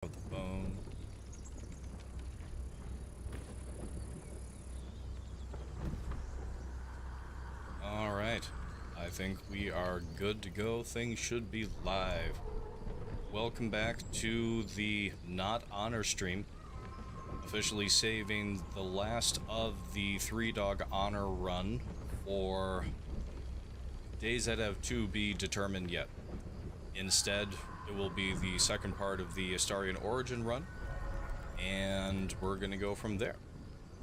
The phone. Alright, I think we are good to go. Things should be live. Welcome back to the Not Honor stream. Officially saving the last of the 3-dog honor run for days that have to be determined yet. Instead, it will be the second part of the Astarion origin run, and we're gonna go from there.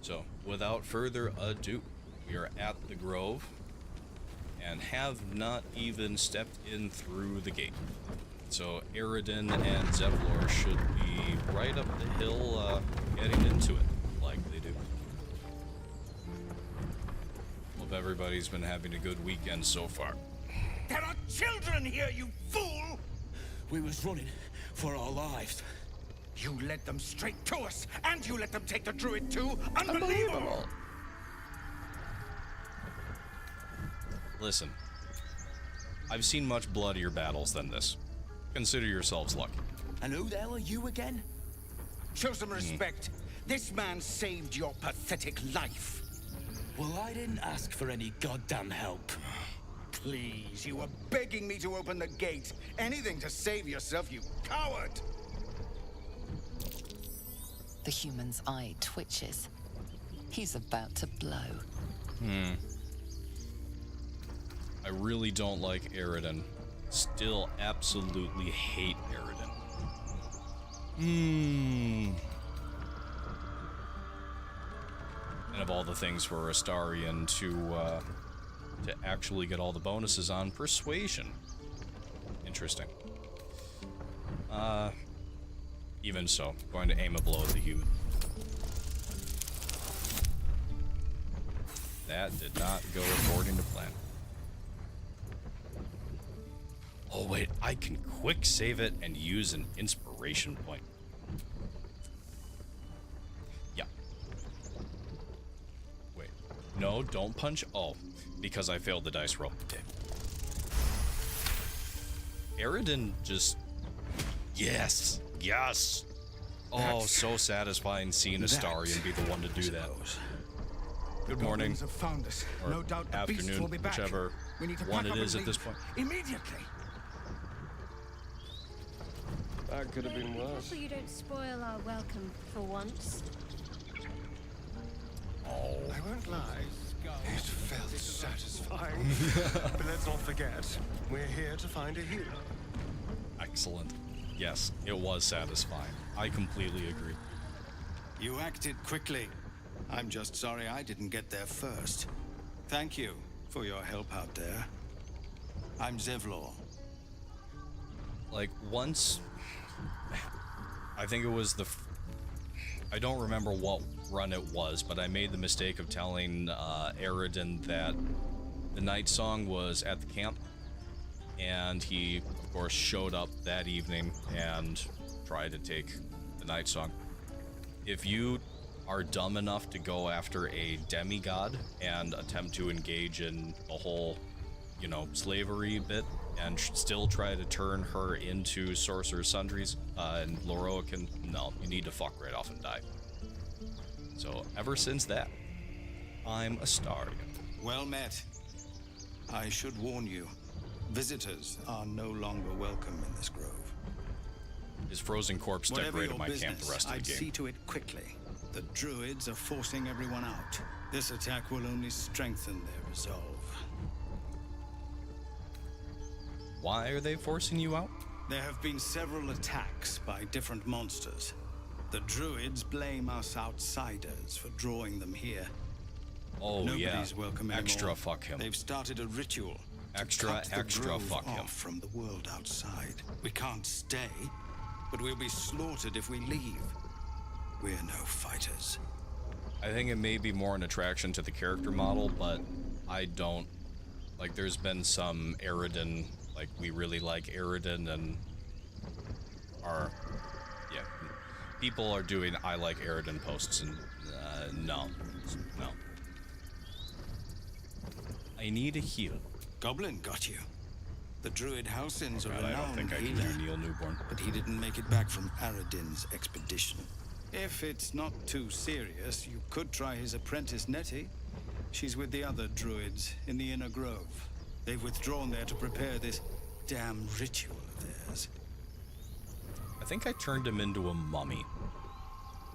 So, without further ado, we are at the Grove, and have not even stepped in through the gate. So, Aridin and Zevlor should be right up the hill, getting into it, like they do. Hope everybody's been having a good weekend so far. There are children here, you fool! We was running for our lives. You led them straight to us, and you let them take the druid too? Unbelievable! Listen, I've seen much bloodier battles than this. Consider yourselves lucky. And who the hell are you again? Show some respect. This man saved your pathetic life. Well, I didn't ask for any goddamn help. Please, you were begging me to open the gate. Anything to save yourself, you coward! The human's eye twitches. He's about to blow. I really don't like Aridin. Still absolutely hate Aridin. And of all the things for Astarion to actually get all the bonuses on, persuasion. Interesting. Even so, going to aim a blow at the human. That did not go according to plan. Oh wait, I can quick save it and use an inspiration point. Yeah. Wait. No, don't punch. Oh, because I failed the dice roll. Okay. Aridin just... Yes! Yes! Oh, so satisfying seeing Astarion be the one to do that. Good morning. Have found us. Or No doubt the beast afternoon, will be back. whichever We need to one pack it up is and at this leave. point. Immediately! That could have been worse. Hopefully you don't spoil our welcome for once. Oh. I won't lie. It felt satisfying. But let's not forget, we're here to find a healer. Excellent. Yes, it was satisfying. I completely agree. You acted quickly. I'm just sorry I didn't get there first. Thank you for your help out there. I'm Zevlor. Like, once... I think it was I don't remember what run it was, but I made the mistake of telling Aridin that the night song was at the camp, and he, of course, showed up that evening and tried to take the night song. If you are dumb enough to go after a demigod and attempt to engage in the whole, you know, slavery bit, and still try to turn her into Sorcerer Sundries and Loroakan, no, you need to fuck right off and die. So, ever since that, I'm Astarion. Well met. I should warn you, visitors are no longer welcome in this grove. His frozen corpse Whatever decorated your my business, camp the rest of I'd the game. see to it quickly. The druids are forcing everyone out. This attack will only strengthen their resolve. Why are they forcing you out? There have been several attacks by different monsters. The druids blame us outsiders for drawing them here. Oh Nobody's yeah, welcome extra anymore. fuck him. They've started a ritual. to Extra, cut the extra grove fuck him. off from the world outside. We can't stay, but we'll be slaughtered if we leave. We're no fighters. I think it may be more an attraction to the character model, but I don't... Like, there's been some Aridin, like, we really like Aridin, and our... Yeah, people are doing I like Aridin posts, and no. No. I need a heal. Goblin got you. The druid Halsin's a God, I don't renowned think I can healer, do Neil Newborn. but he didn't make it back from Aradin's expedition. If it's not too serious, you could try his apprentice Nettie. She's with the other druids in the Inner Grove. They've withdrawn there to prepare this damn ritual of theirs. I think I turned him into a mummy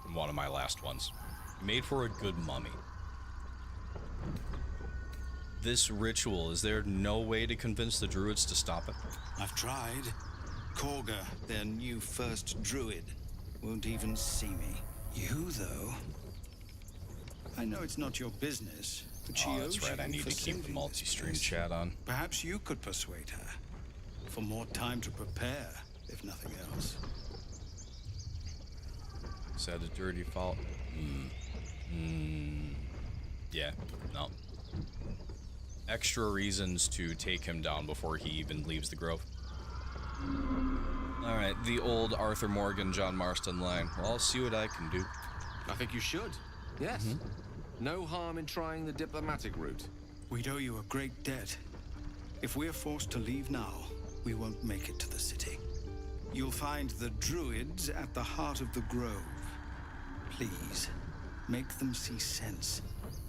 in one of my last ones. He made for a good mummy. This ritual, is there no way to convince the druids to stop it? I've tried. Korga, their new first druid, won't even see me. You, though... I know it's not your business, but she Oh, owes that's right. you I need for to keep the saving multi-stream this place. chat on. Perhaps you could persuade her. For more time to prepare, if nothing else. Said a dirty fault. Yeah, no. Extra reasons to take him down before he even leaves the grove. Alright, the old Arthur Morgan, John Marston line. Well, I'll see what I can do. I think you should. Yes. No harm in trying the diplomatic route. We'd owe you a great debt. If we're forced to leave now, we won't make it to the city. You'll find the druids at the heart of the grove. Please, make them see sense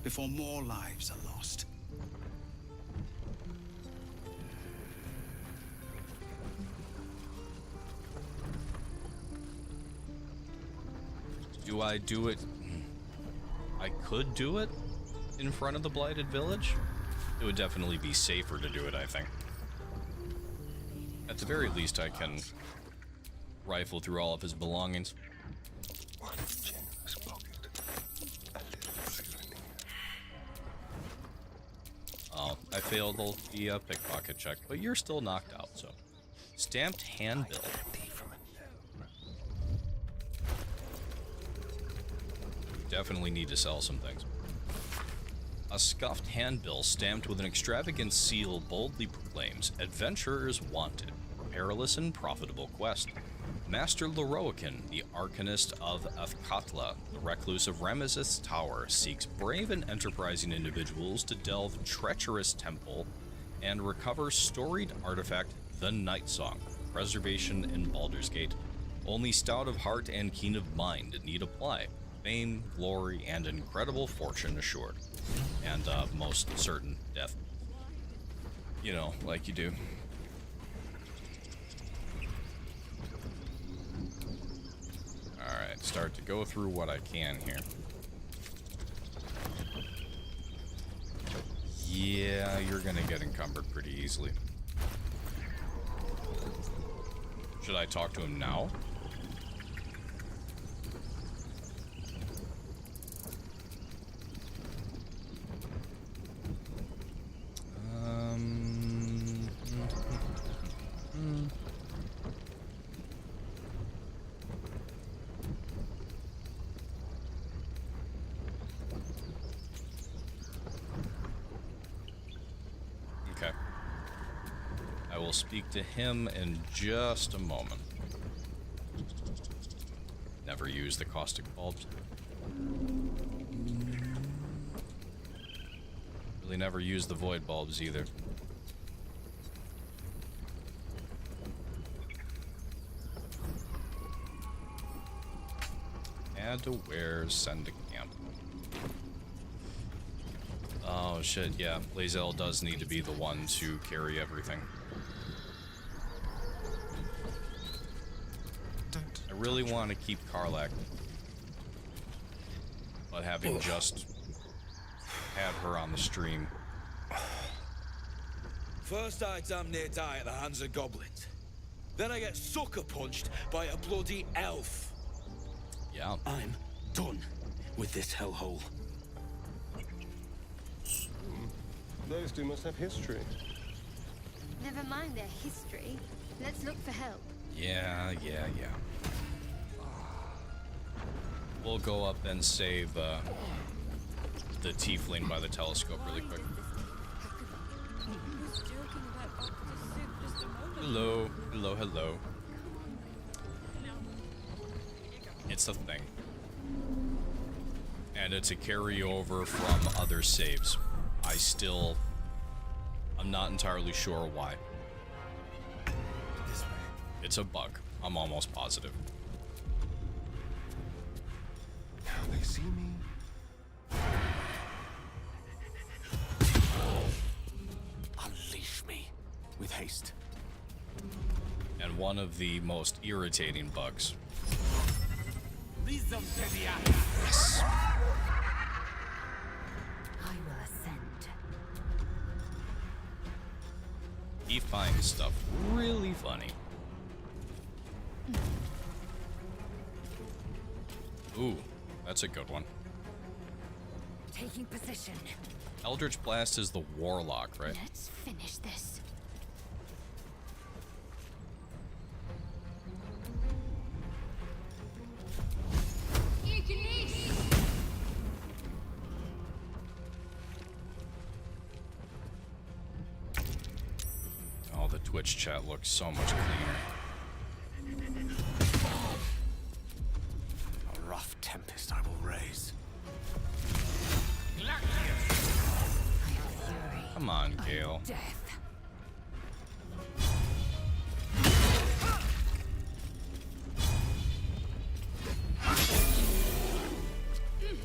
before more lives are lost. Do I do it? I could do it in front of the Blighted Village. It would definitely be safer to do it, I think. At the very least, I can rifle through all of his belongings. Oh, I failed the pickpocket check, but you're still knocked out, so. Stamped handbill. Definitely need to sell some things. A scuffed handbill stamped with an extravagant seal boldly proclaims, "Adventurers wanted, for perilous and profitable quest." Master Loroakin, the Arcanist of Athkatla, the recluse of Ramesith's Tower, seeks brave and enterprising individuals to delve treacherous temple and recover storied artifact, the Night Song, preservation in Baldur's Gate. Only stout of heart and keen of mind need apply. Fame, glory, and incredible fortune assured. And most certain death. You know, like you do. Alright, start to go through what I can here. Yeah, you're gonna get encumbered pretty easily. Should I talk to him now? Okay. I will speak to him in just a moment. Never use the caustic bulbs. Really never use the void bulbs either. Add to wares, send to camp. Oh shit, yeah. Lae'zel does need to be the one to carry everything. I really want to keep Karlak, but having just had her on the stream. First I damn near die at the hands of goblins. Then I get sucker punched by a bloody elf. Yeah. I'm done with this hellhole. Those two must have history. Never mind their history. Let's look for help. Yeah. We'll go up and save the tiefling by the telescope really quick. Hello. It's a thing. And it's a carryover from other saves. I'm not entirely sure why. It's a bug. I'm almost positive. Now they see me. Unleash me with haste. And one of the most irritating bugs. Yes. I will ascend. He finds stuff really funny. Ooh, that's a good one. Taking position. Eldritch Blast is the warlock, right? Let's finish this. Oh, the Twitch chat looks so much cleaner. A rough tempest I will raise. Come on, Gale. Death.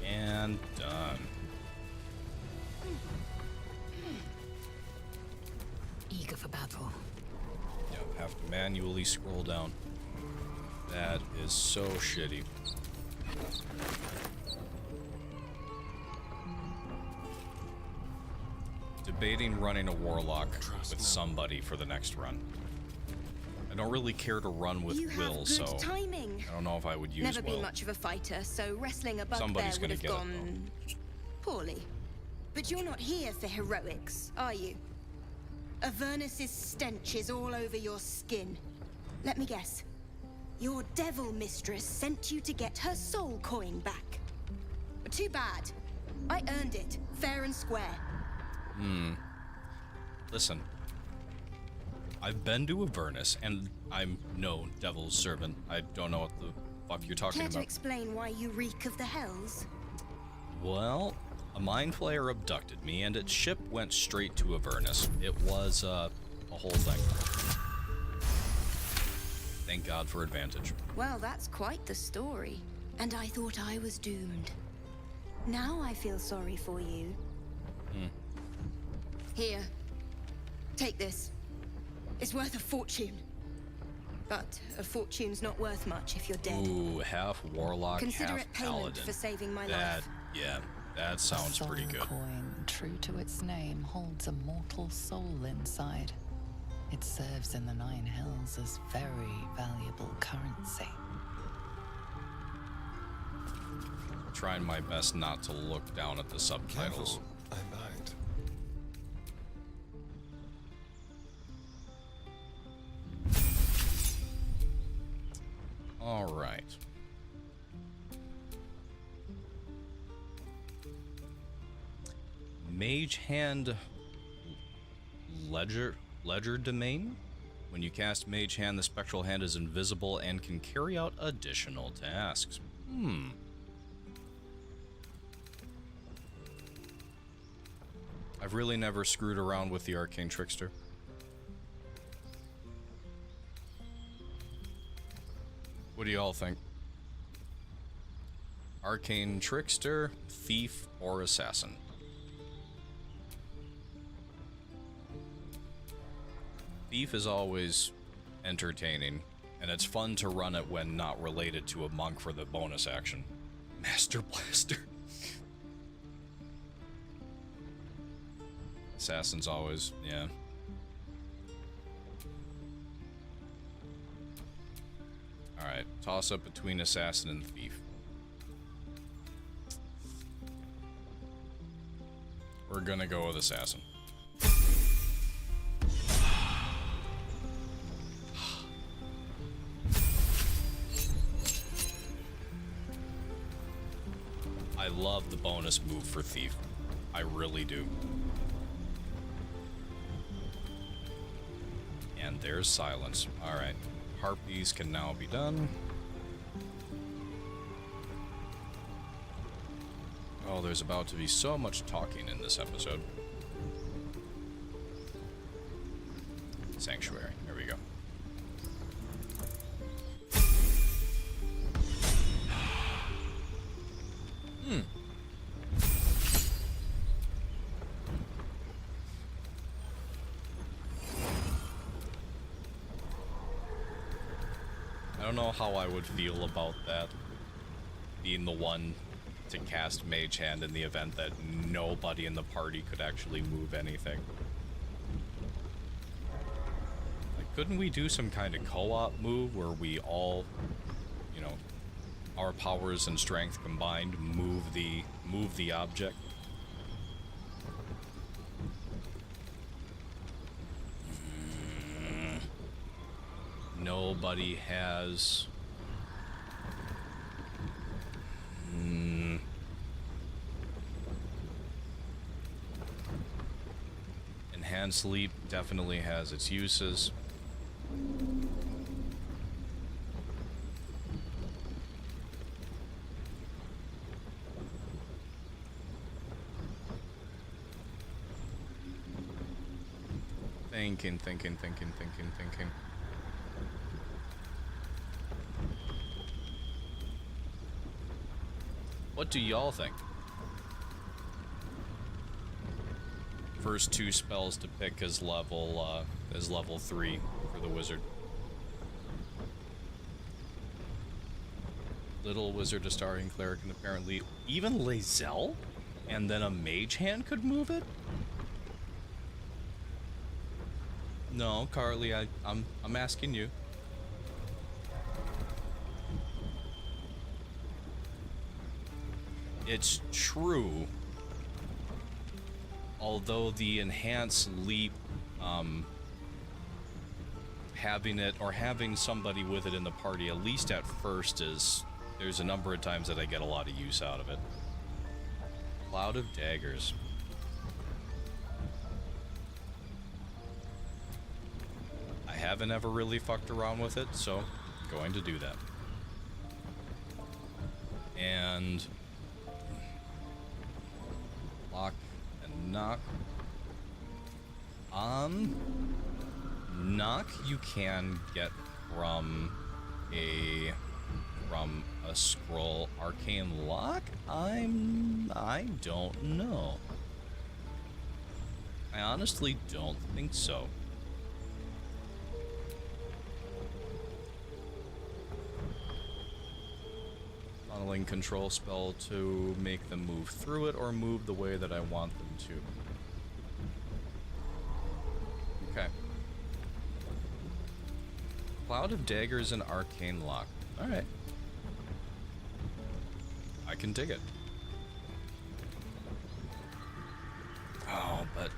And done. Eager for battle. Yeah, have to manually scroll down. That is so shitty. Debating running a warlock with somebody for the next run. I don't really care to run with You Will, have good so timing. I don't know if I would use Never Will. been much of a fighter, so wrestling a bugbear Somebody's would gonna have get it, gone poorly. But you're not here for heroics, are you? Avernus's stench is all over your skin. Let me guess. Your devil mistress sent you to get her soul coin back. Too bad. I earned it, fair and square. Listen, I've been to Avernus, and I'm no devil's servant. I don't know what the fuck you're talking Care to about. explain why you reek of the hells? Well, a mind flayer abducted me, and its ship went straight to Avernus. It was a whole thing. Thank God for advantage. Well, that's quite the story. And I thought I was doomed. Now I feel sorry for you. Here. Take this. It's worth a fortune. But a fortune's not worth much if you're dead. Ooh, half warlock, Consider half it payment paladin. for saving my that, life. yeah, that sounds Soul pretty good. coin, true to its name, holds a mortal soul inside. It serves in the Nine Hells as very valuable currency. Trying my best not to look down at the subtitles. Careful, I might. All right. Mage Hand Ledger Domain? When you cast Mage Hand, the spectral hand is invisible and can carry out additional tasks. I've really never screwed around with the Arcane Trickster. What do y'all think? Arcane Trickster, Thief, or Assassin? Thief is always entertaining, and it's fun to run it when not related to a monk for the bonus action. Master Blaster. Assassin's always, yeah. Alright, toss up between Assassin and Thief. We're gonna go with Assassin. I love the bonus move for Thief. I really do. And there's silence. Alright. Harpies can now be done. Oh, there's about to be so much talking in this episode. Sanctuary. There we go. don't know how I would feel about that. Being the one to cast Mage Hand in the event that nobody in the party could actually move anything. Like, couldn't we do some kind of co-op move where we all, you know, our powers and strength combined move the object? Nobody has... Enhanced Leap definitely has its uses. Thinking. What do y'all think? First two spells to pick as level 3 for the wizard. Little wizard, Astarion cleric, and apparently even Lae'zel, and then a mage hand could move it. No, Carly, I'm asking you. It's true. Although the enhanced leap, having somebody with it in the party, at least at first, there's a number of times that I get a lot of use out of it. Cloud of Daggers. I haven't ever really fucked around with it, so going to do that. And lock and knock. Knock you can get from a scroll. Arcane lock? I don't know. I honestly don't think so. Funneling control spell to make them move through it or move the way that I want them to. Okay. Cloud of Daggers and Arcane Lock. Alright. I can dig it. Oh, but...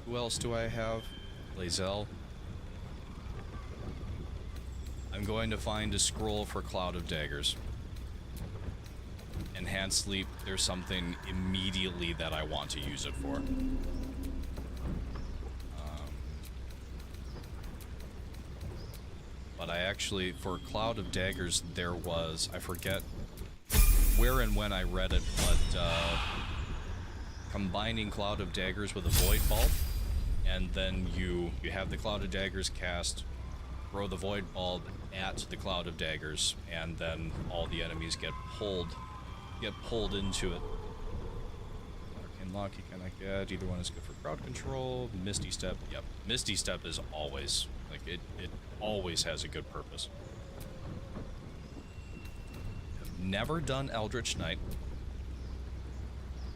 who else do I have? Lae'zel. I'm going to find a scroll for Cloud of Daggers. Enhanced Sleep, there's something immediately that I want to use it for. But I actually, for Cloud of Daggers, there was, I forget where and when I read it, but combining Cloud of Daggers with a Void Bulb, and then you have the Cloud of Daggers cast, throw the Void Bulb at the Cloud of Daggers, and then all the enemies get pulled into it. Arcane Lock you cannot get. Either one is good for crowd control. Misty Step, yep. Misty Step is always, like, it always has a good purpose. I've never done Eldritch Knight.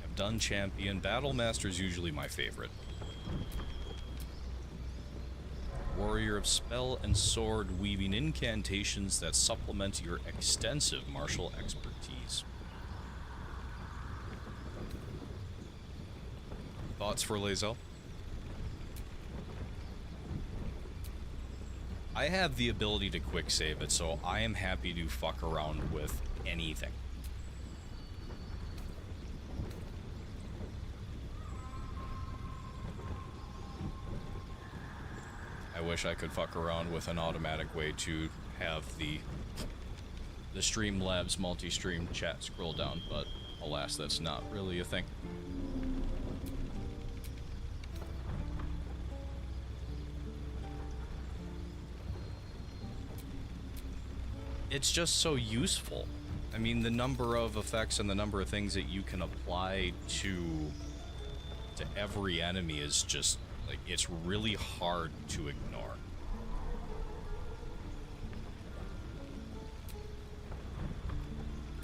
I've done Champion. Battle Master is usually my favorite. Warrior of Spell and Sword, weaving incantations that supplement your extensive martial expertise. Thoughts for Lae'zel? I have the ability to quick save it, so I am happy to fuck around with anything. I wish I could fuck around with an automatic way to have the Streamlabs multi-stream chat scroll down, but alas, that's not really a thing. It's just so useful. I mean, the number of effects and the number of things that you can apply to to every enemy is just, like, it's really hard to ignore.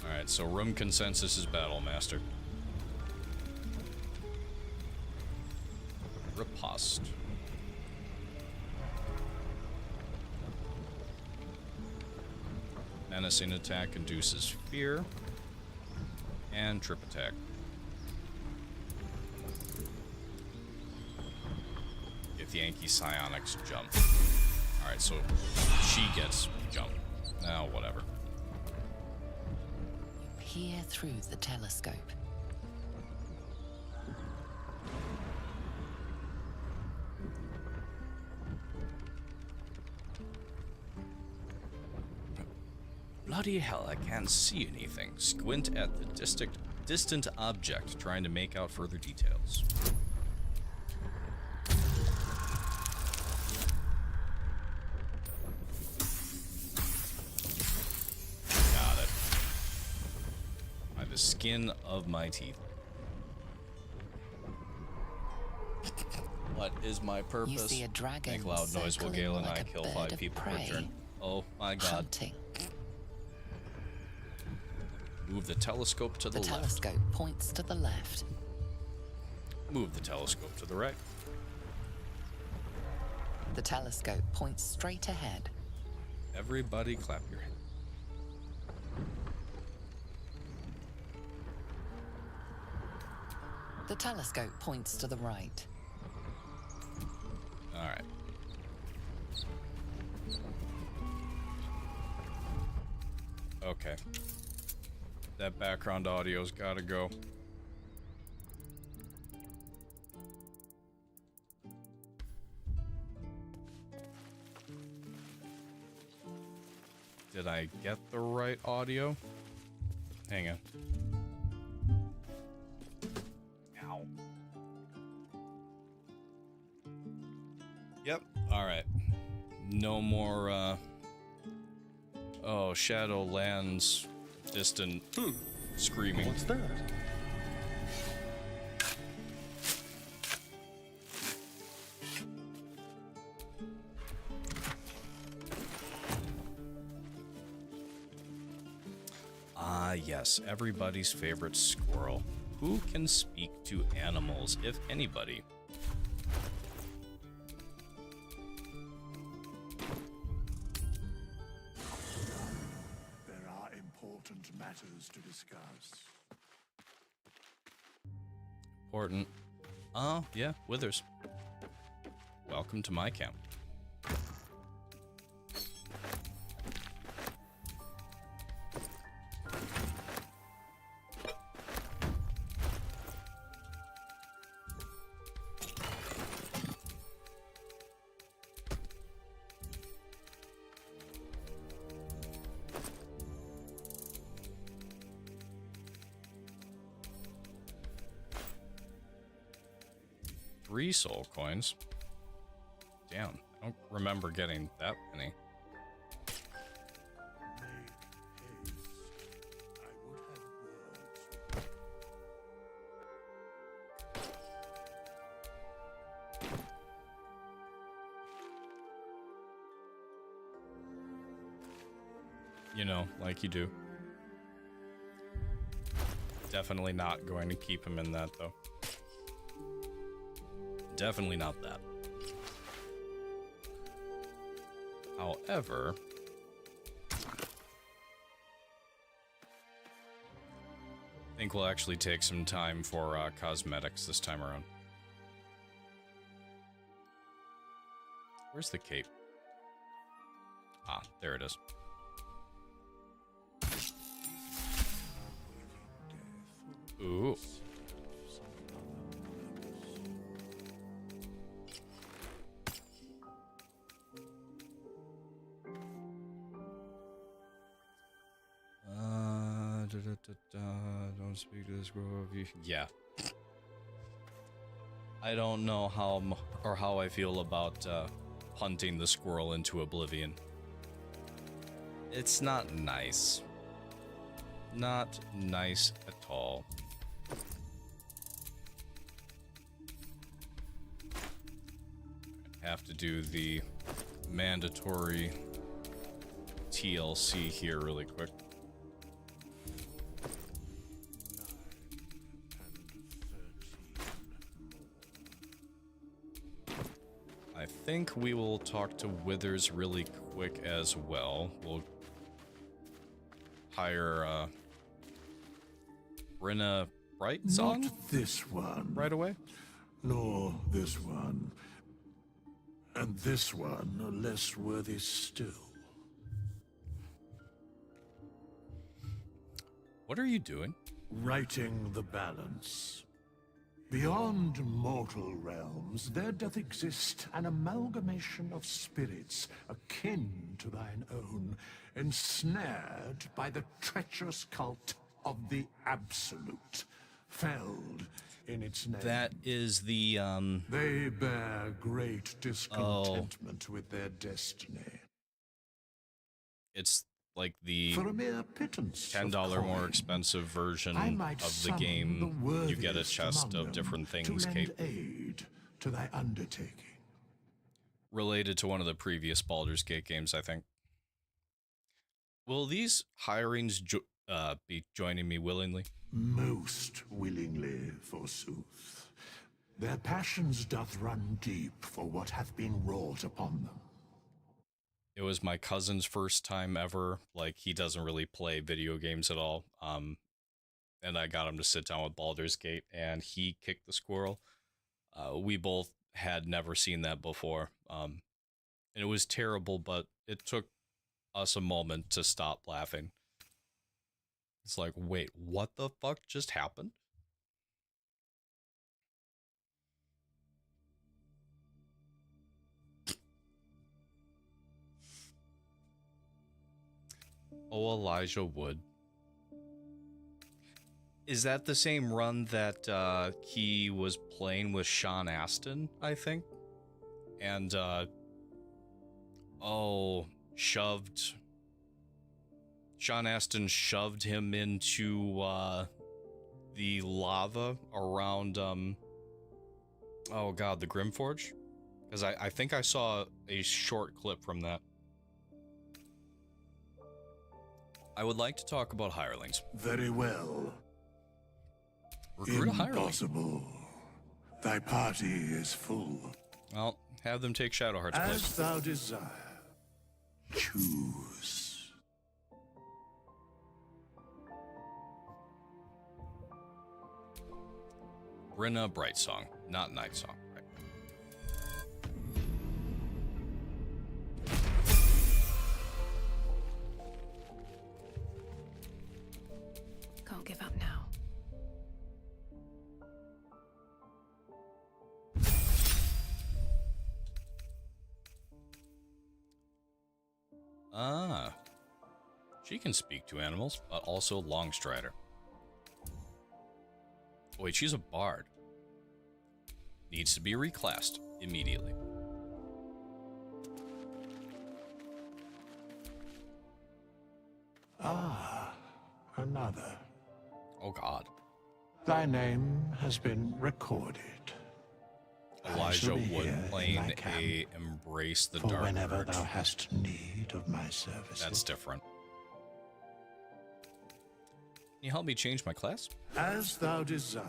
Alright, so room consensus is Battle Master. Riposte. Menacing attack induces fear. And trip attack. Give Yankee Psionics jump. Alright, so she gets jump. Now, whatever. Peer through the telescope. Bloody hell, I can't see anything. Squint at the distant object, trying to make out further details. Got it. By the skin of my teeth. What is my purpose? You see a dragon Make loud noise while Gale and I like a kill bird 5 of people per prey, turn. Oh my god. hunting. Move the telescope to the The left. telescope points to the left. Move the telescope to the right. The telescope points straight ahead. Everybody clap your hands. The telescope points to the right. Alright. Okay. That background audio's gotta go. Did I get the right audio? Hang on. Ow. Yep. Alright. No more, oh, Shadowlands distant screaming. What's that? Ah, yes, everybody's favorite squirrel. Who can speak to animals, if anybody? There are important matters to discuss. Important. Oh, yeah, Withers. Welcome to my camp. Three soul coins. Damn, I don't remember getting that many. You know, like you do. Definitely not going to keep him in that, though. Definitely not that. However, I think we'll actually take some time for cosmetics this time around. Where's the cape? Ah, there it is. Ooh. Don't speak to this grove. Yeah. I don't know how I feel about punting the squirrel into oblivion. It's not nice. Not nice at all. have to do the mandatory TLC here really quick. I think we will talk to Withers really quick as well. We'll hire Brenna Bright song? Not this one. Right away? Nor this one. And this one are less worthy still. What are you doing? Righting the balance. Beyond mortal realms, there doth exist an amalgamation of spirits akin to thine own, ensnared by the treacherous cult of the Absolute, felled in its name. That is the, They bear great discontentment with their destiny. It's like the For a mere pittance of $10 more coin, expensive version I might of the summon game. the You get a worthiest chest among of them different to things lend aid to thy undertaking. related to one of the previous Baldur's Gate games, I think. Will these hirings be joining me willingly? Most willingly, forsooth. Their passions doth run deep for what hath been wrought upon them. It was my cousin's first time ever. Like, he doesn't really play video games at all. And I got him to sit down with Baldur's Gate, and he kicked the squirrel. We both had never seen that before. And it was terrible, but it took us a moment to stop laughing. It's like, wait, what the fuck just happened? Oh, Elijah Wood. Is that the same run that he was playing with Sean Astin, I think? And, Sean Astin shoved him into, the lava around, oh god, the Grimforge? Because I think I saw a short clip from that. I would like to talk about hirelings. Very well. Recruit a hireling. Impossible. Thy party is full. Well, have them take Shadowheart's place. As thou desire. Choose. Brenna Brightsong, not Nightsong. Right. Can't give up now. Ah. She can speak to animals, but also Longstrider. Wait, she's a bard. Needs to be reclassed immediately. Ah, another. Oh god. Thy name has been recorded. Elijah I shall be Wood here in playing thy camp a Embrace the for Dark whenever Urge. thou hast need of my services. That's different. Can you help me change my class? As thou desire.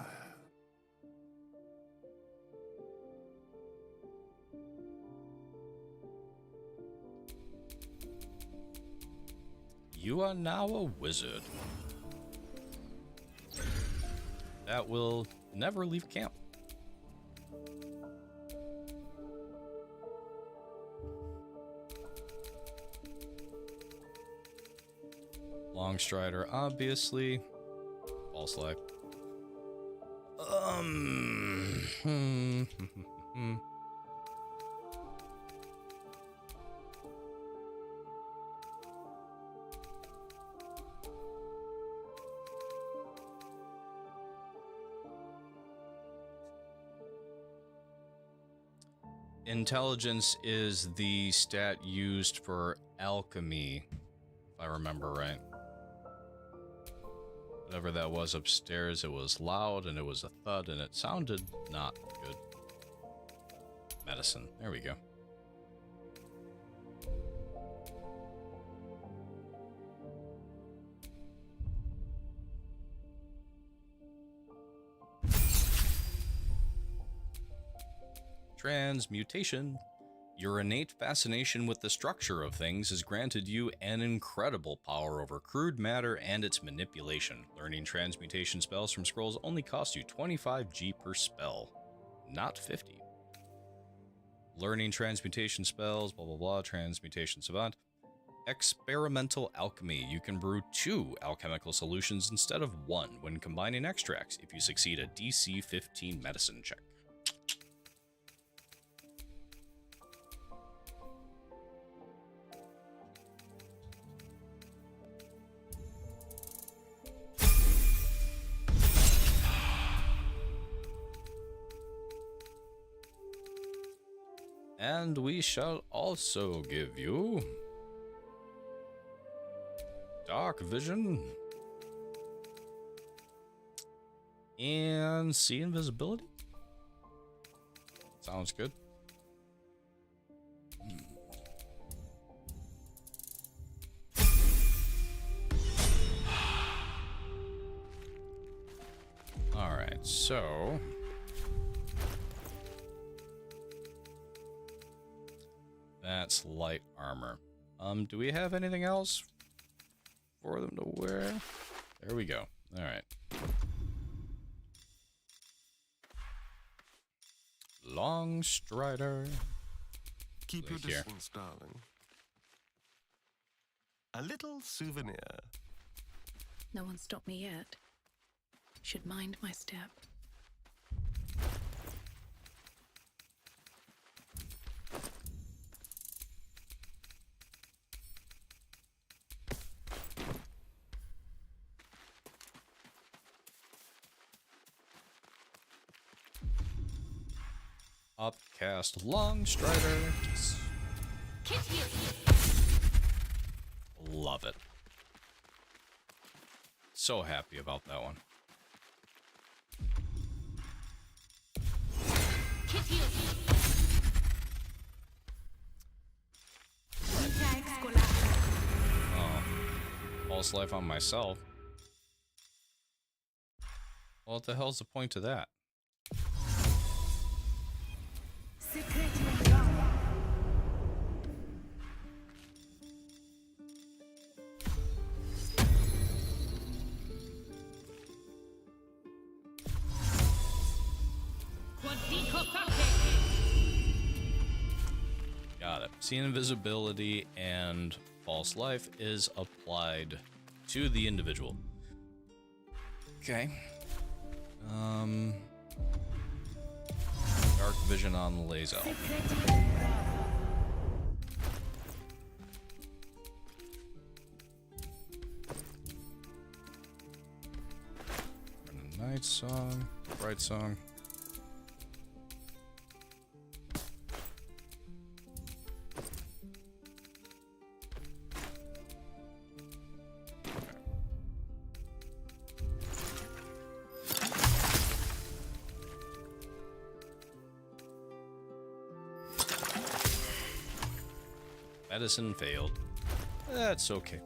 You are now a wizard. That will never leave camp. Longstrider, obviously. False life. Intelligence is the stat used for alchemy, if I remember right. Whatever that was upstairs, it was loud and it was a thud and it sounded not good. Medicine. There we go. Transmutation. Your innate fascination with the structure of things has granted you an incredible power over crude matter and its manipulation. Learning transmutation spells from scrolls only costs you 25G per spell, not 50. Learning transmutation spells, blah blah blah, transmutation savant. Experimental alchemy. You can brew 2 alchemical solutions instead of 1 when combining extracts if you succeed a DC 15 medicine check. And we shall also give you Dark Vision and See Invisibility. Sounds good. All right, so that's light armor. Do we have anything else for them to wear? There we go. All right. Long strider. Keep your Here. distance, darling. A little souvenir. No one stopped me yet. Should mind my step. Upcast long strider. Love it. So happy about that one. Oh, false life on myself. Well, what the hell's the point to that? Got it. See invisibility and false life is applied to the individual. Okay. Dark vision on Lazel. Night song, bright song. Medicine failed. That's okay.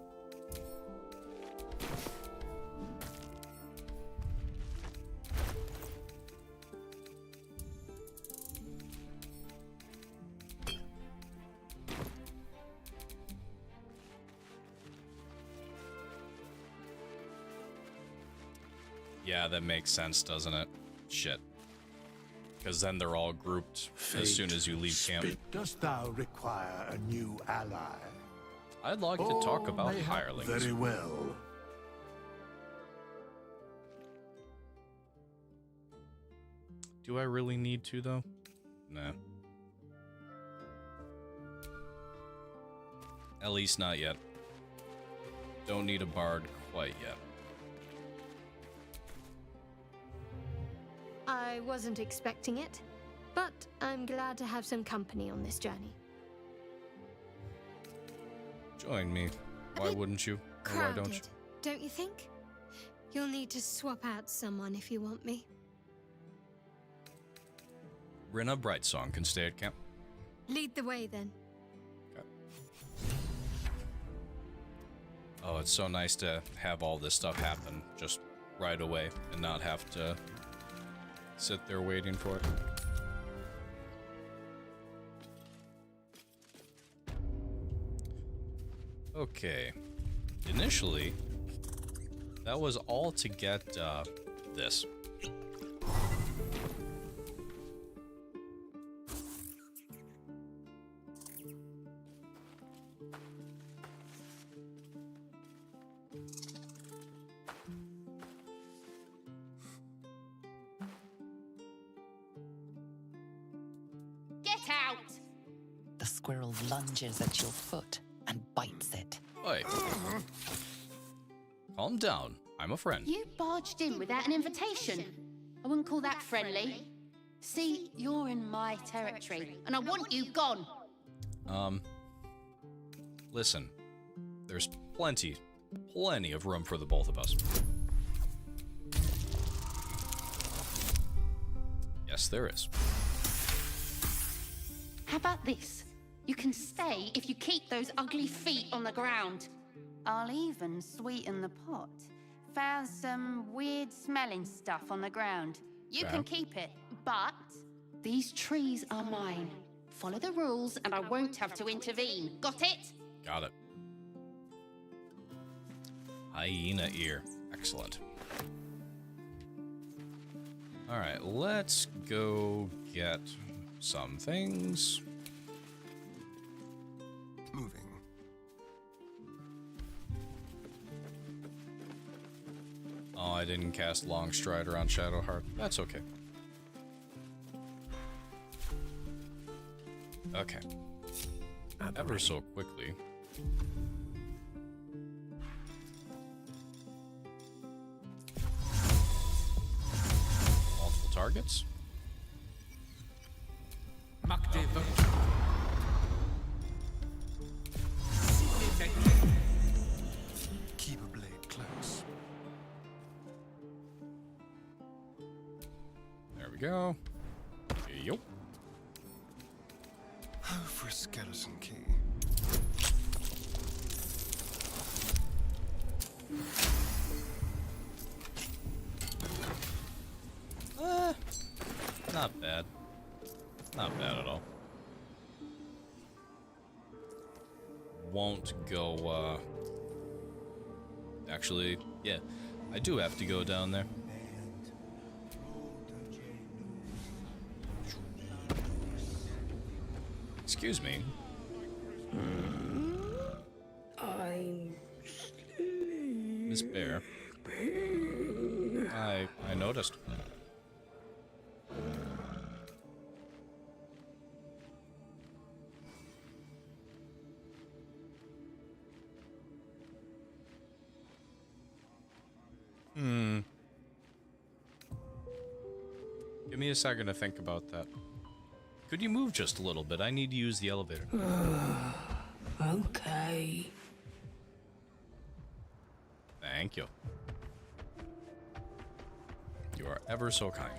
Yeah, that makes sense, doesn't it? Shit. Because then they're all grouped as soon as you leave camp. Dost thou require a new ally? I'd like to talk about hirelings. Very well. Do I really need to, though? Nah. At least not yet. Don't need a bard quite yet. I wasn't expecting it, but I'm glad to have some company on this journey. Join me. Why wouldn't you? Or why don't you? Don't you think? You'll need to swap out someone if you want me. Rinna Brightsong can stay at camp. Lead the way then. Okay. Oh, it's so nice to have all this stuff happen just right away and not have to sit there waiting for it. Okay. Initially, that was all to get this. Get out! The squirrel lunges at your foot and bites it. Oi. Calm down. I'm a friend. You barged in without an invitation. I wouldn't call that friendly. See, you're in my territory, and I want you gone. Listen. There's plenty of room for the both of us. Yes, there is. How about this? You can stay if you keep those ugly feet on the ground. I'll even sweeten the pot. Found some weird smelling stuff on the ground. You can keep it, but these trees are mine. Follow the rules and I won't have to intervene. Got it? Got it. Hyena ear. Excellent. Alright, let's go get some things. Moving. Oh, I didn't cast Long Strider on Shadowheart. That's okay. Okay. Ever so quickly. Multiple targets. Keep a blade close. There we go. Yup. Oh, for a skeleton key. Not bad. Not bad at all. Won't go, actually, yeah, I do have to go down there. Excuse me. I'm Miss Bear. I noticed. Give me a second to think about that. Could you move just a little bit? I need to use the elevator. okay. Thank you. You are ever so kind.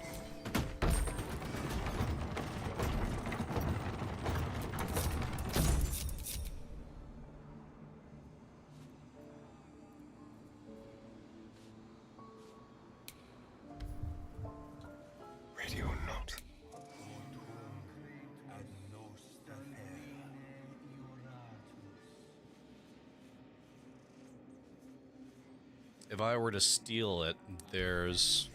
Ready or not. If I were to steal it, there's,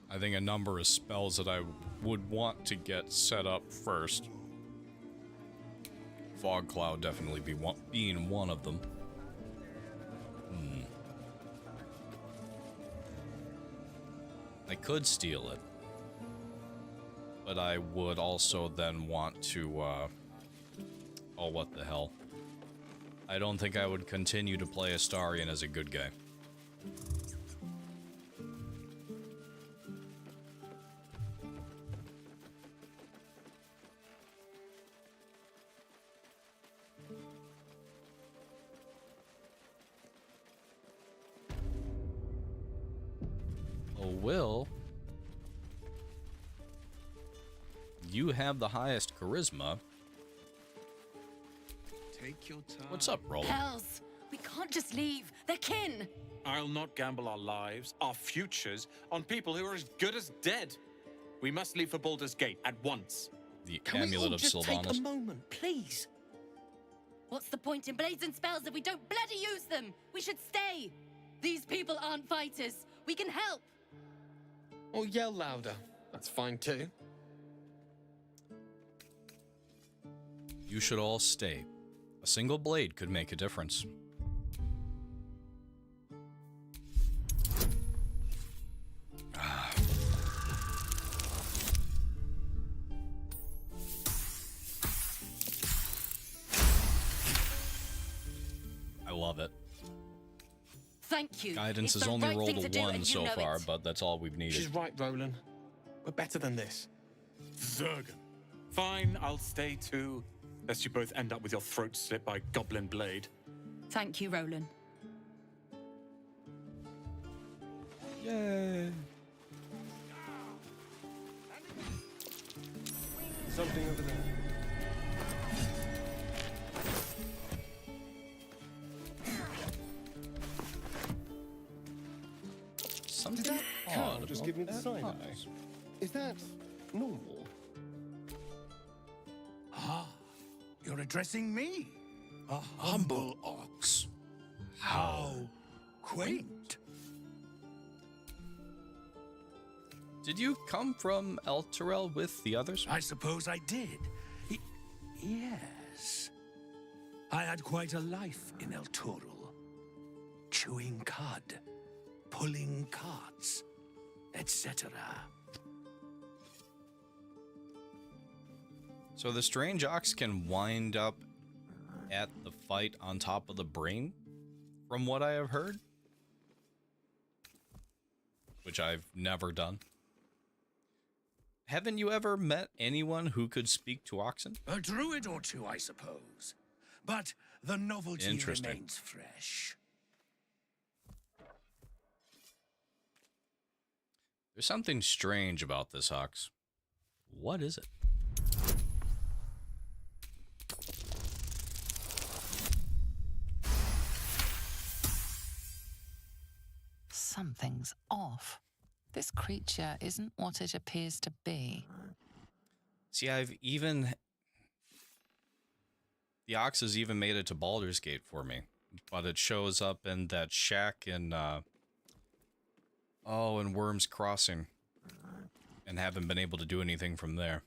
I think, a number of spells that I would want to get set up first. Fog Cloud definitely being one of them. I could steal it, but I would also then want to, oh, what the hell. I don't think I would continue to play Astarion as a good guy. Oh, Will you have the highest charisma. Take your time. What's up, Roland? Hells! We can't just leave. They're kin. I'll not gamble our lives, our futures, on people who are as good as dead. We must leave for Baldur's Gate at once. The Can we amulet all of just Sylvanas. take a moment, please? What's the point in blades and spells if we don't bloody use them? We should stay. These people aren't fighters. We can help. Or yell louder. That's fine too. You should all stay. A single blade could make a difference. I love it. Thank you. Guidance It's has the only right rolled thing to a do, 1 and you so know far, it. but that's all we've needed. She's right, Roland. We're better than this. Zerg. Fine, I'll stay too. Lest you both end up with your throat slit by Goblin Blade. Thank you, Roland. Yay. Something over there. Something Carl odd. just about give me the that side house. eye. Is that normal? Ah, you're addressing me? A humble ox. How quaint. Did you come from Elturel with the others? I suppose I did. Yes. I had quite a life in El Toro. Chewing cud, pulling carts, etc. So the strange ox can wind up at the fight on top of the brain, from what I have heard. Which I've never done. Haven't you ever met anyone who could speak to oxen? A druid or two, I suppose. But the novelty Interesting. remains fresh. There's something strange about this ox. What is it? Something's off. This creature isn't what it appears to be. See, the ox has even made it to Baldur's Gate for me. But it shows up in that shack in, in Worm's Crossing. And haven't been able to do anything from there.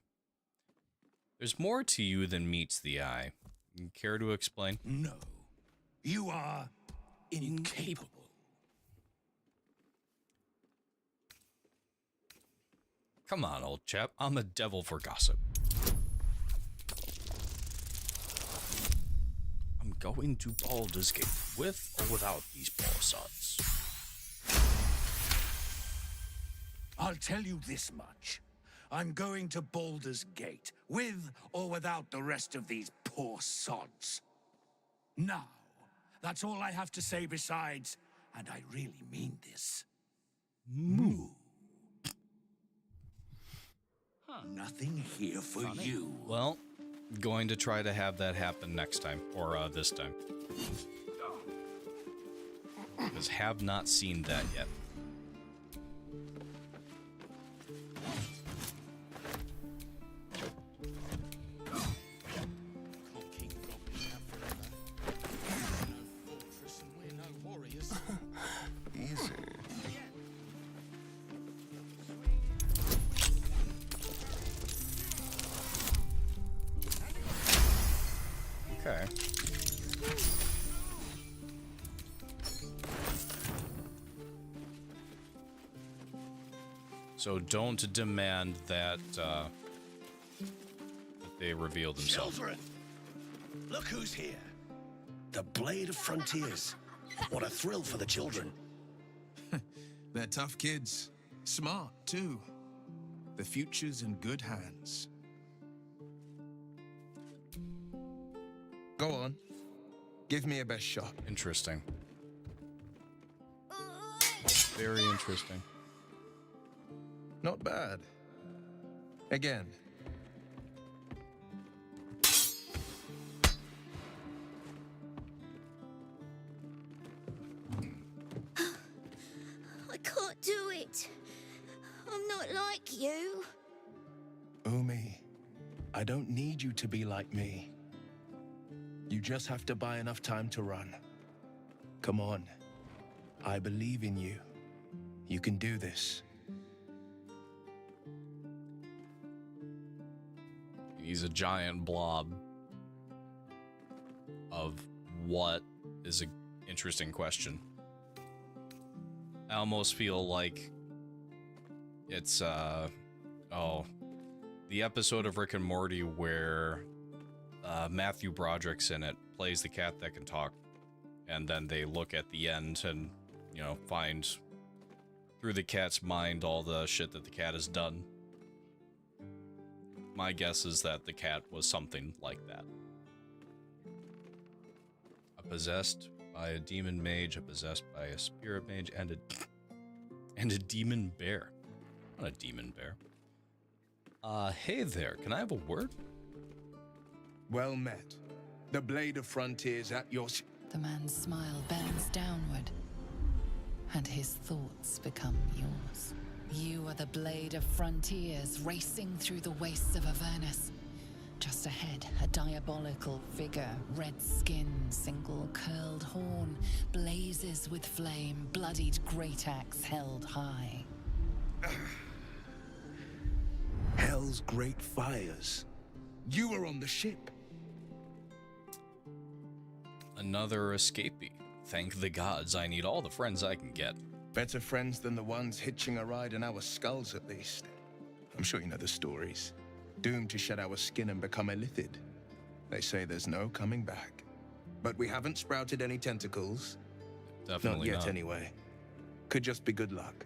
There's more to you than meets the eye. Care to explain? No. You are incapable. Come on, old chap. I'm a devil for gossip. I'm going to Baldur's Gate, with or without these poor sods. I'll tell you this much. I'm going to Baldur's Gate, with or without the rest of these poor sods. Now, that's all I have to say besides, and I really mean this. Moo. Nothing here for you. Well, going to try to have that happen next time, or this time. Because have not seen that yet. Easy. Okay. So don't demand that they reveal themselves. Children, look who's here. The Blade of Frontiers. What a thrill for the children. They're tough kids. Smart, too. The future's in good hands. Go on. Give me a best shot. Interesting. Very interesting. Not bad. Again, do it. I'm not like you. Umi, I don't need you to be like me. You just have to buy enough time to run. Come on. I believe in you. You can do this. He's a giant blob of what is an interesting question. I almost feel like it's, the episode of Rick and Morty where Matthew Broderick's in it, plays the cat that can talk, and then they look at the end and, you know, find through the cat's mind all the shit that the cat has done. My guess is that the cat was something like that. Possessed by a demon mage, possessed by a spirit mage, and a demon bear. Not a demon bear. Hey there, can I have a word? Well met. The Blade of Frontiers at your... The man's smile bends downward, and his thoughts become yours. You are the Blade of Frontiers racing through the wastes of Avernus. Just ahead, a diabolical figure, red skin, single curled horn, blazes with flame, bloodied great axe held high. Hell's great fires. You were on the ship. Another escapee. Thank the gods, I need all the friends I can get. Better friends than the ones hitching a ride in our skulls, at least. I'm sure you know the stories. Doomed to shed our skin and become illithid. They say there's no coming back. But we haven't sprouted any tentacles. Definitely not yet, not. anyway. Could just be good luck.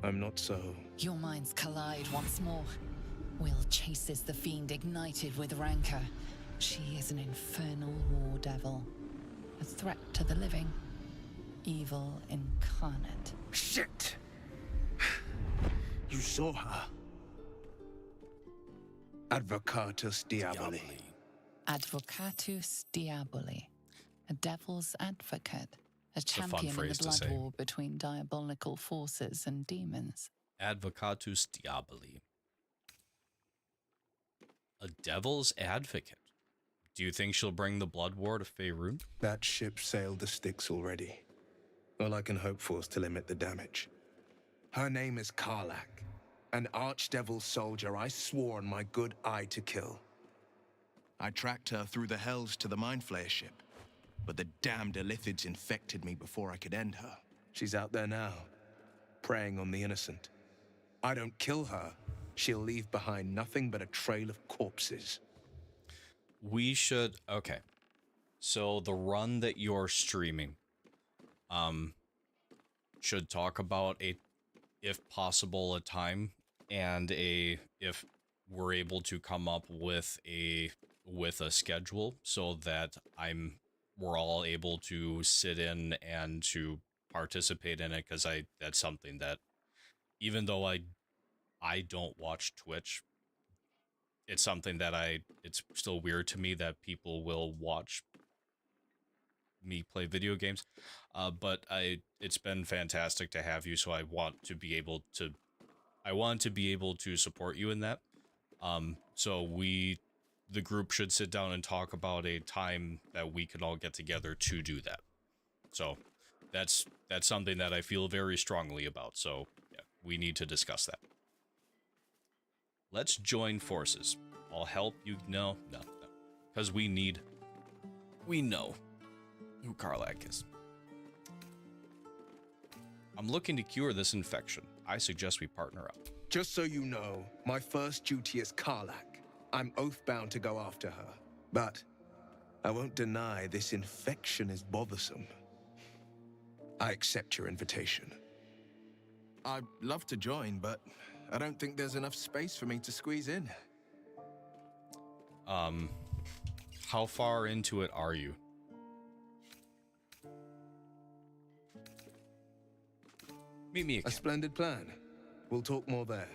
I'm not so... Your minds collide once more. Will chases the fiend ignited with rancor. She is an infernal war devil. A threat to the living. Evil incarnate. Shit! You saw her. Advocatus Diaboli. Advocatus Diaboli. A devil's advocate. A a fun champion in the phrase to blood say. war between diabolical forces and demons. Advocatus Diaboli. A devil's advocate. Do you think she'll bring the blood war to Faerun? That ship sailed the Styx already. All I can hope for is to limit the damage. Her name is Karlak, an archdevil soldier I swore on my good eye to kill. I tracked her through the hells to the Mind Flayer ship, but the damned Illithids infected me before I could end her. She's out there now, preying on the innocent. I don't kill her, she'll leave behind nothing but a trail of corpses. We should... Okay. So the run that you're streaming, should talk about a, if possible, a time and if we're able to come up with a schedule so that we're all able to sit in and to participate in it, because that's something that, even though I don't watch Twitch, it's something that it's still weird to me that people will watch me play video games. But it's been fantastic to have you, so I want to be able to support you in that. So the group should sit down and talk about a time that we can all get together to do that. So that's something that I feel very strongly about. So yeah, we need to discuss that. Let's join forces. I'll help you. No. Because we know who Karlak is. I'm looking to cure this infection. I suggest we partner up. Just so you know, my first duty is Karlak. I'm oath-bound to go after her. But I won't deny this infection is bothersome. I accept your invitation. I'd love to join, but I don't think there's enough space for me to squeeze in. How far into it are you? Meet me again. A splendid plan. We'll talk more there.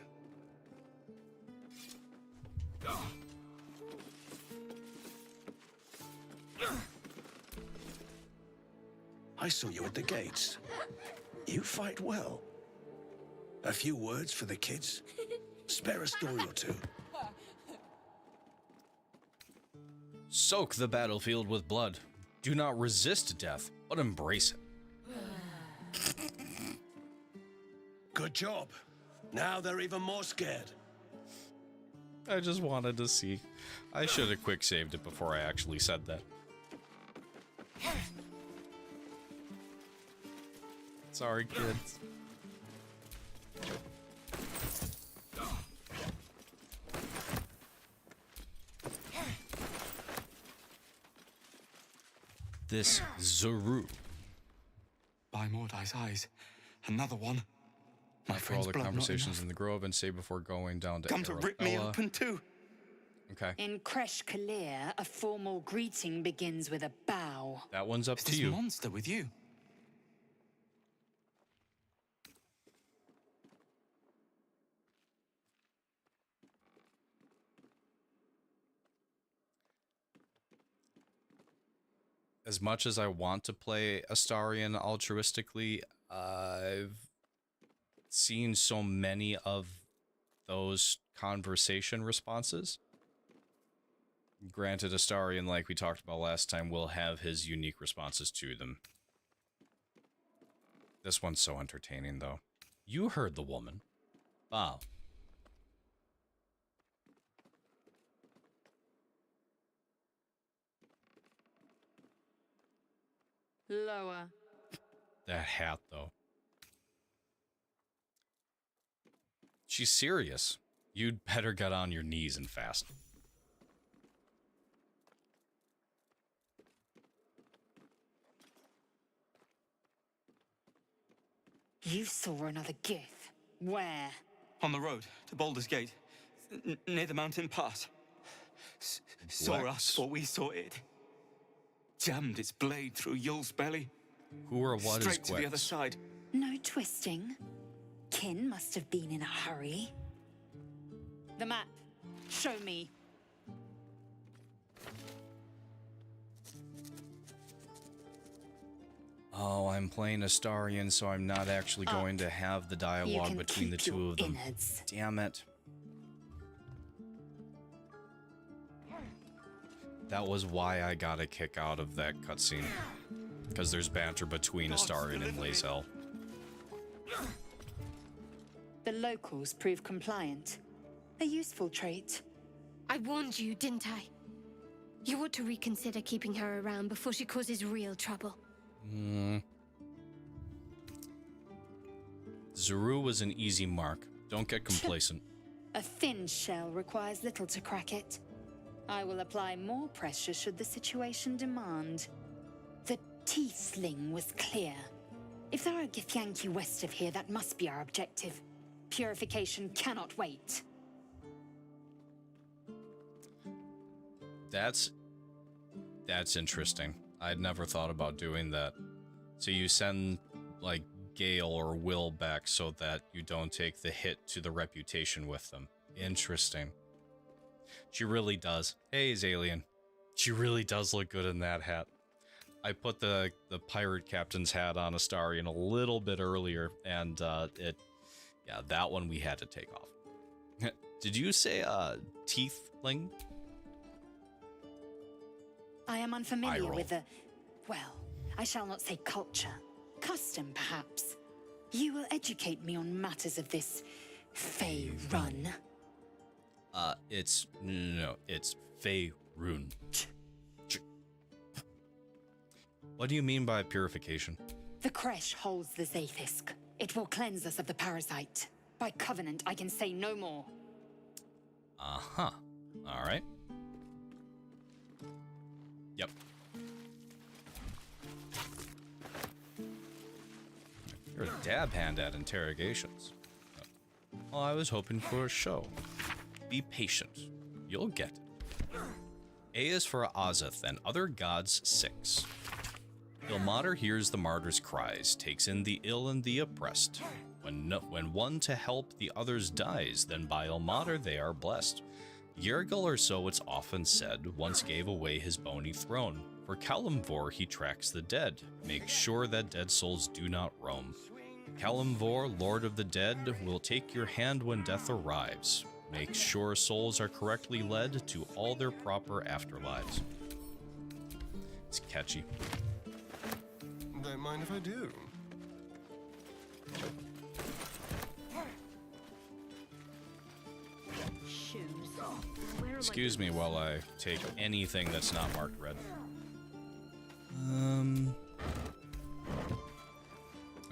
I saw you at the gates. You fight well. A few words for the kids? Spare a story or two. Soak the battlefield with blood. Do not resist death, but embrace it. Good job. Now they're even more scared. I just wanted to see. I should have quick saved it before I actually said that. Sorry, kids. This Zuru. By Mordai's eyes, another one. My After all friend's the blood, not conversations enough. in the grove and say before going down to Come to rip me Arabella. open too. Okay, In Kresh Kalir, a formal greeting begins with a bow. that one's up Is to this you. monster with you? As much as I want to play Astarion altruistically, I've seen so many of those conversation responses. Granted, Astarion, like we talked about last time, will have his unique responses to them. This one's so entertaining, though. You heard the woman. Wow. Lower. That hat, though. She's serious. You'd better get on your knees and fast. You saw another gith. Where? On the road to Baldur's Gate, near the mountain pass. Saw us, but we saw it. Jammed its blade through Yul's belly. Who or what is Straight to the other Gwex? side. No twisting. Kin must have been in a hurry. The map. Show me. Oh, I'm playing Astarion, so I'm not actually going to have the dialogue can between the keep two your of them. innards. Damn it. That was why I got a kick out of that cutscene. Because there's banter between Astarion and Lae'zel. The locals prove compliant. A useful trait. I warned you, didn't I? You ought to reconsider keeping her around before she causes real trouble. Zuru was an easy mark. Don't get complacent. A thin shell requires little to crack it. I will apply more pressure should the situation demand. The tiefling was clear. If there are Githyanki west of here, that must be our objective. Purification cannot wait. That's interesting. I'd never thought about doing that. So you send, like, Gale or Will back so that you don't take the hit to the reputation with them. Interesting. She really does. Hey, Zalian. She really does look good in that hat. I put the pirate captain's hat on Astarion a little bit earlier, and yeah, that one we had to take off. Did you say tiefling? I am Eye unfamiliar roll. with the, well, I shall not say culture. Custom, perhaps. You will educate me on matters of this Fey run. It's no, it's Faerun. What do you mean by purification? The Kresh holds the Zaithisk. It will cleanse us of the parasite. By covenant, I can say no more. Uh-huh. All right. Yep. You're a dab hand at interrogations. Well, I was hoping for a show. Be patient. You'll get it. A is for Azeth and other gods 6. Ilmater hears the martyr's cries, takes in the ill and the oppressed. When one to help the others dies, then by Ilmater they are blessed. Yergil, or so it's often said, once gave away his bony throne. For Kalimvor he tracks the dead, makes sure that dead souls do not roam. Kalimvor, Lord of the Dead, will take your hand when death arrives. Make sure souls are correctly led to all their proper afterlives. It's catchy. Don't mind if I do. Excuse me while I take anything that's not marked red. And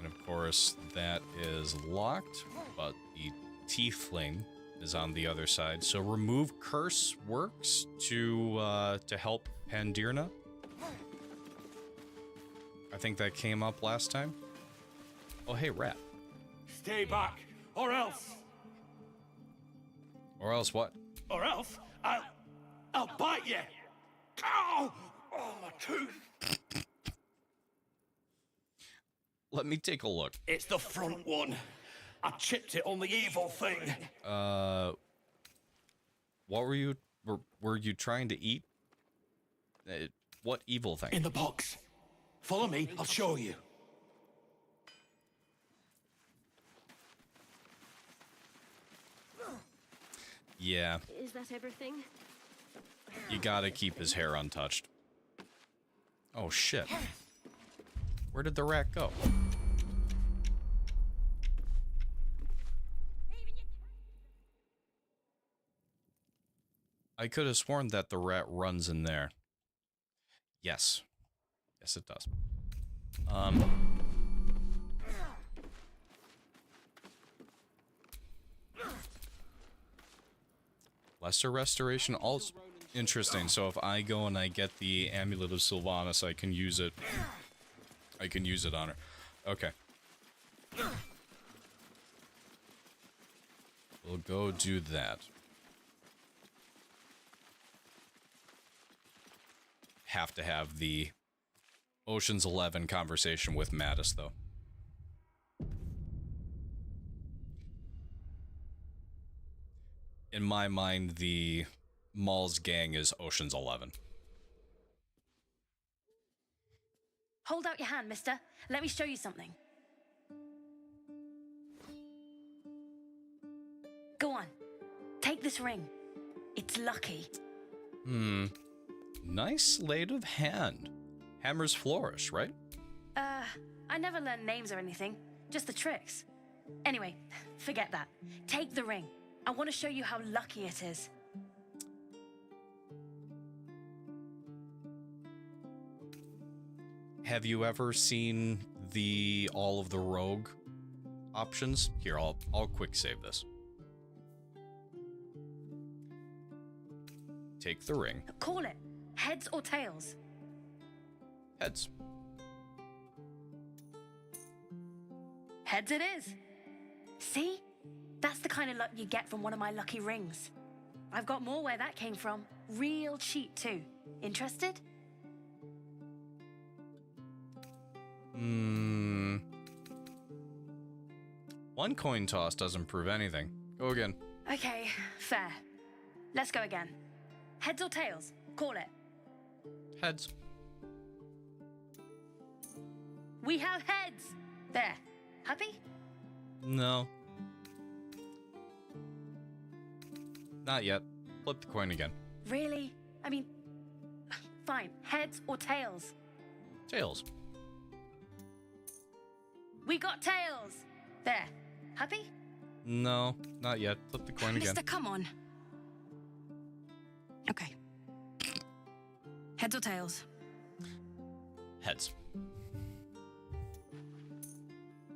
of course, that is locked, but the tiefling is on the other side. So remove curse works to help Pandirna. I think that came up last time. Oh, hey, rat. Stay back, or else. Or else what? Or else I'll bite you. Ow! Oh, my tooth. Let me take a look. It's the front one. I chipped it on the evil thing. What were you trying to eat? What evil thing? In the box. Follow me, I'll show you. Yeah. Is that everything? You gotta keep his hair untouched. Oh shit. Where did the rat go? I could have sworn that the rat runs in there. Yes. Yes, it does. Lesser restoration, also interesting. So if I go and I get the Amulet of Sylvanas, I can use it. I can use it on her. Okay. We'll go do that. Have to have the Ocean's 11 conversation with Mattis, though. In my mind, the Maul's gang is Ocean's 11. Hold out your hand, mister. Let me show you something. Go on. Take this ring. It's lucky. Nice sleight of hand. Hammer's flourish, right? I never learned names or anything. Just the tricks. Anyway, forget that. Take the ring. I want to show you how lucky it is. Have you ever seen all of the rogue options? Here, I'll quick save this. Take the ring. Call it. Heads or tails? Heads. Heads it is. See? That's the kind of luck you get from one of my lucky rings. I've got more where that came from. Real cheap, too. Interested? One coin toss doesn't prove anything. Go again. Okay, fair. Let's go again. Heads or tails? Call it. Heads. We have heads! There. Happy? No. Not yet. Flip the coin again. Really? I mean, fine. Heads or tails? Tails. We got tails! There. Happy? No, not yet. Flip the coin again. Mister, come on. Okay. Heads or tails? Heads.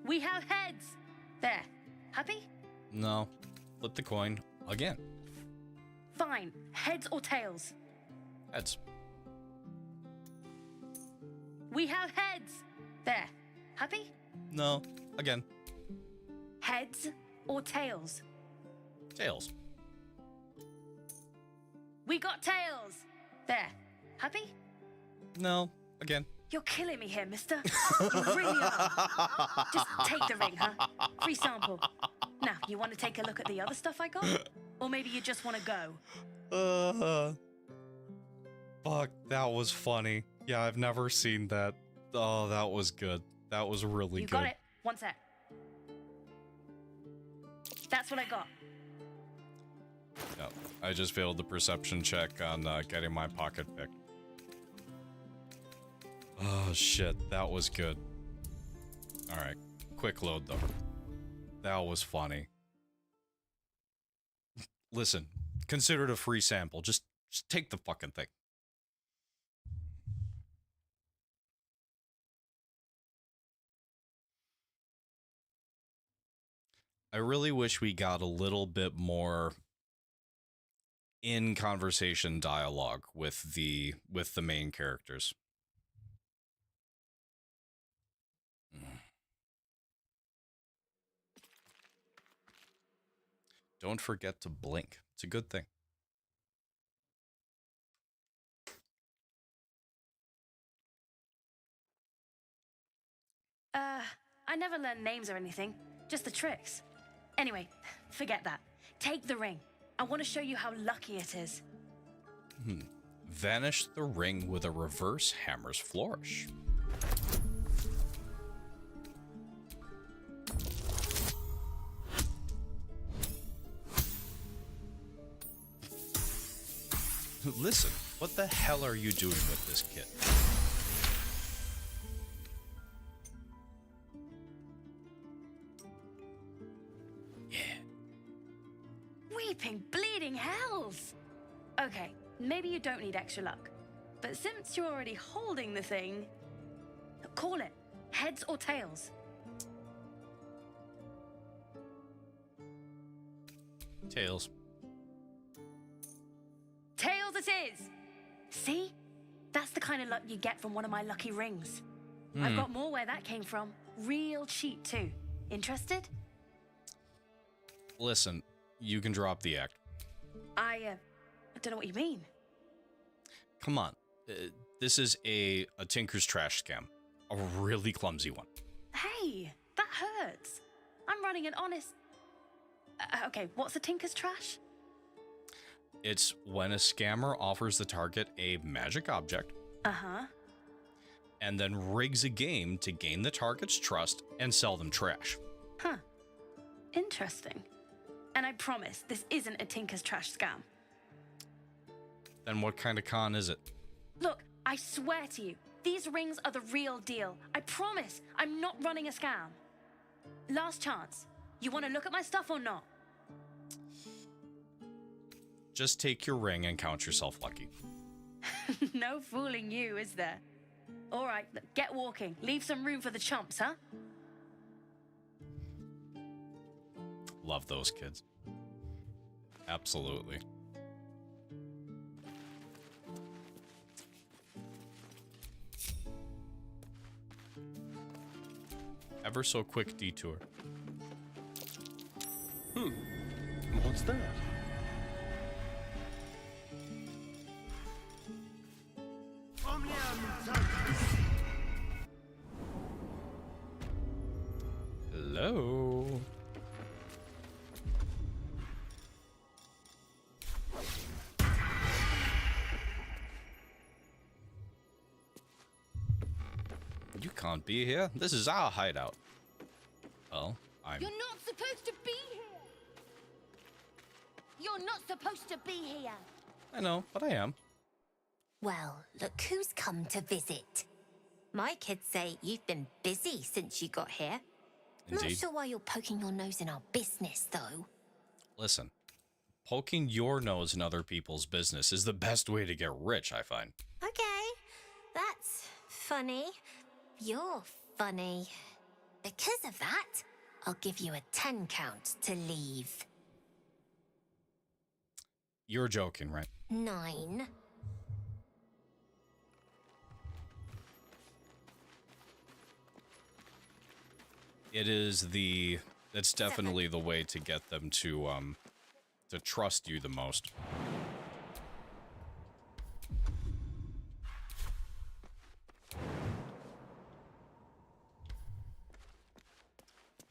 We have heads! There. Happy? No. Flip the coin again. Fine. Heads or tails? Heads. We have heads! There. Happy? No. Again. Heads or tails? Tails. We got tails! There. Happy? No. Again. You're killing me here, mister. You really are. Just take the ring, huh? Free sample. Now, you want to take a look at the other stuff I got? Or maybe you just want to go? Fuck, that was funny. Yeah, I've never seen that. Oh, that was good. That was really good. You got it. One sec. That's what I got. No, I just failed the perception check on getting my pocket picked. Oh shit, that was good. Alright, quick load though. That was funny. Listen, consider it a free sample. Just take the fucking thing. I really wish we got a little bit more in conversation dialogue with the main characters. Don't forget to blink. It's a good thing. I never learned names or anything, just the tricks. Anyway, forget that. Take the ring. I want to show you how lucky it is. Vanish the ring with a reverse hammer's flourish. Listen, what the hell are you doing with this kid? Weeping, bleeding hells! Okay, maybe you don't need extra luck. But since you're already holding the thing, call it. Heads or tails? Tails. Tails it is! See? That's the kind of luck you get from one of my lucky rings. I've got more where that came from. Real cheap, too. Interested? Listen, you can drop the act. I don't know what you mean. Come on. This is a Tinker's Trash scam. A really clumsy one. Hey, that hurts. I'm running an honest... okay, what's a Tinker's Trash? It's when a scammer offers the target a magic object. Uh-huh. And then rigs a game to gain the target's trust and sell them trash. Huh. Interesting. And I promise, this isn't a Tinker's Trash scam. Then what kind of con is it? Look, I swear to you, these rings are the real deal. I promise, I'm not running a scam. Last chance. You want to look at my stuff or not? Just take your ring and count yourself lucky. No fooling you, is there? All right, get walking. Leave some room for the chumps, huh? Love those kids. Absolutely. Ever so quick detour. What's that? Hello. You can't be here. This is our hideout. Well, You're not supposed to be here! You're not supposed to be here! I know, but I am. Well, look who's come to visit. My kids say you've been busy since you got here. Indeed. Not sure why you're poking your nose in our business, though. Listen, poking your nose in other people's business is the best way to get rich, I find. Okay, that's funny. You're funny. Because of that, I'll give you a 10 count to leave. You're joking, right? 9. It is it's definitely the way to get them to trust you the most.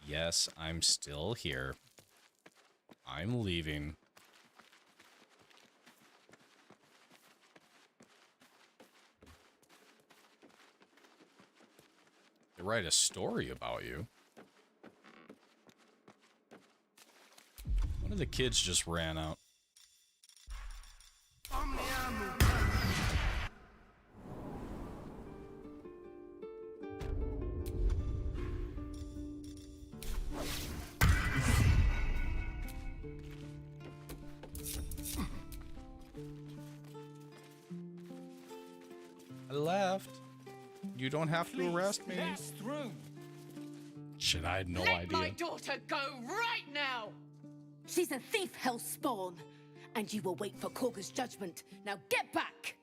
Yes, I'm still here. I'm leaving. They write a story about you. One of the kids just ran out. I left. You don't have to arrest me. Shit, I had no idea. Let my daughter go right now! She's a thief, hellspawn, and you will wait for Korga's judgment. Now get back!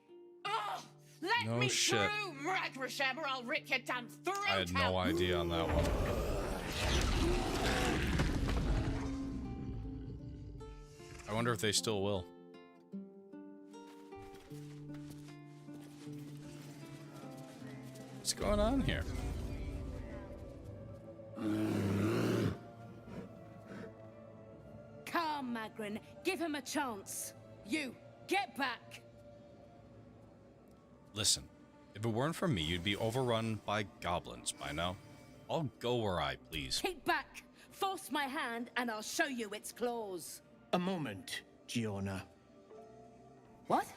Oh, let No me shit. through, Ragrasham, or I'll rip your damn throat I had no out. idea on that one. I wonder if they still will. What's going on here? Come, Magrin, give him a chance. You, get back! Listen, if it weren't for me, you'd be overrun by goblins by now. I'll go where I please. Keep back! Force my hand, and I'll show you its claws. A moment, Giona. What?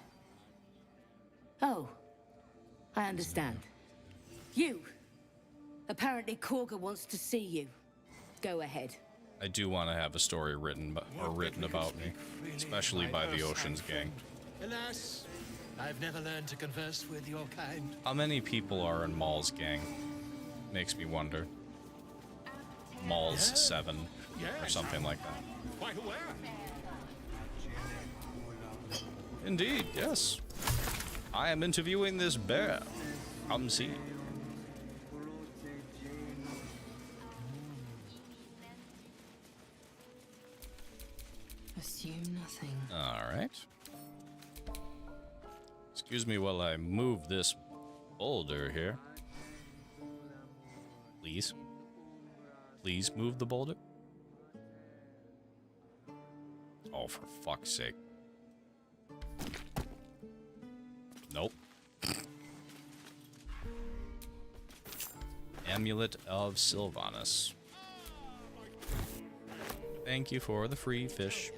Oh, I understand. You. Apparently Korga wants to see you. Go ahead. I do want to have a story written about me, especially by the Oceans Gang. Alas, I've never learned to converse with your kind. How many people are in Maul's gang? Makes me wonder. Maul's 7 or something like that. Quite aware. Indeed, yes. I am interviewing this bear. Come see. Assume nothing. All right. Excuse me while I move this boulder here. Please. Please move the boulder. Oh, for fuck's sake. Nope. Amulet of Sylvanas. Thank you for the free fish.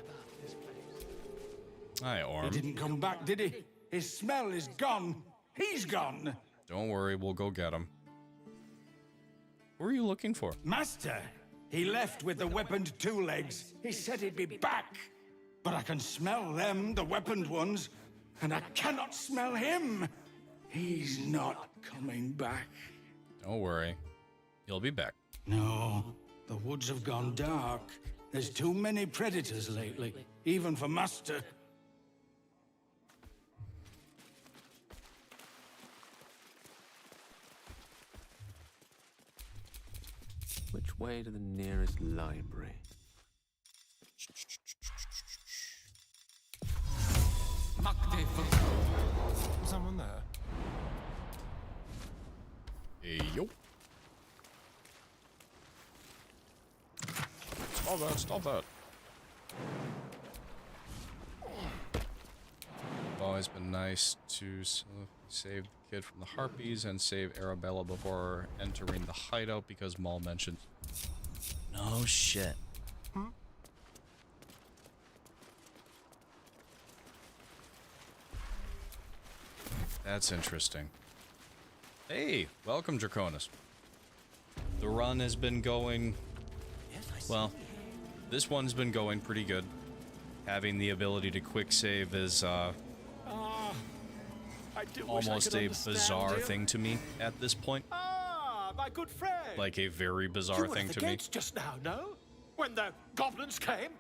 Hi, Orm. He didn't come back, did he? His smell is gone. He's gone. Don't worry, we'll go get him. Who are you looking for? Master, he left with the weaponed two legs. He said he'd be back. But I can smell them, the weaponed ones, and I cannot smell him. He's not coming back. Don't worry. He'll be back. No, the woods have gone dark. There's too many predators lately, even for Master. Which way to the nearest library? Someone there? Hey, yo. Stop that, stop that. Always been nice to save the kid from the harpies and save Arabella before entering the hideout because Maul mentioned. No shit. That's interesting. Hey, welcome, Draconis. The run has been going... Well, this one's been going pretty good. Having the ability to quick save is, almost a bizarre thing to me at this point. Ah, my good friend. Like a very bizarre thing to me. Gates just now, no? When the goblins came,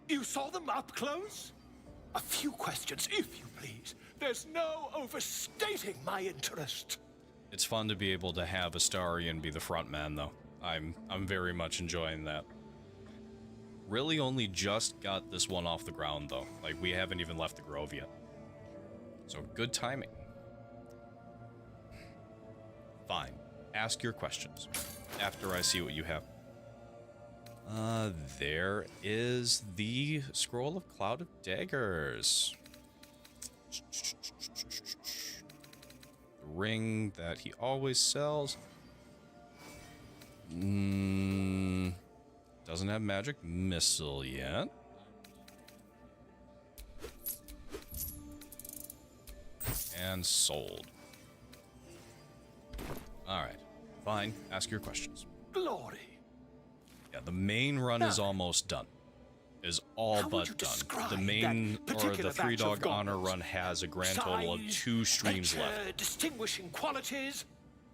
you saw them up close? A few questions, if you please. There's no overstating my interest. It's fun to be able to have Astarion be the front man, though. I'm very much enjoying that. Really only just got this one off the ground, though. Like, we haven't even left the grove yet. So, good timing. Fine. Ask your questions after I see what you have. There is the Scroll of Cloud of Daggers. The ring that he always sells. Doesn't have magic missile yet. And sold. Alright. Fine. Ask your questions. Glory. Yeah, the main run is almost done. Is all but done. The main, or the Three Dog Honor run has a grand total of 2 streams left. Distinguishing qualities.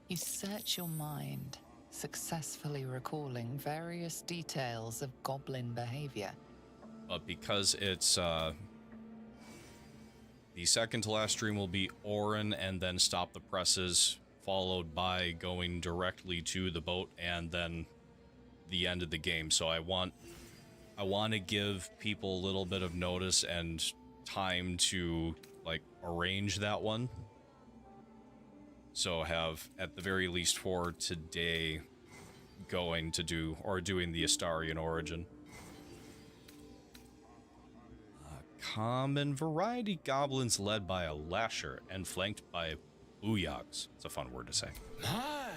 You search your mind, successfully recalling various details of goblin behavior. But because it's, the second to last stream will be Orin and then Stop the Presses, followed by going directly to the boat and then the end of the game. So I want to give people a little bit of notice and time to, like, arrange that one. So have, at the very least, for today, going to do, or doing the Astarion origin. Common variety goblins led by a lasher and flanked by booyags. It's a fun word to say. My,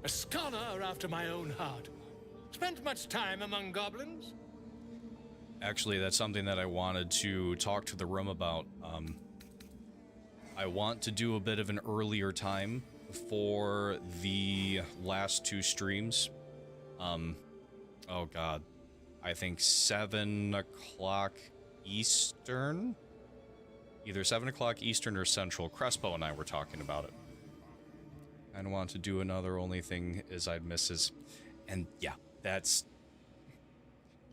a scholar after my own heart. Spent much time among goblins? Actually, that's something that I wanted to talk to the room about. I want to do a bit of an earlier time for the last 2 streams. Oh god. I think 7 o'clock Eastern? Either 7 o'clock Eastern or Central. Crespo and I were talking about it. I don't want to do another, only thing is I'd miss his... And yeah, that's...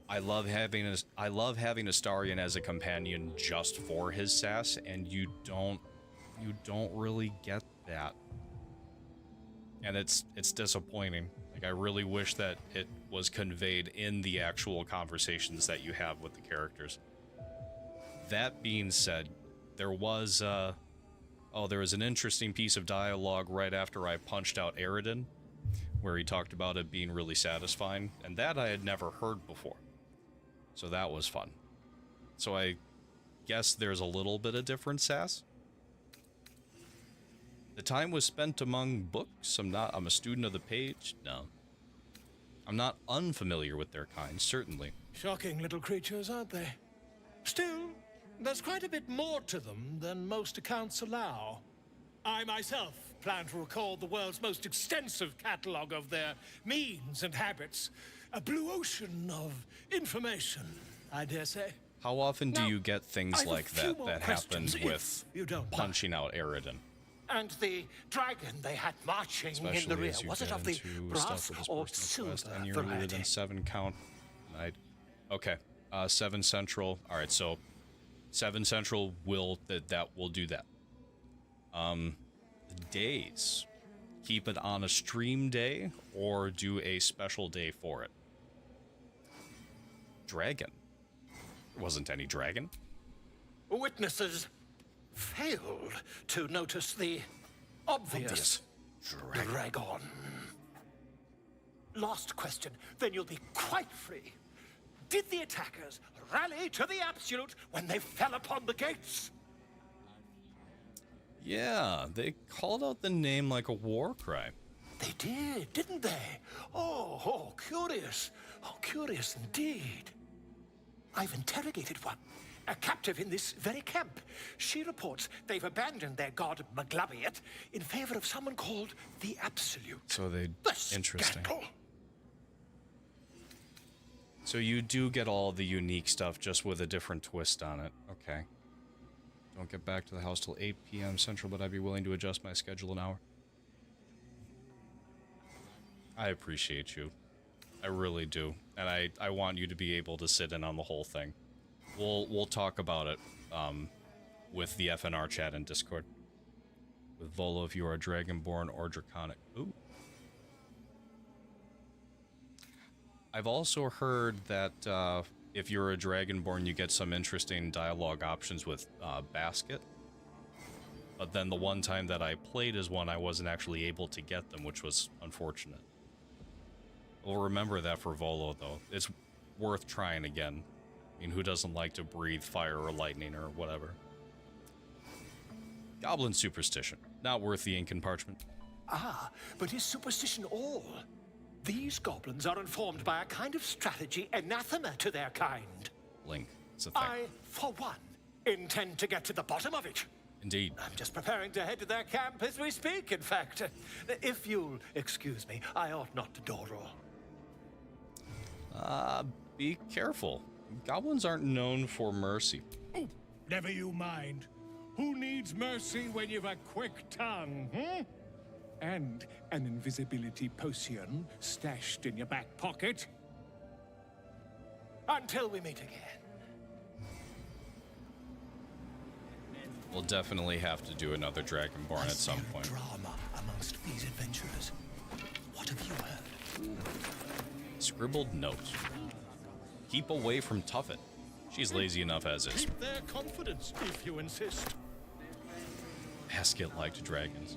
I love having Astarion as a companion just for his sass, and you don't really get that. And it's disappointing. Like, I really wish that it was conveyed in the actual conversations that you have with the characters. That being said, there was an interesting piece of dialogue right after I punched out Aridin, where he talked about it being really satisfying, and that I had never heard before. So that was fun. So I guess there's a little bit of different sass. The time was spent among books. I'm a student of the page. No. I'm not unfamiliar with their kind, certainly. Shocking little creatures, aren't they? Still, there's quite a bit more to them than most accounts allow. I myself plan to record the world's most extensive catalogue of their means and habits. A blue ocean of information, I dare say. How often do you get things like that happen with punching out Aridin? And the dragon they had marching in the rear, was it of the brass or silver and you're variety? within 7 count. Okay, 7 Central. All right, so 7 Central will do that. Days. Keep it on a stream day or do a special day for it. Dragon. There wasn't any dragon. Witnesses failed to notice the obvious dragon. Last question, then you'll be quite free. Did the attackers rally to the absolute when they fell upon the gates? Yeah, they called out the name like a war cry. They did, didn't they? Oh, curious. Oh, curious indeed. I've interrogated one, a captive in this very camp. She reports they've abandoned their god Maglabiat in favor of someone called the Absolute. So interesting. So you do get all the unique stuff just with a different twist on it. Okay. Don't get back to the house till 8 p.m. Central, but I'd be willing to adjust my schedule an hour. I appreciate you. I really do. And I want you to be able to sit in on the whole thing. We'll talk about it with the FNR chat and Discord. With Volo if you are Dragonborn or Draconic. Ooh. I've also heard that if you're a Dragonborn, you get some interesting dialogue options with Basket. But then the one time that I played as one, I wasn't actually able to get them, which was unfortunate. We'll remember that for Volo, though. It's worth trying again. I mean, who doesn't like to breathe fire or lightning or whatever? Goblin superstition. Not worth the ink and parchment. Ah, but is superstition all? These goblins are informed by a kind of strategy anathema to their kind. Link, it's a thing. I, for one, intend to get to the bottom of it. Indeed. I'm just preparing to head to their camp as we speak, in fact. If you'll excuse me, I ought not to door roar. Be careful. Goblins aren't known for mercy. Oh, never you mind. Who needs mercy when you've a quick tongue, hmm? And an invisibility potion stashed in your back pocket? Until we meet again. We'll definitely have to do another Dragonborn at some point. Drama amongst these adventurers. What have you heard? Scribbled note. Keep away from Tuffet. She's lazy enough as is. Keep their confidence, if you insist. Basket-liked dragons.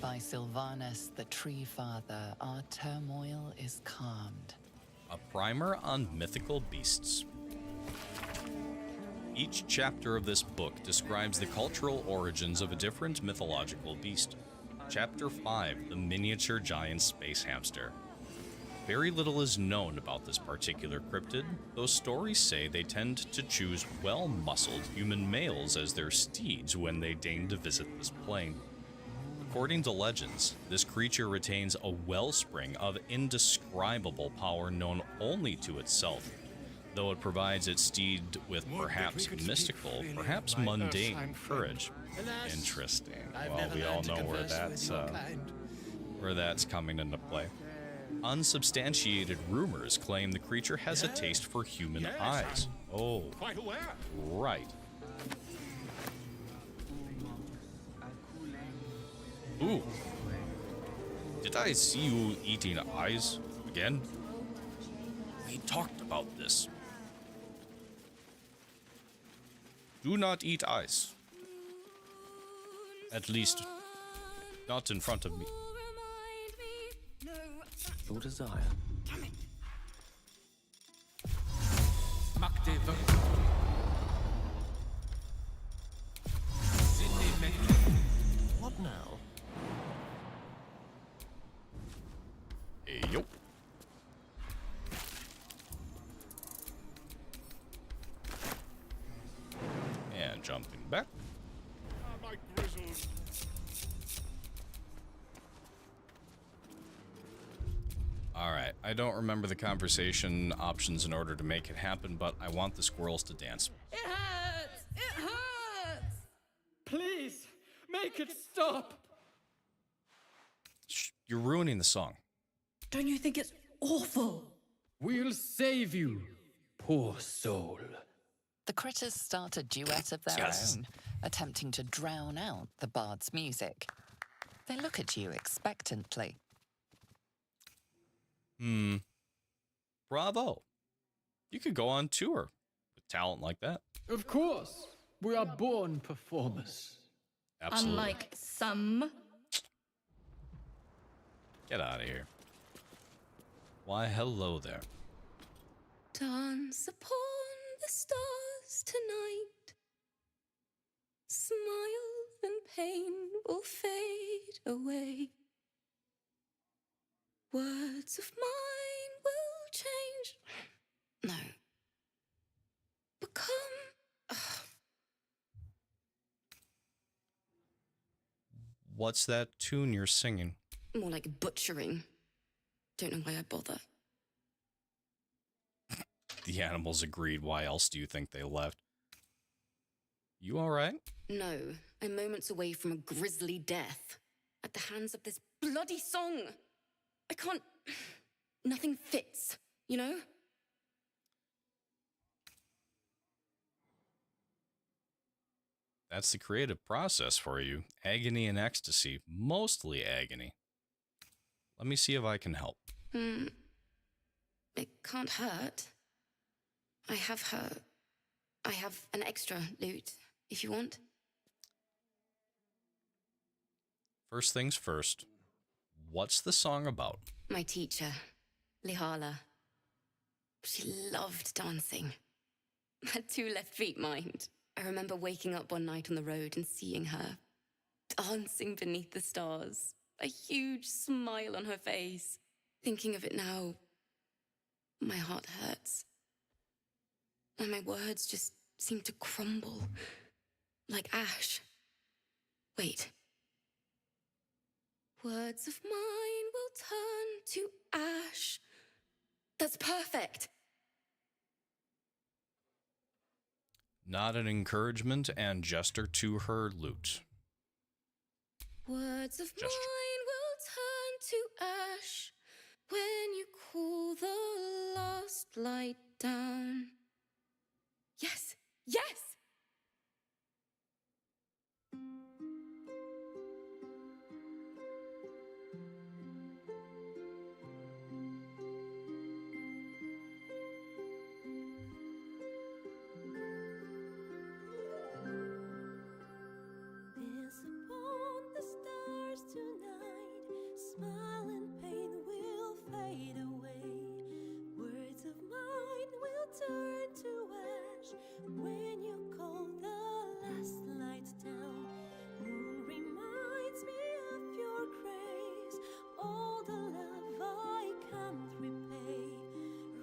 By Sylvanus, the Tree Father, our turmoil is calmed. A primer on mythical beasts. Each chapter of this book describes the cultural origins of a different mythological beast. Chapter 5, the miniature giant space hamster. Very little is known about this particular cryptid, though stories say they tend to choose well-muscled human males as their steeds when they deign to visit this plane. According to legends, this creature retains a wellspring of indescribable power known only to itself, though it provides its steed with perhaps mystical, perhaps mundane courage. Interesting. Well, we all know where that's coming into play. Unsubstantiated rumors claim the creature has a taste for human eyes. Oh, Quite aware. right. Ooh. Did I see you eating eyes again? We talked about this. Do not eat eyes. At least, not in front of me. Your desire. What now? Hey, yo. And jumping back. My grizzles. Alright, I don't remember the conversation options in order to make it happen, but I want the squirrels to dance. It hurts! It hurts! Please, make it stop! Shh, you're ruining the song. Don't you think it's awful? We'll save you, poor soul. The critters start a duet of their own, attempting to drown out the bard's music. They look at you expectantly. Bravo. You could go on tour with talent like that. Of course, we are born performers. Absolutely. Unlike some. Get out of here. Why, hello there. Dance upon the stars tonight. Smile and pain will fade away. Words of mine will change. No. Become. What's that tune you're singing? More like butchering. Don't know why I bother. The animals agreed. Why else do you think they left? You alright? No, I'm moments away from a grisly death. At the hands of this bloody song. I can't. Nothing fits, you know? That's the creative process for you. Agony and ecstasy. Mostly agony. Let me see if I can help. It can't hurt. I have an extra lute, if you want. First things first. What's the song about? My teacher, Lihala. She loved dancing. Had 2 left feet, mind. I remember waking up one night on the road and seeing her dancing beneath the stars. A huge smile on her face. Thinking of it now, my heart hurts. and my words just seem to crumble like ash. Wait. Words of mine will turn to ash. That's perfect. Not an encouragement and gesture to her lute. Words of mine will turn to ash when you cool the last light down. Yes, yes! Dance upon the stars tonight. Smile and pain will fade away. Words of mine will turn to ash when you call the last light down. Moon reminds me of your grace. All the love I can't repay.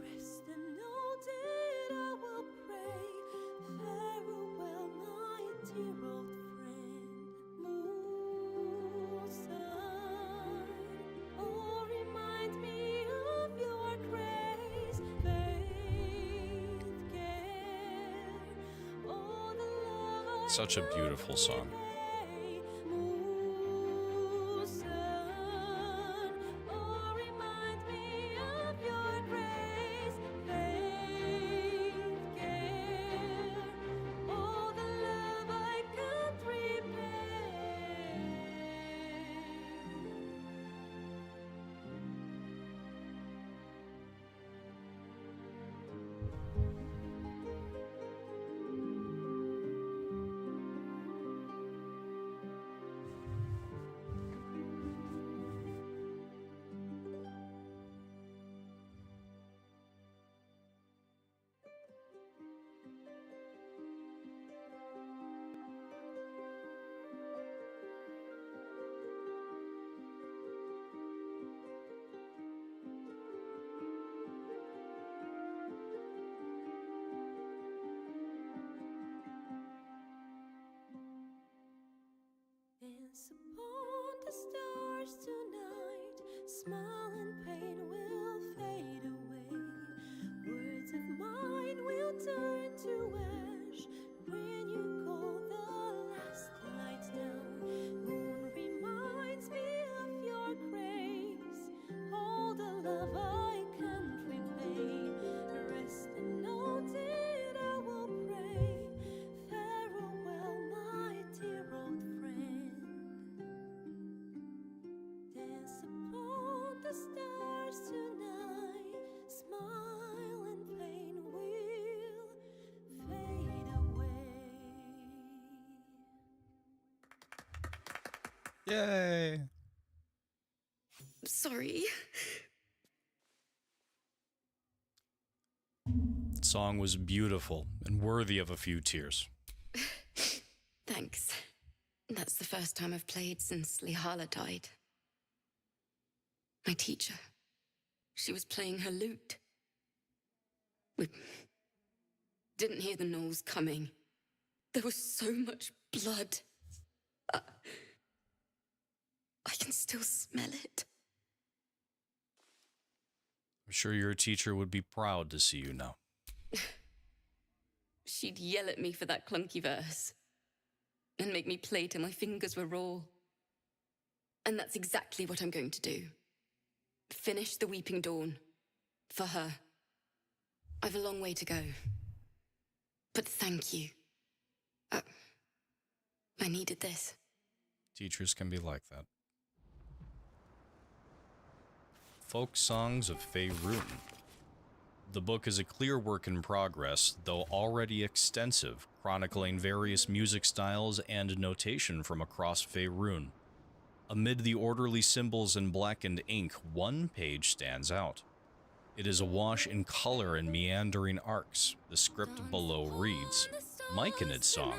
Rest and know that I will pray. Farewell, my dear old friend. Moon, sun, oh, remind me of your grace. Faith, care, all the love I Such a beautiful song. Moon, sun, oh, remind me of your grace. Faith, care, all the love I can't repay. Dance upon the stars tonight. Smile and pain will fade away. Words of mine will turn to ash when you call the last light down. Moon reminds me of your grace. All the love I can't repay. Rest and know that I will pray. Farewell, my dear old friend. Dance upon the stars tonight. Smile and pain will fade away. Yay! Sorry. The song was beautiful and worthy of a few tears. Thanks. That's the first time I've played since Lihala died. My teacher. She was playing her lute. We didn't hear the gnolls coming. There was so much blood. I can still smell it. I'm sure your teacher would be proud to see you now. She'd yell at me for that clunky verse and make me play till my fingers were raw. And that's exactly what I'm going to do. Finish the Weeping Dawn. For her. I've a long way to go. But thank you. I needed this. Teachers can be like that. Folk Songs of Faerun. The book is a clear work in progress, though already extensive, chronicling various music styles and notation from across Faerun. Amid the orderly symbols and blackened ink, one page stands out. It is awash in color and meandering arcs. The script below reads, Myconid Song.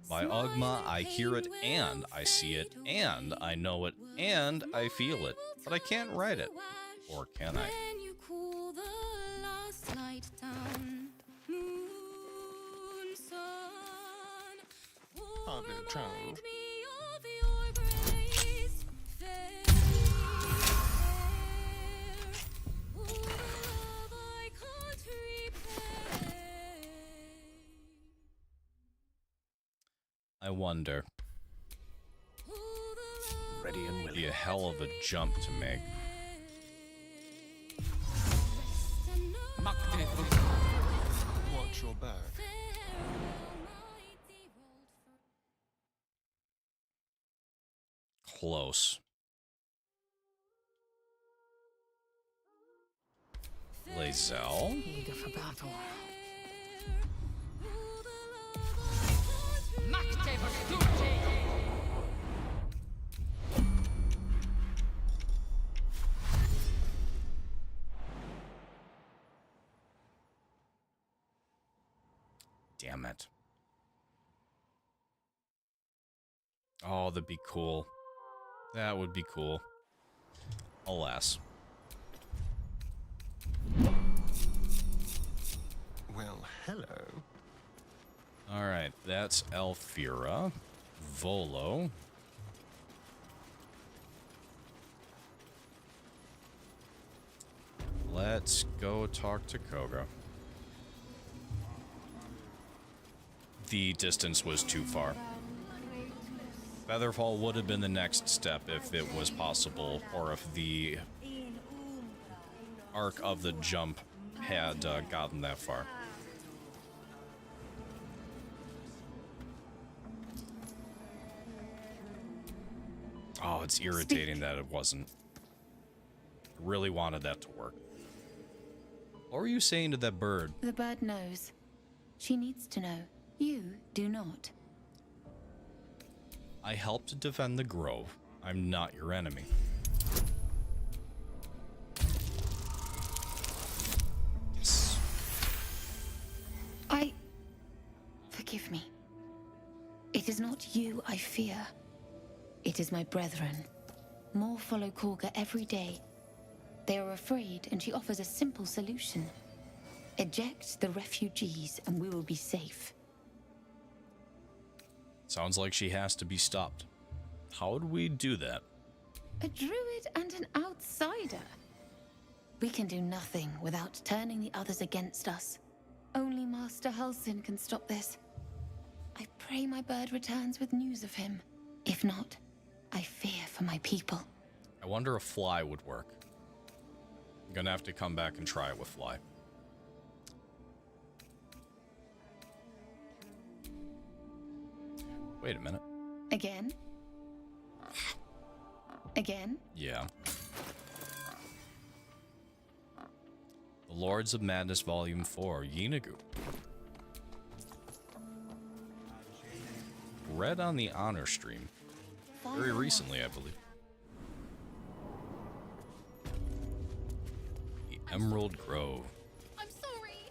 By Ogma, I hear it and I see it and I know it and I feel it, but I can't write it. Or can I? When you cool the last light down, move I wonder. Ready and willing. Be a hell of a jump to make. Watch your back. Close. Lae'zel. Eager for battle. Damn it. Oh, that'd be cool. That would be cool. Alas. Well, hello. Alright, that's Alfira. Volo. Let's go talk to Koga. The distance was too far. Featherfall would have been the next step if it was possible, or if the arc of the jump had gotten that far. Oh, it's irritating that it wasn't. I really wanted that to work. What were you saying to that bird? The bird knows. She needs to know. You do not. I helped defend the grove. I'm not your enemy. Yes. Forgive me. It is not you I fear. It is my brethren. More follow Korga every day. They are afraid, and she offers a simple solution. Eject the refugees, and we will be safe. Sounds like she has to be stopped. How would we do that? A druid and an outsider. We can do nothing without turning the others against us. Only Master Halsin can stop this. I pray my bird returns with news of him. If not, I fear for my people. I wonder if fly would work. I'm gonna have to come back and try it with fly. Wait a minute. Again? Again? Yeah. The Lords of Madness Volume 4, Yeenagu. Read on the honor stream. Very recently, I believe. The Emerald Grove. I'm sorry.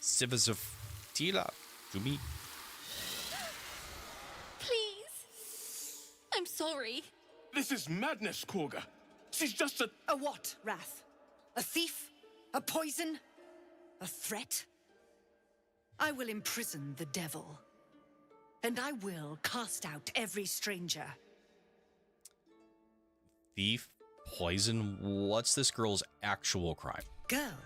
Civils of Tila. To me. Please. I'm sorry. This is madness, Korga. She's just a... A what, Wrath? A thief? A poison? A threat? I will imprison the devil. And I will cast out every stranger. Thief? Poison? What's this girl's actual crime? Girl?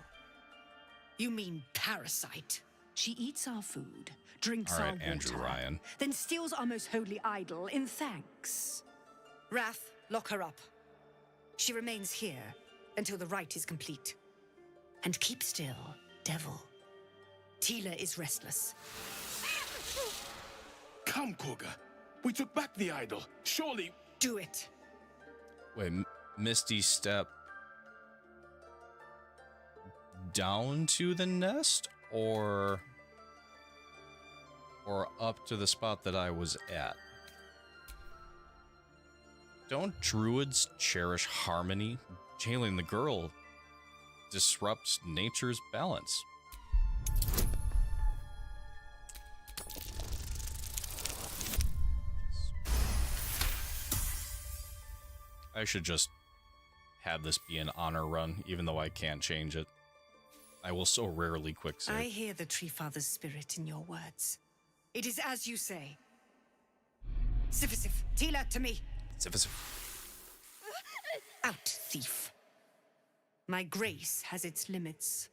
You mean parasite? She eats our food, drinks All our right, water, Andrew Ryan. then steals our most holy idol in thanks. Wrath, lock her up. She remains here until the rite is complete. And keep still, devil. Tila is restless. Come, Korga. We took back the idol. Surely... Do it. Wait, Misty Step down to the nest, or up to the spot that I was at? Don't druids cherish harmony? Jailing the girl disrupts nature's balance. I should just have this be an honor run, even though I can't change it. I will so rarely quick save. I hear the Tree Father's spirit in your words. It is as you say. Sifisif, Tila, to me. Sifisif. Out, thief. My grace has its limits.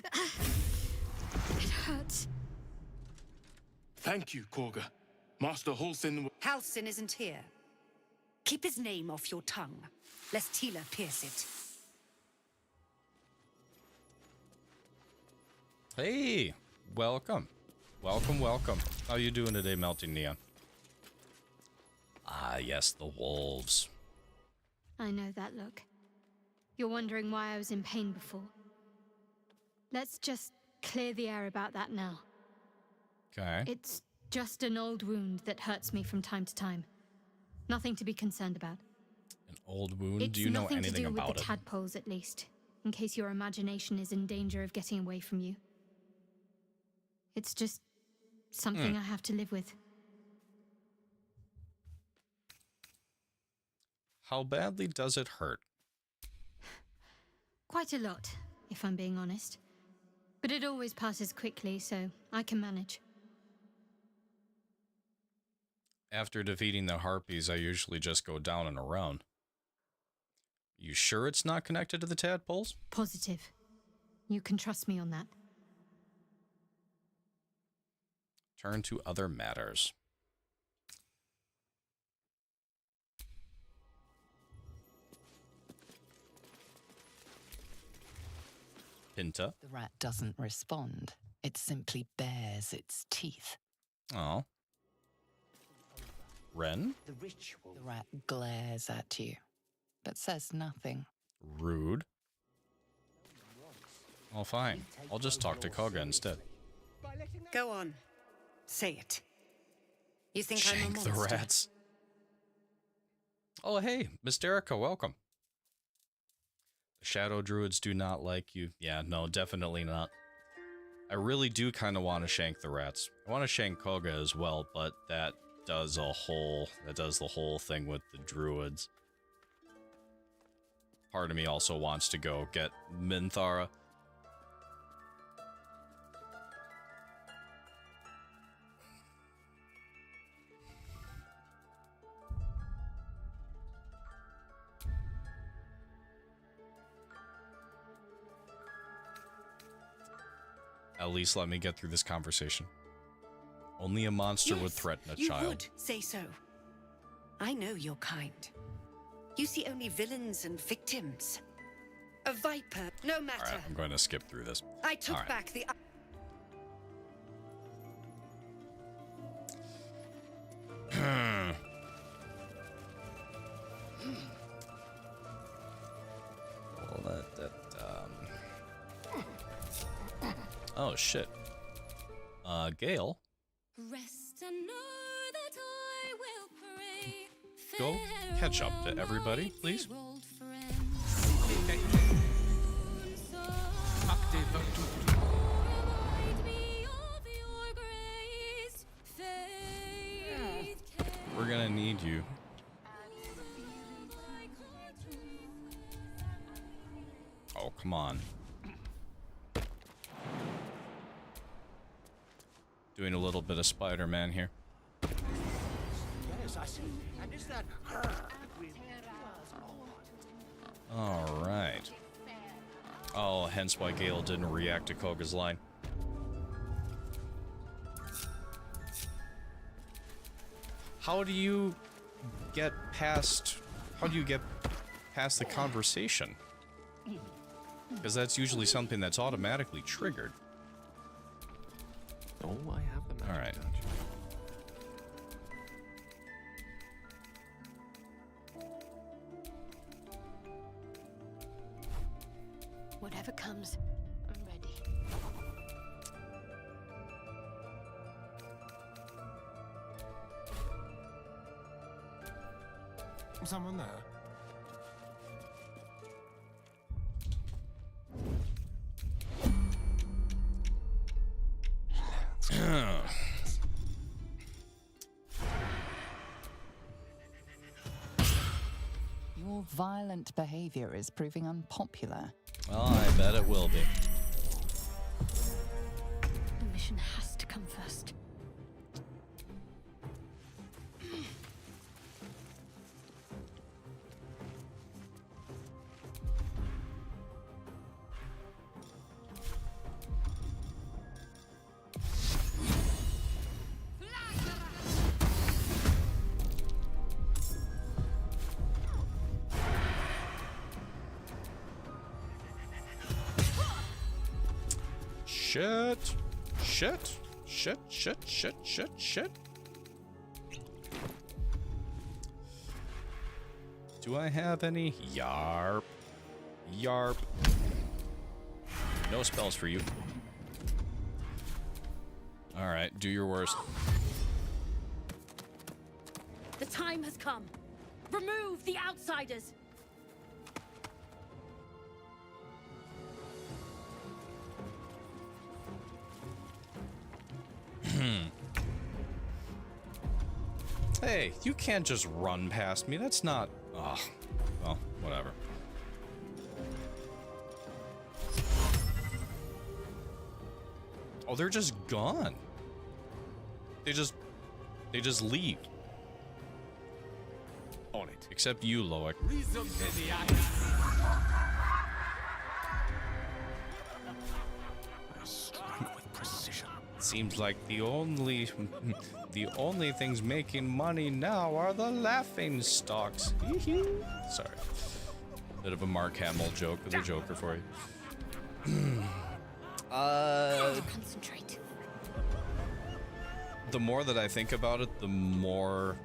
It hurts. Thank you, Korga. Master Halsin... Halsin isn't here. Keep his name off your tongue, lest Tila pierce it. Hey, welcome. Welcome, welcome. How you doing today, Melting Neon? Ah, yes, the wolves. I know that look. You're wondering why I was in pain before. Let's just clear the air about that now. Okay. It's just an old wound that hurts me from time to time. Nothing to be concerned about. An old wound? Do you know anything about it? It's nothing to do with the tadpoles, at least. In case your imagination is in danger of getting away from you. It's just something I have to live with. How badly does it hurt? Quite a lot, if I'm being honest. But it always passes quickly, so I can manage. After defeating the harpies, I usually just go down and around. You sure it's not connected to the tadpoles? Positive. You can trust me on that. Turn to other matters. Pinta. The rat doesn't respond. It simply bares its teeth. Oh. Ren? The rat glares at you, but says nothing. Rude. Oh, fine. I'll just talk to Koga instead. Go on. Say it. You think Shank I'm a the monster? rats. Oh, hey, Mysterica, welcome. The Shadow Druids do not like you. Yeah, no, definitely not. I really do kind of want to shank the rats. I want to shank Koga as well, but that does the whole thing with the druids. Part of me also wants to go get Minthara. At least let me get through this conversation. Only a monster would threaten a child. You would say so. I know your kind. You see only villains and victims. A viper, no matter. Alright, I'm going to skip through this. I took All right. back the... Let that, Oh, shit. Gale, Rest and know that I will pray. go catch up to everybody, please. We're gonna need you. Oh, come on. Doing a little bit of Spider-Man here. Yes, I see. And is that Alright. Oh, hence why Gale didn't react to Koga's line. How do you get past the conversation? Because that's usually something that's automatically triggered. Oh, I have the magic. All right. Whatever comes, I'm ready. Someone there? Your violent behavior is proving unpopular. Well, I bet it will be. Shit. Shit. Shit, shit, shit, shit, shit. Do I have any? Yarp. Yarp. No spells for you. Alright, do your worst. The time has come. Remove the outsiders. Hey, you can't just run past me. That's not... Ugh. Well, whatever. Oh, they're just gone. They just leave. On it. Except you, Loic. I strike with precision. Seems like the only things making money now are the laughing stocks. Sorry. Bit of a Mark Hamill joke with a Joker for you. Concentrate. The more that I think about it, the more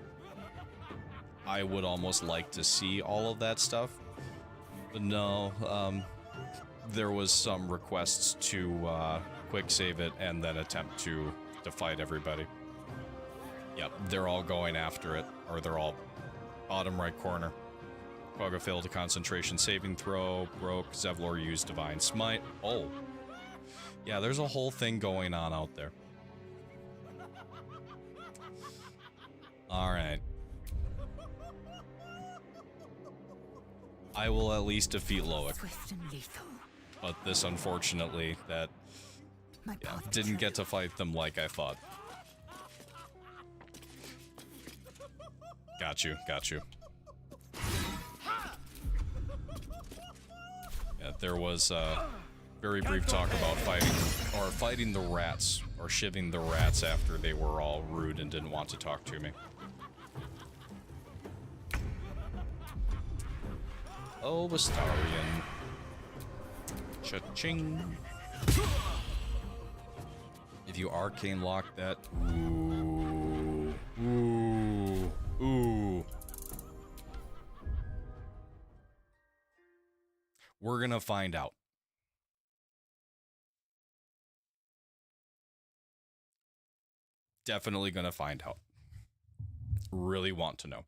I would almost like to see all of that stuff. But no, there was some requests to quick save it and then attempt to fight everybody. Yep, they're all going after it, or they're all bottom right corner. Koga failed a concentration saving throw, broke, Zevlor used Divine Smite. Oh. Yeah, there's a whole thing going on out there. Alright. I will at least defeat Loic. But this, unfortunately, that didn't get to fight them like I thought. Got you, got you. Yeah, there was very brief talk about fighting the rats, or shivving the rats after they were all rude and didn't want to talk to me. Oh, Astarion. Cha-ching. If you arcane lock that, ooh, ooh, ooh. We're gonna find out. Definitely gonna find out. Really want to know.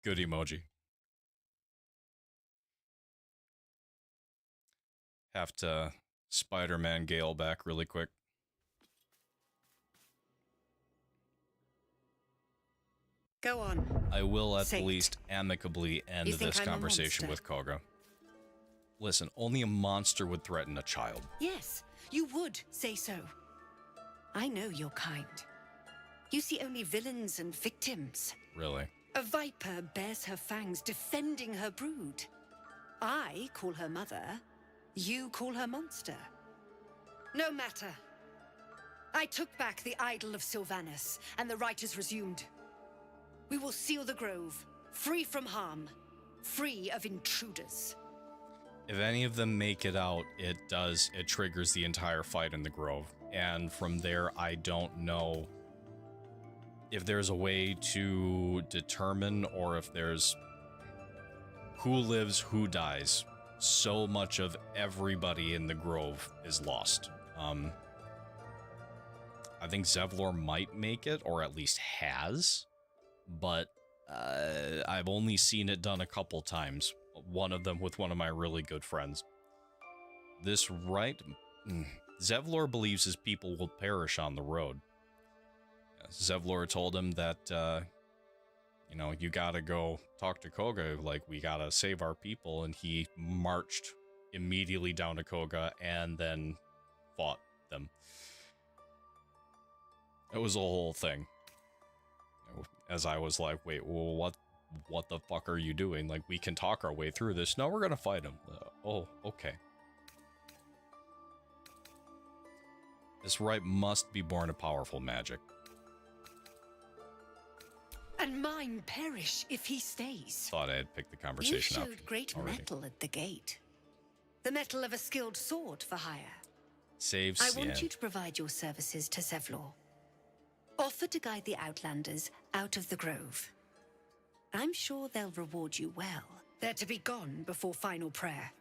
Good emoji. Have to Spider-Man Gale back really quick. Go on. I will at least amicably end You think this I'm a conversation monster? with Koga. Listen, only a monster would threaten a child. Yes, you would say so. I know your kind. You see only villains and victims. Really? A viper bears her fangs defending her brood. I call her mother. You call her monster. No matter. I took back the idol of Sylvanus, and the rite is resumed. We will seal the grove, free from harm, free of intruders. If any of them make it out, it triggers the entire fight in the grove. And from there, I don't know if there's a way to determine, or if there's who lives, who dies. So much of everybody in the grove is lost. I think Zevlor might make it, or at least has, but I've only seen it done a couple times. One of them with one of my really good friends. This right, Zevlor believes his people will perish on the road. Zevlor told him that, you know, you gotta go talk to Koga, like, we gotta save our people, and he marched immediately down to Koga and then fought them. It was a whole thing. As I was like, wait, well, what the fuck are you doing? Like, we can talk our way through this. No, we're gonna fight him. Oh, okay. This rite must be born of powerful magic. And mine perish if he stays. Thought I had picked the You conversation up showed great already. mettle at the gate. The mettle of a skilled sword for hire. Saves. I want you to provide your services to Zevlor. Offer to guide the Outlanders out of the grove. I'm sure they'll reward you well. They're to be gone before final prayer.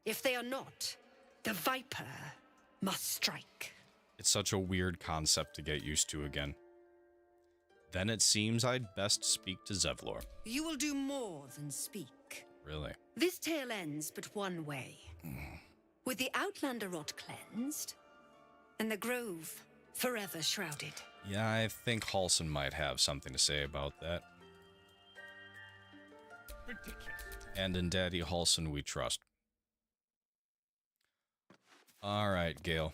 If they are not, the Viper must strike. It's such a weird concept to get used to again. Then it seems I'd best speak to Zevlor. You will do more than speak. Really? This tale ends but one way. With the Outlander rot cleansed, and the grove forever shrouded. Yeah, I think Halsin might have something to say about that. Ridiculous. And in Daddy Halsin we trust. Alright, Gale.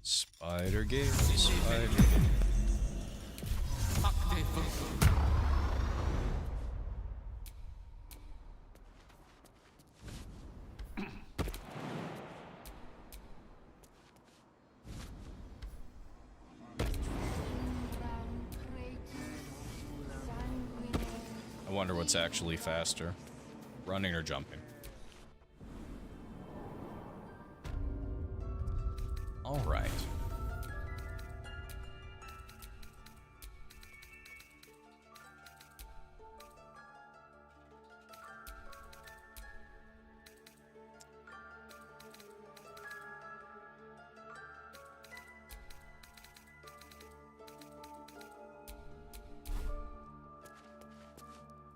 Spider Gate, Spider Gate. I wonder what's actually faster, running or jumping. All right.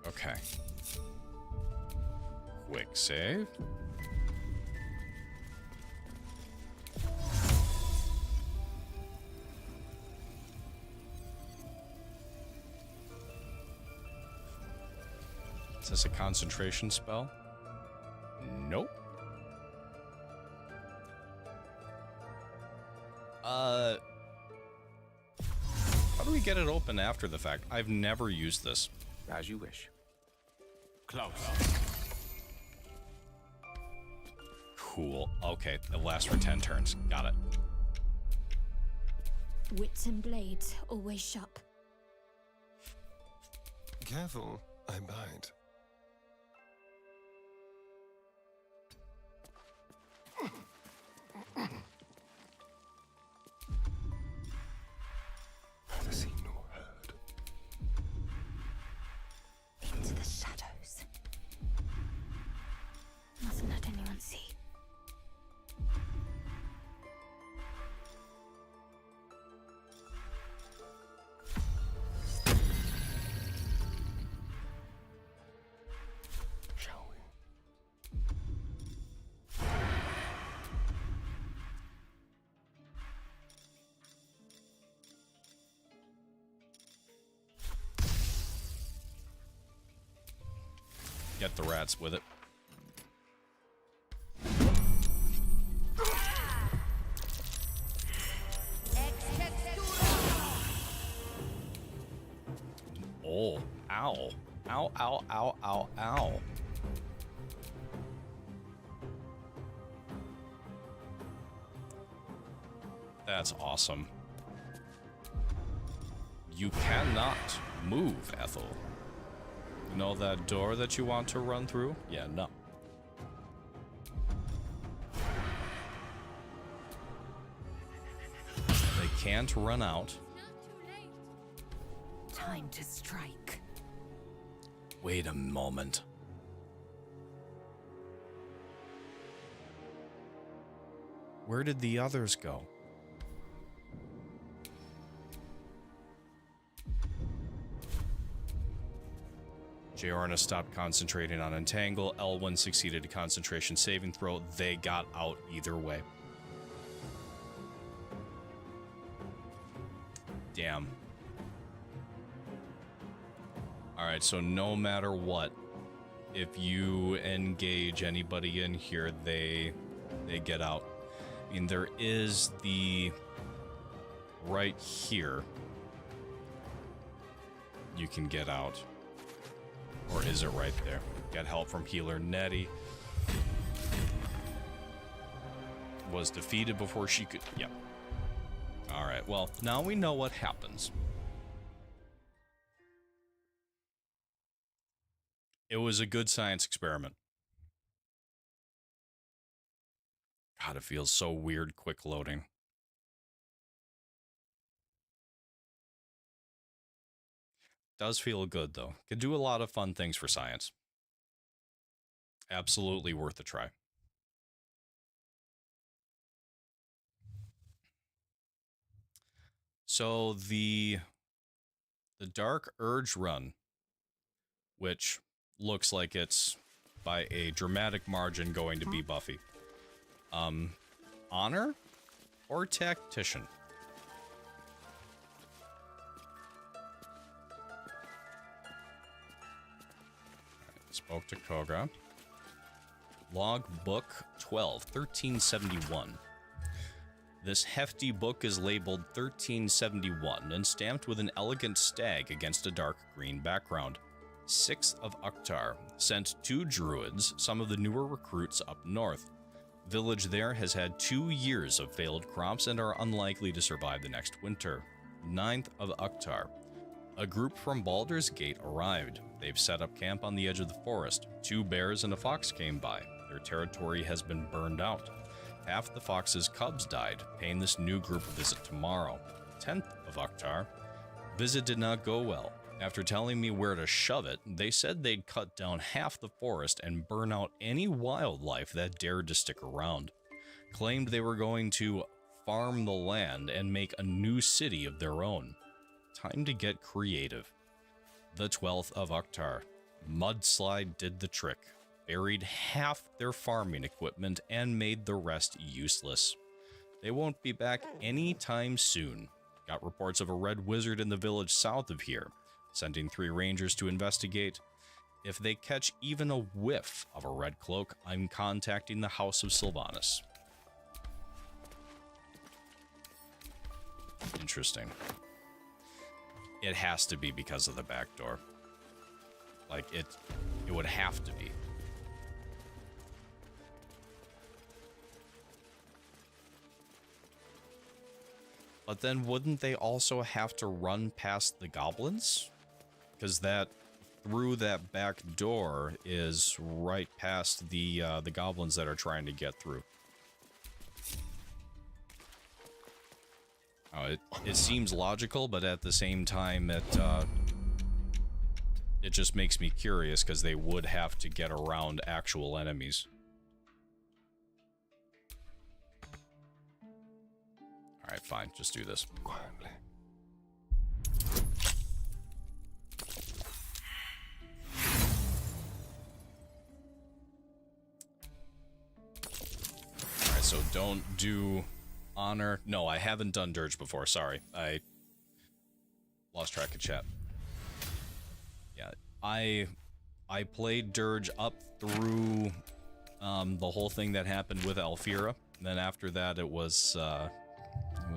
Okay. Quick save. Is this a concentration spell? Nope. How do we get it open after the fact? I've never used this. As you wish. Close. Cool. Okay, it lasts for 10 turns. Got it. Wits and blades, always sharp. Careful, I bite. Neither seen nor heard. Into the shadows. Mustn't let anyone see. Shall we? Get the rats with it. Oh, ow. Ow, ow, ow, ow, ow. That's awesome. You cannot move, Ethel. You know that door that you want to run through? Yeah, no. They can't run out. Time to strike. Wait a moment. Where did the others go? Jeorna stopped concentrating on Entangle. Elwyn succeeded a concentration saving throw. They got out either way. Damn. Alright, so no matter what, if you engage anybody in here, they get out. I mean, there is the... right here. You can get out. Or is it right there? Got help from healer Nettie. Was defeated before she could... Yep. Alright, well, now we know what happens. It was a good science experiment. God, it feels so weird quick loading. Does feel good, though. Could do a lot of fun things for science. Absolutely worth a try. So the Dark Urge run, which looks like it's by a dramatic margin going to be Buffy. Honor or Tactician? Spoke to Koga. Log book 12, 1371. This hefty book is labeled 1371 and stamped with an elegant stag against a dark green background. 6th of Uktar, sent 2 druids, some of the newer recruits up north. Village there has had 2 years of failed crops and are unlikely to survive the next winter. 9th of Uktar, a group from Baldur's Gate arrived. They've set up camp on the edge of the forest. 2 bears and a fox came by. Their territory has been burned out. Half the fox's cubs died, paying this new group a visit tomorrow. 10th of Uktar, visit did not go well. After telling me where to shove it, they said they'd cut down half the forest and burn out any wildlife that dared to stick around. Claimed they were going to farm the land and make a new city of their own. Time to get creative. The 12th of Uktar, mudslide did the trick. Buried half their farming equipment and made the rest useless. They won't be back anytime soon. Got reports of a red wizard in the village south of here. Sending 3 rangers to investigate. If they catch even a whiff of a red cloak, I'm contacting the House of Sylvanas. Interesting. It has to be because of the back door. Like, it would have to be. But then wouldn't they also have to run past the goblins? Because that, through that back door, is right past the goblins that are trying to get through. It seems logical, but at the same time, it just makes me curious, because they would have to get around actual enemies. Alright, fine. Just do this. Quietly. Alright, so don't do honor. No, I haven't done Dirge before. Sorry. I lost track of chat. Yeah, I played Dirge up through the whole thing that happened with Alfira. And then after that, it was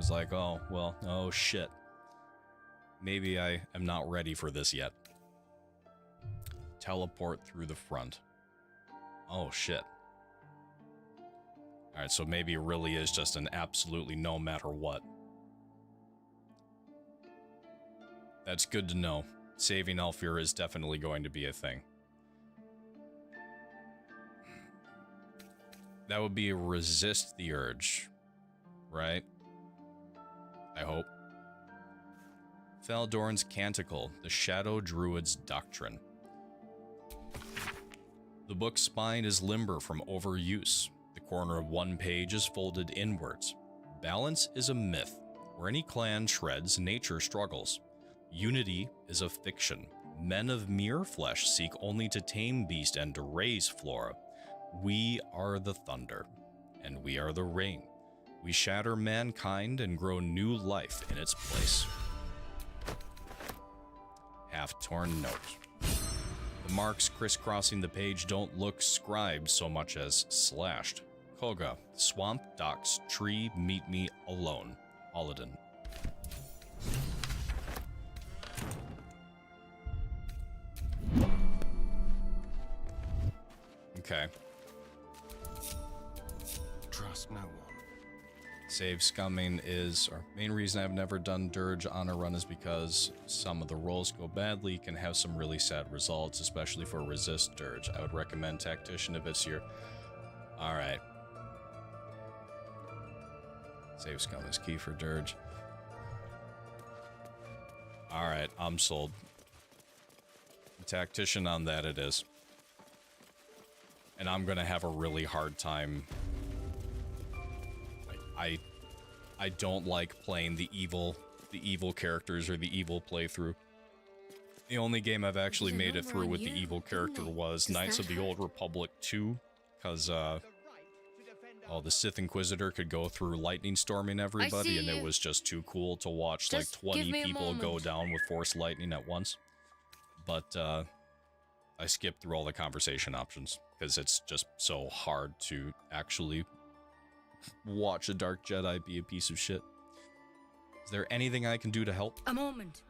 like, oh, well, oh shit. Maybe I am not ready for this yet. Teleport through the front. Oh shit. Alright, so maybe it really is just an absolutely no matter what. That's good to know. Saving Alfira is definitely going to be a thing. That would be resist the urge, right? I hope. Faldorn's Canticle, the Shadow Druid's Doctrine. The book's spine is limber from overuse. The corner of one page is folded inwards. Balance is a myth. Where any clan shreds, nature struggles. Unity is a fiction. Men of mere flesh seek only to tame beast and to raise flora. We are the thunder, and we are the rain. We shatter mankind and grow new life in its place. Half-torn note. The marks crisscrossing the page don't look scribed so much as slashed. Koga, swamp, docks, tree, meet me alone. Aladdin. Okay. Trust no one. Save scumming is our main reason I've never done Dirge on a run is because some of the rolls go badly. You can have some really sad results, especially for resist Dirge. I would recommend Tactician if it's your... Alright. Save scum is key for Dirge. Alright, I'm sold. Tactician on that it is. And I'm gonna have a really hard time. Like, I don't like playing the evil characters or the evil playthrough. The only game I've actually made it through with the evil character was Knights of the Old Republic 2, because the Sith Inquisitor could go through lightning storming everybody, and it was just too cool to watch like 20 people go down with force lightning at once. But I skipped through all the conversation options because it's just so hard to actually watch a Dark Jedi be a piece of shit. Is there anything I can do to help? A moment.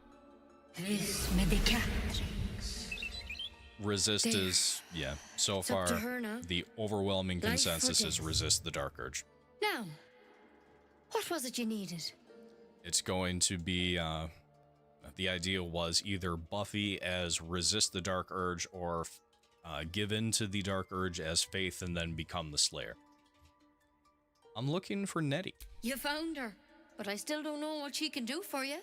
Resist There. is, yeah, so It's up far, to her now. the overwhelming Life or consensus is death. resist the Dark Urge. Now, what was it you needed? It's going to be, the idea was either Buffy as resist the Dark Urge or give in to the Dark Urge as Faith and then become the Slayer. I'm looking for Nettie. You found her, but I still don't know what she can do for you.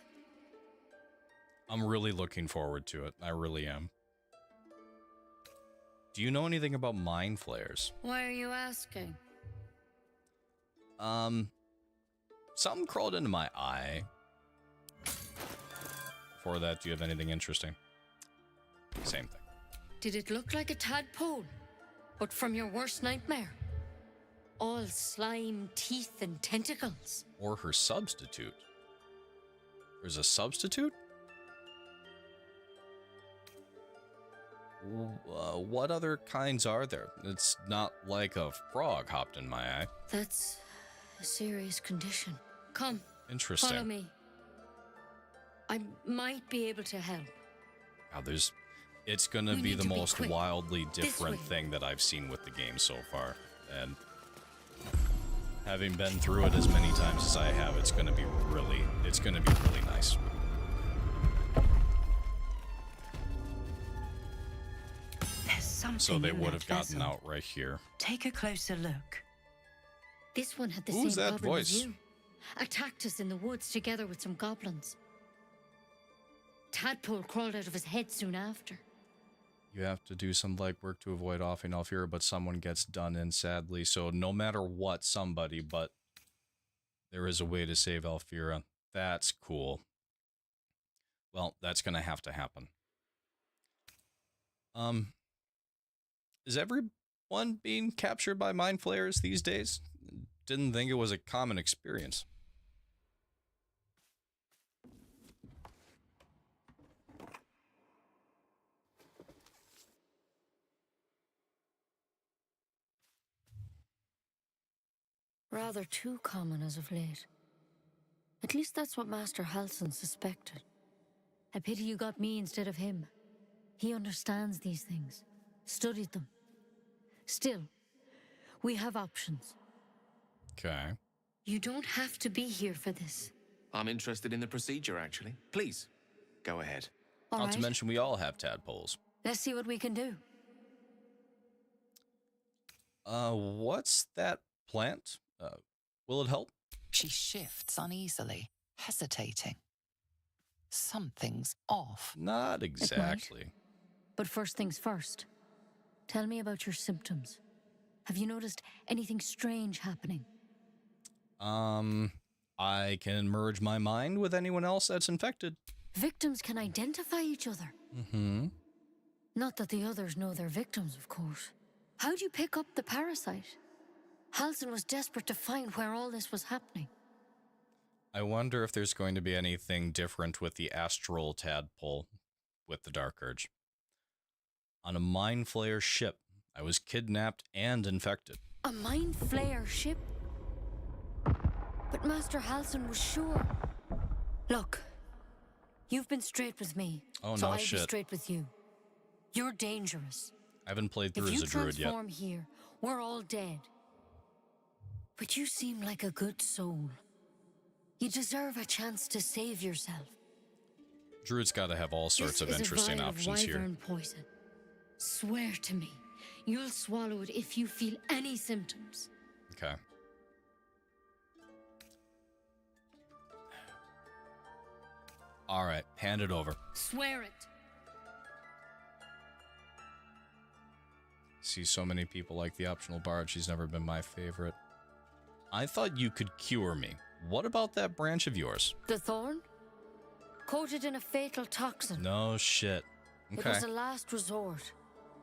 I'm really looking forward to it. I really am. Do you know anything about Mind Flayers? Why are you asking? Something crawled into my eye. Before that, do you have anything interesting? Same thing. Did it look like a tadpole? But from your worst nightmare? All slime, teeth, and tentacles. Or her substitute. There's a substitute? What other kinds are there? It's not like a frog hopped in my eye. That's a serious condition. Come, Interesting. follow me. I might be able to help. Now it's gonna We be need the to be most quick. wildly This different way. thing that I've seen with the game so far. And having been through it as many times as I have, it's gonna be really nice. There's something So they in would that have gotten vessel. out right here. Take a closer look. This one had the Who's same that problem voice? as you. Attacked us in the woods together with some goblins. Tadpole crawled out of his head soon after. You have to do some legwork to avoid offing Alfira, but someone gets done in, sadly. So no matter what, somebody, but there is a way to save Alfira. That's cool. Well, that's going to have to happen. Is everyone being captured by mind flayers these days? Didn't think it was a common experience. Rather too common as of late. At least that's what Master Halsin suspected. A pity you got me instead of him. He understands these things, studied them. Still, we have options. Okay. You don't have to be here for this. I'm interested in the procedure, actually. Please, go ahead. All Not to right. mention we all have tadpoles. Let's see what we can do. What's that plant? Will it help? She shifts uneasily, hesitating. Something's off. Not exactly. But first things first. Tell me about your symptoms. Have you noticed anything strange happening? I can merge my mind with anyone else that's infected. Victims can identify each other. Mm-hmm. Not that the others know they're victims, of course. How'd you pick up the parasite? Halsin was desperate to find where all this was happening. I wonder if there's going to be anything different with the astral tadpole with the Dark Urge. On a Mind Flayer ship, I was kidnapped and infected. A mind flayer ship? But Master Halsin was sure. Look, you've been straight with me. Oh, so no I'll shit. be straight with you. You're dangerous. I haven't played through If as you a druid yet. transform here, we're all dead. But you seem like a good soul. You deserve a chance to save yourself. Druid's got to have all sorts of interesting options here. Wyvern poison. Swear to me, you'll swallow it if you feel any symptoms. Okay. All right, hand it over. Swear it. See so many people like the optional bard. She's never been my favorite. I thought you could cure me. What about that branch of yours? The thorn? Coated in a fatal toxin. No shit. It Okay. was a last resort,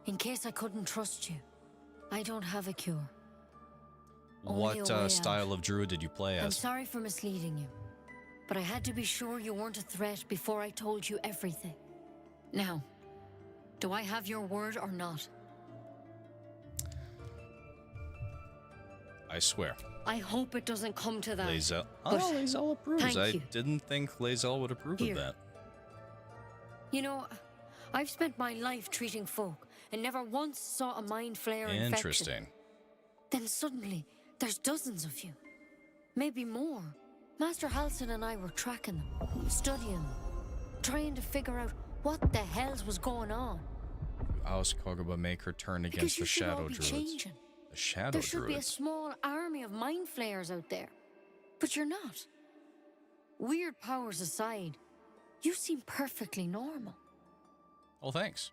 in case I couldn't trust you. I don't have a cure. Only a way What out. style of druid did you play I'm as? sorry for misleading you, but I had to be sure you weren't a threat before I told you everything. Now, do I have your word or not? I swear. I hope it doesn't come to that. Lae'zel. but Oh, Lae'zel approves. thank I you. didn't think Lae'zel would approve Here. of that. You know, I've spent my life treating folk and never once saw a mind flare infection. Interesting. Then suddenly, there's dozens of you. Maybe more. Master Halsin and I were tracking them, studying them, trying to figure out what the hells was going on. Oust Kogaba, make her turn Because against you the should all shadow be druids. changing. The shadow There should be a druids. small army of mind flayers out there. But you're not. Weird powers aside, you seem perfectly normal. Oh, thanks.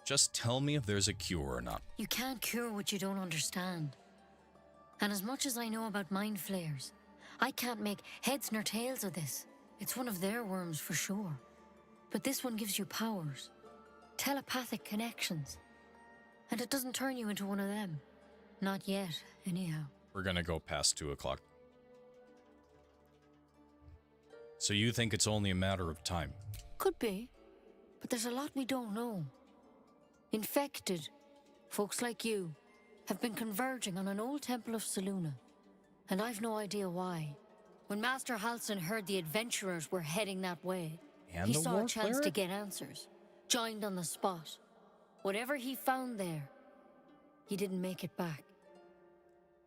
Just tell me if there's a cure or not. You can't cure what you don't understand. And as much as I know about mind flayers, I can't make heads nor tails of this. It's one of their worms for sure. But this one gives you powers, telepathic connections. And it doesn't turn you into one of them. Not yet, anyhow. We're gonna go past 2 o'clock. So you think it's only a matter of time? Could be. But there's a lot we don't know. Infected, folks like you, have been converging on an old temple of Selûne. And I've no idea why. When Master Halsin heard the adventurers were heading that way, And he the saw war a chance to cleric? get answers. Joined on the spot. Whatever he found there, he didn't make it back.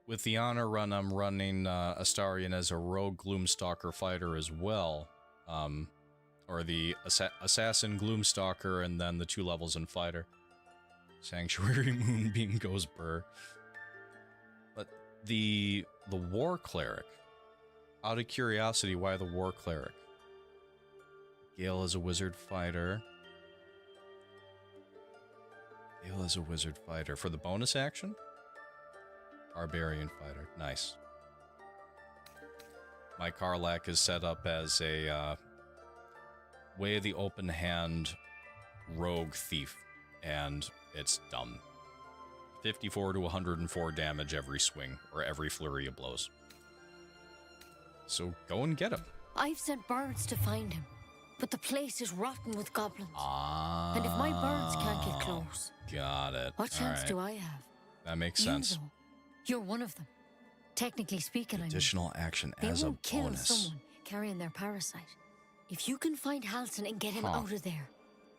With the honor run, I'm running Astarion as a rogue Gloomstalker fighter as well. Or the assassin Gloomstalker and then the 2 levels in fighter. Sanctuary Moonbeam goes burr. But the war cleric. Out of curiosity, why the war cleric? Gale is a wizard fighter. Gale is a wizard fighter. For the bonus action? Barbarian fighter. Nice. My Karlak is set up as a Way of the Open Hand rogue thief. And it's dumb. 54 to 104 damage every swing, or every flurry of blows. So go and get him. I've sent birds to find him, but the place is rotten with goblins. Ah. And if my birds can't get close, Got it. what chance Alright. do I have? That makes You, sense. though, you're one of them. Technically speaking, I mean. Additional action They as a won't kill bonus. someone carrying their parasite. If you can find Halsin and get him Huh. out of there,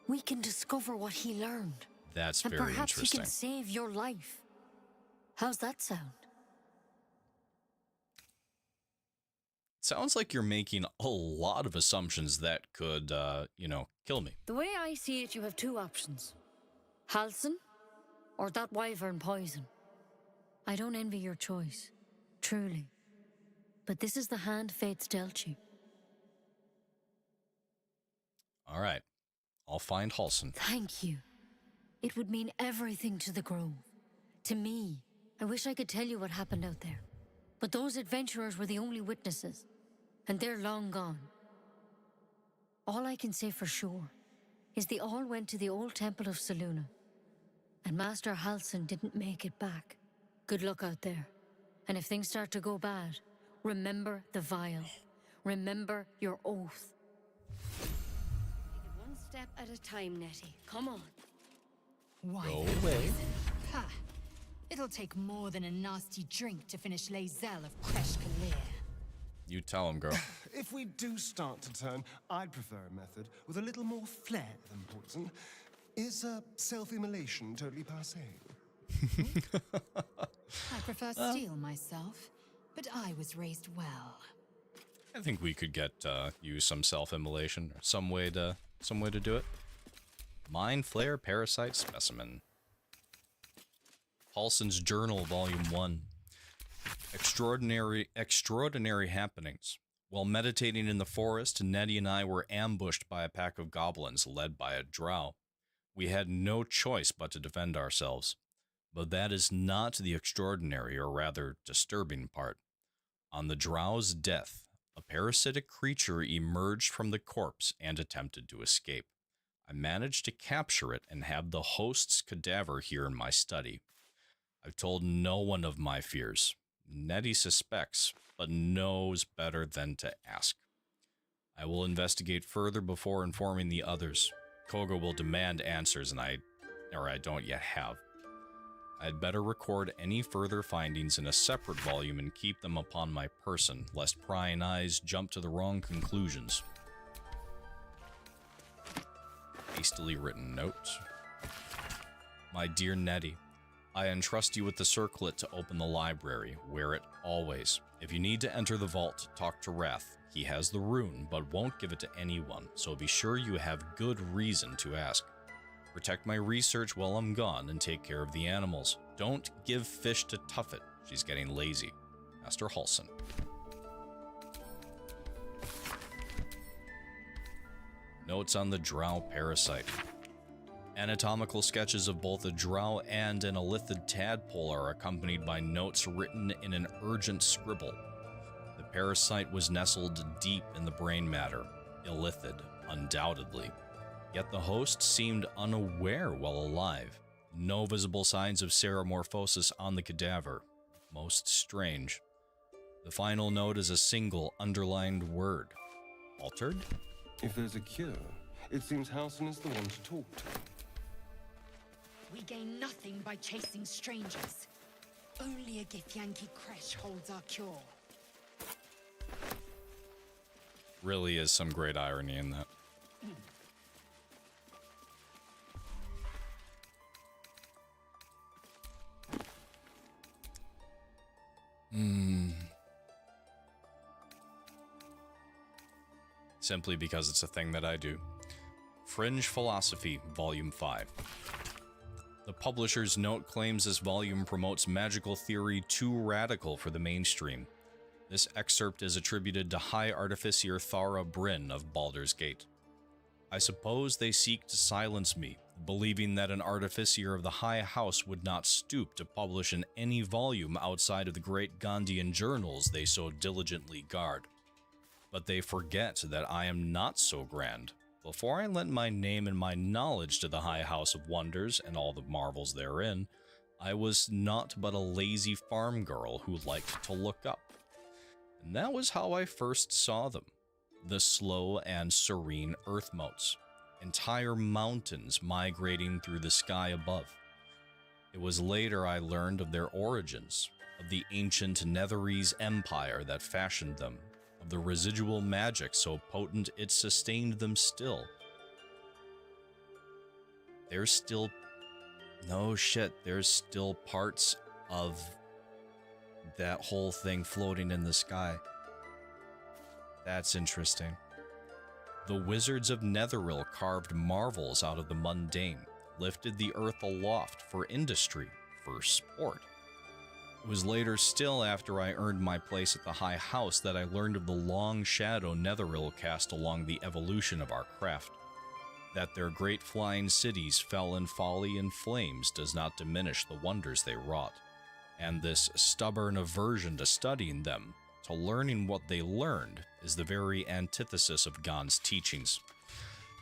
we can discover what he learned. That's and very perhaps interesting. he can save your life. How's that sound? Sounds like you're making a lot of assumptions that could, kill me. The way I see it, you have 2 options. Halsin, or that wyvern poison. I don't envy your choice, truly. But this is the hand fate's dealt you. All right. I'll find Halsin. Thank you. It would mean everything to the Grove. To me. I wish I could tell you what happened out there. But those adventurers were the only witnesses. And they're long gone. All I can say for sure is they all went to the old temple of Selûne. And Master Halsin didn't make it back. Good luck out there. And if things start to go bad, remember the vial. Remember your oath. Take it one step at a time, Nettie. Come on. Why? Go away. Ha! It'll take more than a nasty drink to finish Lae'zel of Kresh Kalir. You tell him, girl. If we do start to turn, I'd prefer a method with a little more flair than poison. Is self-immolation totally passé? I prefer steel myself, but I was raised well. I think we could get use some self-immolation or some way to do it. Mind Flare Parasite Specimen. Paulson's Journal, Volume 1. Extraordinary happenings. While meditating in the forest, Nettie and I were ambushed by a pack of goblins led by a drow. We had no choice but to defend ourselves. But that is not the extraordinary, or rather disturbing part. On the drow's death, a parasitic creature emerged from the corpse and attempted to escape. I managed to capture it and have the host's cadaver here in my study. I've told no one of my fears. Nettie suspects, but knows better than to ask. I will investigate further before informing the others. Koga will demand answers, and I don't yet have. I'd better record any further findings in a separate volume and keep them upon my person, lest prying eyes jump to the wrong conclusions. Hastily written note. My dear Nettie, I entrust you with the circlet to open the library. Wear it always. If you need to enter the vault, talk to Wrath. He has the rune, but won't give it to anyone, so be sure you have good reason to ask. Protect my research while I'm gone and take care of the animals. Don't give fish to Tuffet. She's getting lazy. Master Halson. Notes on the drow parasite. Anatomical sketches of both a drow and an illithid tadpole are accompanied by notes written in an urgent scribble. The parasite was nestled deep in the brain matter, illithid, undoubtedly. Yet the host seemed unaware while alive. No visible signs of ceremorphosis on the cadaver. Most strange. The final note is a single underlined word. Altered? If there's a cure, it seems Halson is the one to talk to. We gain nothing by chasing strangers. Only a Githyanki Kresh holds our cure. Really is some great irony in that. Simply because it's a thing that I do. Fringe Philosophy, Volume 5. The publisher's note claims this volume promotes magical theory too radical for the mainstream. This excerpt is attributed to High Artificier Thara Bryn of Baldur's Gate. I suppose they seek to silence me, believing that an artificier of the High House would not stoop to publish in any volume outside of the great Gandhian journals they so diligently guard. But they forget that I am not so grand. Before I lent my name and my knowledge to the High House of Wonders and all the marvels therein, I was naught but a lazy farm girl who liked to look up. And that was how I first saw them. The slow and serene earth motes, entire mountains migrating through the sky above. It was later I learned of their origins, of the ancient Netherese empire that fashioned them, of the residual magic so potent it sustained them still. There's still... no shit, there's still parts of that whole thing floating in the sky. That's interesting. The wizards of Netheril carved marvels out of the mundane, lifted the earth aloft for industry, for sport. It was later still after I earned my place at the High House that I learned of the long shadow Netheril cast along the evolution of our craft. That their great flying cities fell in folly and flames does not diminish the wonders they wrought, and this stubborn aversion to studying them, to learning what they learned, is the very antithesis of Gon's teachings.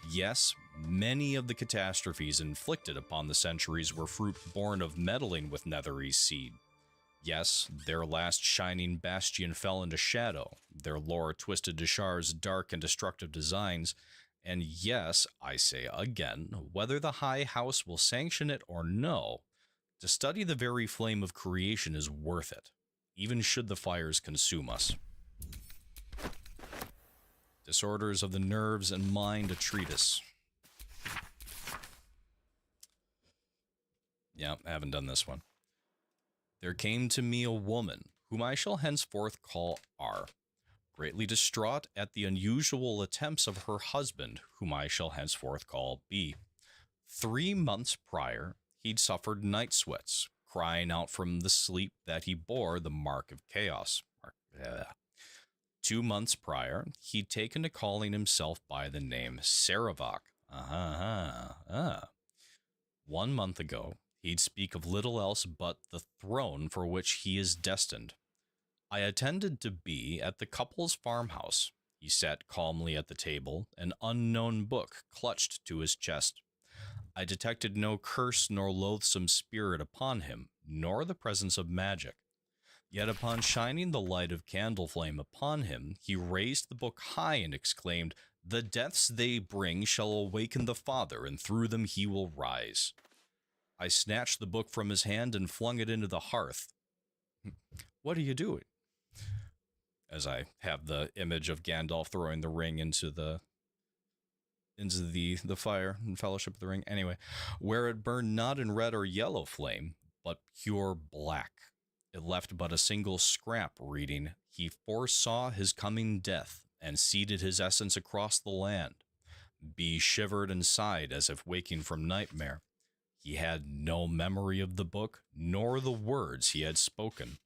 Yes, many of the catastrophes inflicted upon the centuries were fruit born of meddling with Netherese seed. Yes, their last shining bastion fell into shadow, their lore twisted to Shar's dark and destructive designs, and yes, I say again, whether the High House will sanction it or no, to study the very flame of creation is worth it, even should the fires consume us. Disorders of the Nerves and Mind, a treatise. Yeah, I haven't done this one. There came to me a woman, whom I shall henceforth call R, greatly distraught at the unusual attempts of her husband, whom I shall henceforth call B. 3 months prior, he'd suffered night sweats, crying out from the sleep that he bore the mark of chaos. 2 months prior, he'd taken to calling himself by the name Saravok. 1 month ago, he'd speak of little else but the throne for which he is destined. I attended to B at the couple's farmhouse. He sat calmly at the table, an unknown book clutched to his chest. I detected no curse nor loathsome spirit upon him, nor the presence of magic. Yet upon shining the light of candle flame upon him, he raised the book high and exclaimed, "The deaths they bring shall awaken the Father, and through them he will rise." I snatched the book from his hand and flung it into the hearth. What are you doing? As I have the image of Gandalf throwing the ring into the fire in Fellowship of the Ring. Anyway, where it burned not in red or yellow flame, but pure black. It left but a single scrap reading, "He foresaw his coming death and seeded his essence across the land." B shivered and sighed as if waking from nightmare. He had no memory of the book, nor the words he had spoken.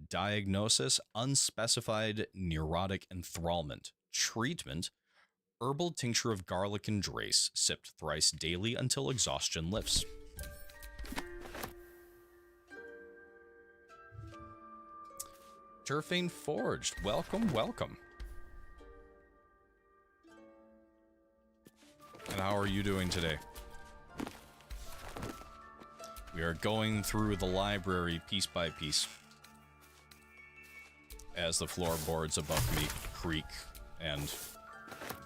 Diagnosis: unspecified neurotic enthrallment. Treatment: herbal tincture of garlic and drace, sipped thrice daily until exhaustion lifts. Turfane Forged, welcome, welcome. And how are you doing today? We are going through the library piece by piece, as the floorboards above me creak and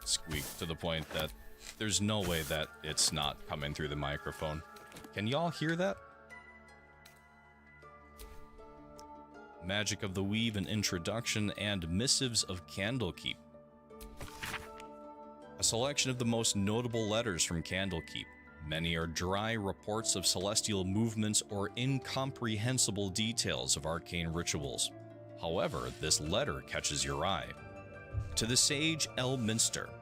squeak to the point that there's no way that it's not coming through the microphone. Can y'all hear that? Magic of the Weave, an introduction, and missives of Candlekeep. A selection of the most notable letters from Candlekeep. Many are dry reports of celestial movements or incomprehensible details of arcane rituals. However, this letter catches your eye. To the sage Elminster.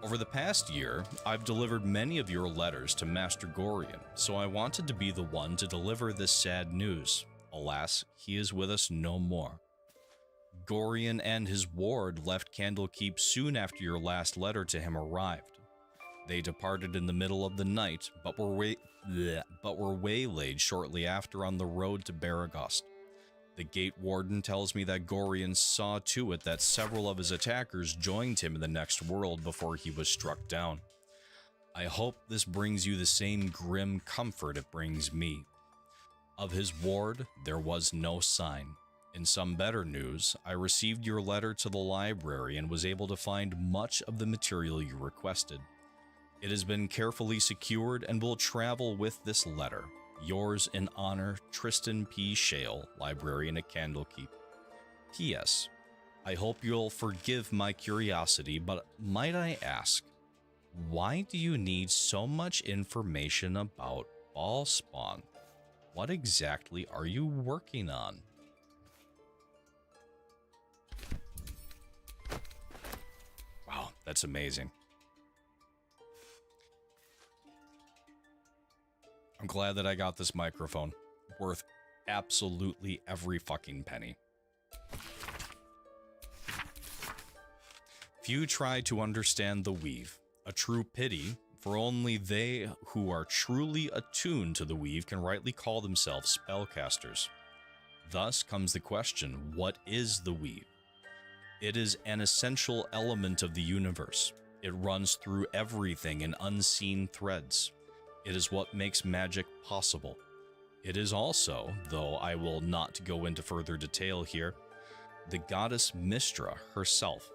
Over the past year, I've delivered many of your letters to Master Gorion, so I wanted to be the one to deliver this sad news. Alas, he is with us no more. Gorion and his ward left Candlekeep soon after your last letter to him arrived. They departed in the middle of the night, but were waylaid shortly after on the road to Baragost. The gate warden tells me that Gorion saw to it that several of his attackers joined him in the next world before he was struck down. I hope this brings you the same grim comfort it brings me. Of his ward, there was no sign. In some better news, I received your letter to the library and was able to find much of the material you requested. It has been carefully secured and will travel with this letter. Yours in honor, Tristan P. Shale, librarian at Candlekeep. P.S. I hope you'll forgive my curiosity, but might I ask, why do you need so much information about Ballspawn? What exactly are you working on? Wow, that's amazing. I'm glad that I got this microphone. Worth absolutely every fucking penny. Few try to understand the weave. A true pity, for only they who are truly attuned to the weave can rightly call themselves spellcasters. Thus comes the question, what is the weave? It is an essential element of the universe. It runs through everything in unseen threads. It is what makes magic possible. It is also, though I will not go into further detail here, the goddess Mystra herself.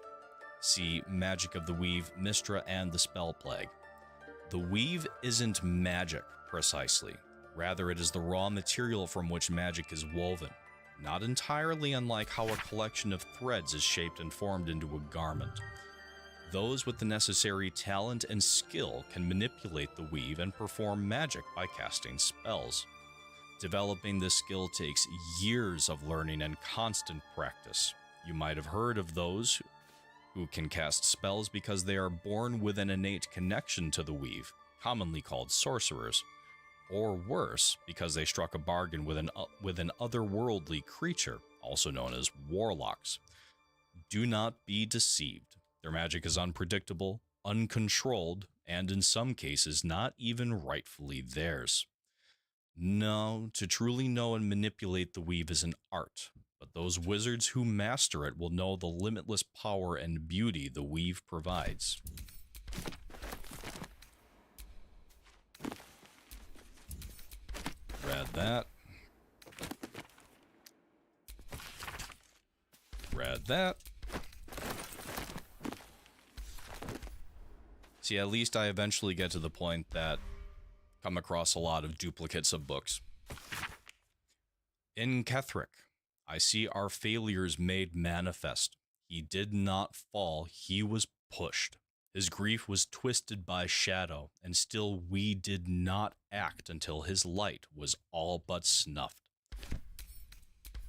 See Magic of the Weave, Mystra and the Spell Plague. The weave isn't magic, precisely. Rather, it is the raw material from which magic is woven, not entirely unlike how a collection of threads is shaped and formed into a garment. Those with the necessary talent and skill can manipulate the weave and perform magic by casting spells. Developing this skill takes years of learning and constant practice. You might have heard of those who can cast spells because they are born with an innate connection to the weave, commonly called sorcerers, or worse, because they struck a bargain with an otherworldly creature, also known as warlocks. Do not be deceived. Their magic is unpredictable, uncontrolled, and in some cases not even rightfully theirs. No, to truly know and manipulate the weave is an art, but those wizards who master it will know the limitless power and beauty the weave provides. Read that. Read that. See, at least I eventually get to the point that come across a lot of duplicates of books. In Ketheric, I see our failures made manifest. He did not fall, he was pushed. His grief was twisted by shadow, and still we did not act until his light was all but snuffed.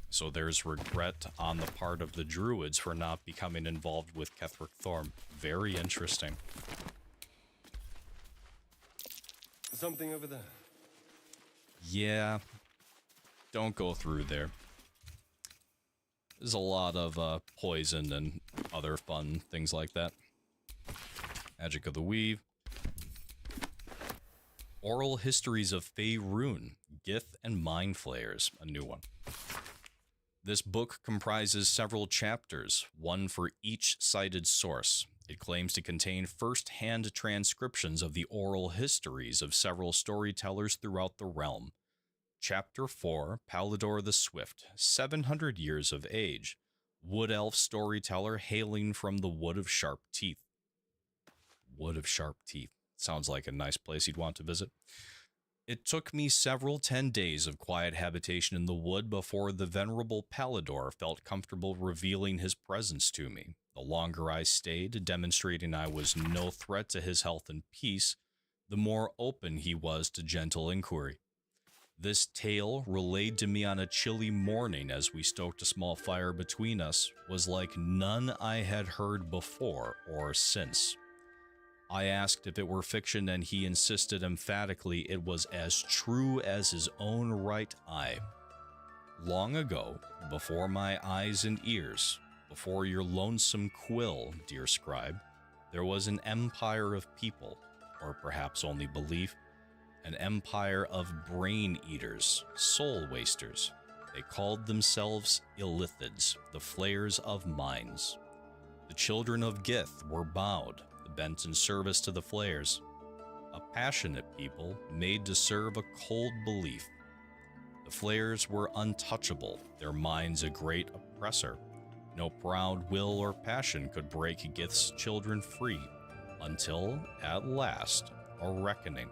So there's regret on the part of the druids for not becoming involved with Ketheric Thorm. Very interesting. Something over there. Yeah. Don't go through there. There's a lot of poison and other fun things like that. Magic of the Weave. Oral Histories of Faerun, Gith and Mind Flayers, a new one. This book comprises several chapters, one for each cited source. It claims to contain first-hand transcriptions of the oral histories of several storytellers throughout the realm. Chapter 4, Palador the Swift, 700 years of age. Wood elf storyteller hailing from the Wood of Sharp Teeth. Wood of Sharp Teeth. Sounds like a nice place you'd want to visit. It took me several 10 days of quiet habitation in the wood before the venerable Palador felt comfortable revealing his presence to me. The longer I stayed, demonstrating I was no threat to his health and peace, the more open he was to gentle inquiry. This tale, relayed to me on a chilly morning as we stoked a small fire between us, was like none I had heard before or since. I asked if it were fiction, and he insisted emphatically it was as true as his own right eye. Long ago, before my eyes and ears, before your lonesome quill, dear scribe, there was an empire of people, or perhaps only belief, an empire of brain-eaters, soul-wasters. They called themselves Illithids, the flayers of minds. The children of Gith were bowed, bent in service to the flayers, a passionate people made to serve a cold belief. The flayers were untouchable, their minds a great oppressor. No proud will or passion could break Gith's children free, until, at last, a reckoning.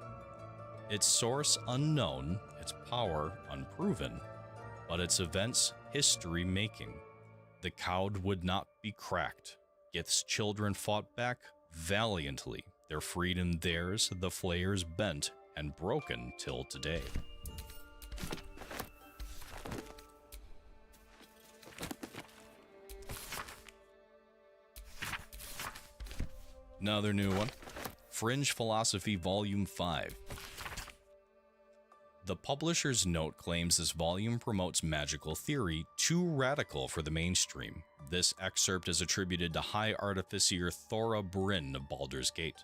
Its source unknown, its power unproven, but its events history-making. The cowed would not be cracked. Gith's children fought back valiantly, their freedom theirs, the flayers bent and broken till today. Another new one, Fringe Philosophy Volume 5. The publisher's note claims this volume promotes magical theory too radical for the mainstream. This excerpt is attributed to High Artificer Thora Bryn of Baldur's Gate.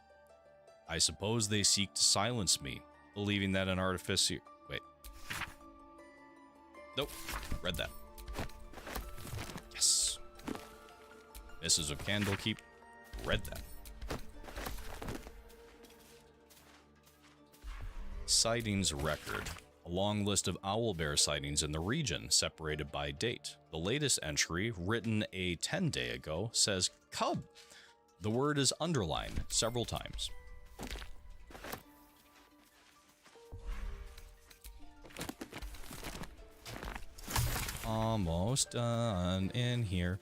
I suppose they seek to silence me, believing that an artificer... Wait. Nope. Read that. Yes. Misses of Candlekeep. Read that. Sightings record. A long list of owlbear sightings in the region, separated by date. The latest entry, written a 10-day ago, says cub. The word is underlined several times. Almost done in here.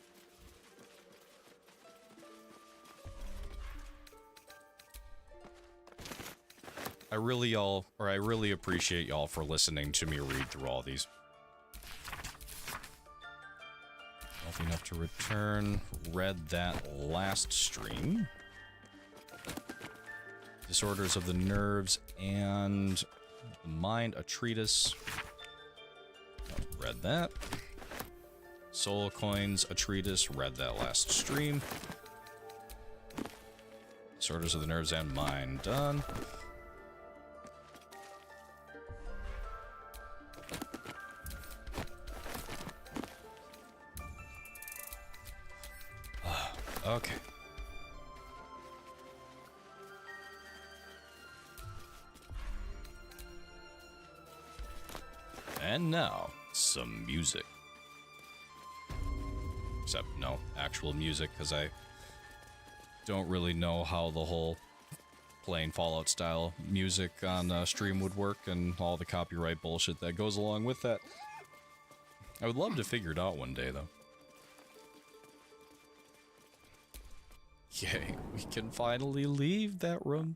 I really appreciate y'all for listening to me read through all these. Healthy enough to return. Read that last stream. Disorders of the nerves and the mind, a treatise. Read that. Soul coins, a treatise. Read that last stream. Disorders of the nerves and mind, done. Okay. And now, some music. Except, no, actual music, because I don't really know how the whole plain Fallout style music on stream would work and all the copyright bullshit that goes along with that. I would love to figure it out one day, though. Yay, we can finally leave that room.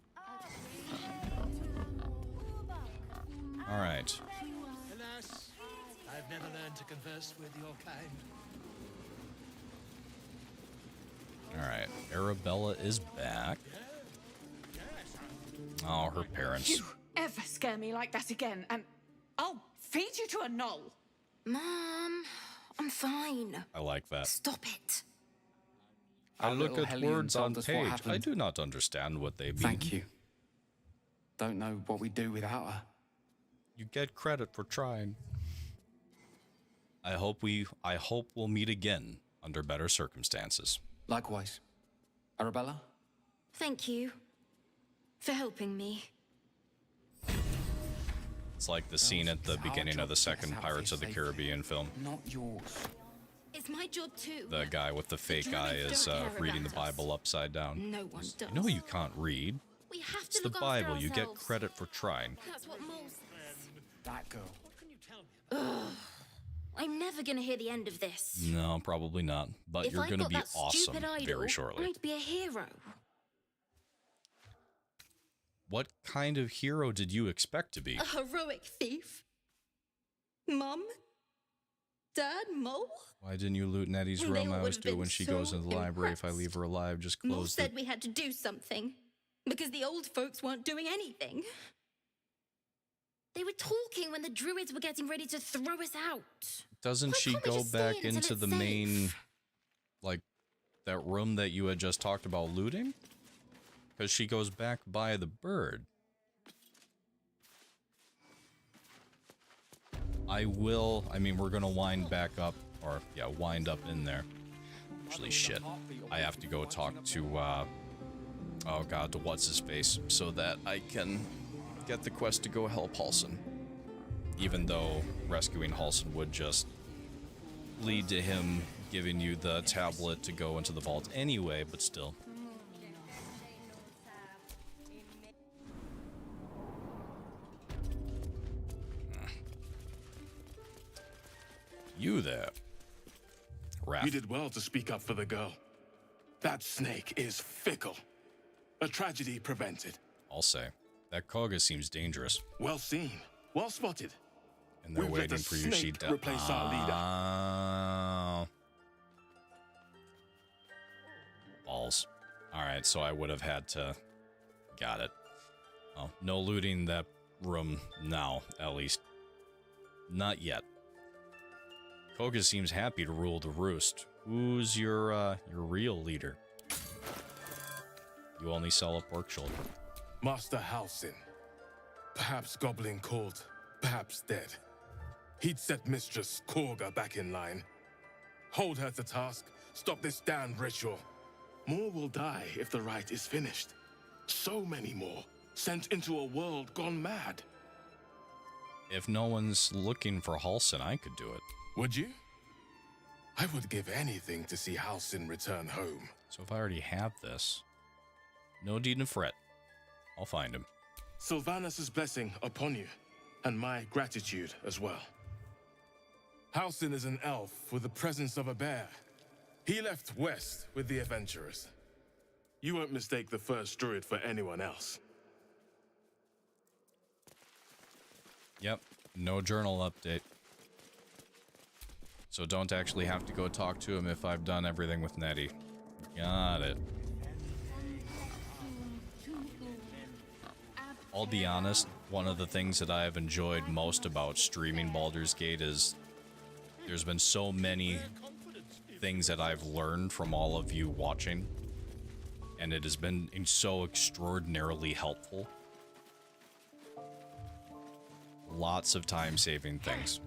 Alright. Alas, I've never learned to converse with your kind. Alright, Arabella is back. Oh, her parents. You ever scare me like that again, and I'll feed you to a knoll. Mom, I'm fine. I like that. Stop it. I look little at Hellion words on told us what page. I happened. do not understand what they mean. Thank you. Don't know what we'd do without her. You get credit for trying. I hope we'll meet again under better circumstances. Likewise. Arabella? Thank you for helping me. It's like the scene at the beginning of the second Pirates of the Caribbean film. Not yours. It's my job too. The guy with the fake eye is reading the Bible upside down. No one does. You know you can't read. We have It's to the look after Bible. You get ourselves. credit for trying. That's what Mole says. That girl. Ugh. I'm never gonna hear the end of this. No, probably not. But if you're I going to got be that awesome stupid idol, very shortly. I'd be a hero. What kind of hero did you expect to be? A heroic thief. Mum? Dad? Mole? Why didn't you loot Nettie's They room? all I always would've do been when she so goes into the library. If I leave her alive, just Mole close said the... we had to do something. Because the old folks weren't doing anything. They were talking when the druids were getting ready to throw us out. Doesn't Why she can't we go just stay back until into it's the safe? main, like, that room that you had just talked about looting? Because she goes back by the bird. I mean, we're gonna wind back up, or, yeah, wind up in there. Actually, shit. I have to go talk to, oh god, to what's-his-face, so that I can get the quest to go help Halsin. Even though rescuing Halsin would just lead to him giving you the tablet to go into the vault anyway, but still. You there. Raph. You did well to speak up for the girl. That snake is fickle. A tragedy prevented. I'll say. That Koga seems dangerous. Well seen. Well spotted. And they're We've let waiting the for you, snake she replace our leader. Balls. Alright, so I would have had to... Got it. Oh, no looting that room now, at least. Not yet. Koga seems happy to rule the roost. Who's your real leader? You only sell a pork shoulder. Master Halsin. Perhaps goblin called, perhaps dead. He'd set Mistress Korga back in line. Hold her to task, stop this damned ritual. More will die if the rite is finished. So many more, sent into a world gone mad. If no one's looking for Halsin, I could do it. Would you? I would give anything to see Halsin return home. So if I already have this, no need to fret. I'll find him. Sylvanus' blessing upon you, and my gratitude as well. Halsin is an elf with the presence of a bear. He left west with the adventurers. You won't mistake the first druid for anyone else. Yep, no journal update. So don't actually have to go talk to him if I've done everything with Nettie. Got it. I'll be honest, one of the things that I have enjoyed most about streaming Baldur's Gate is there's been so many things that I've learned from all of you watching, and it has been so extraordinarily helpful. Lots of time-saving things.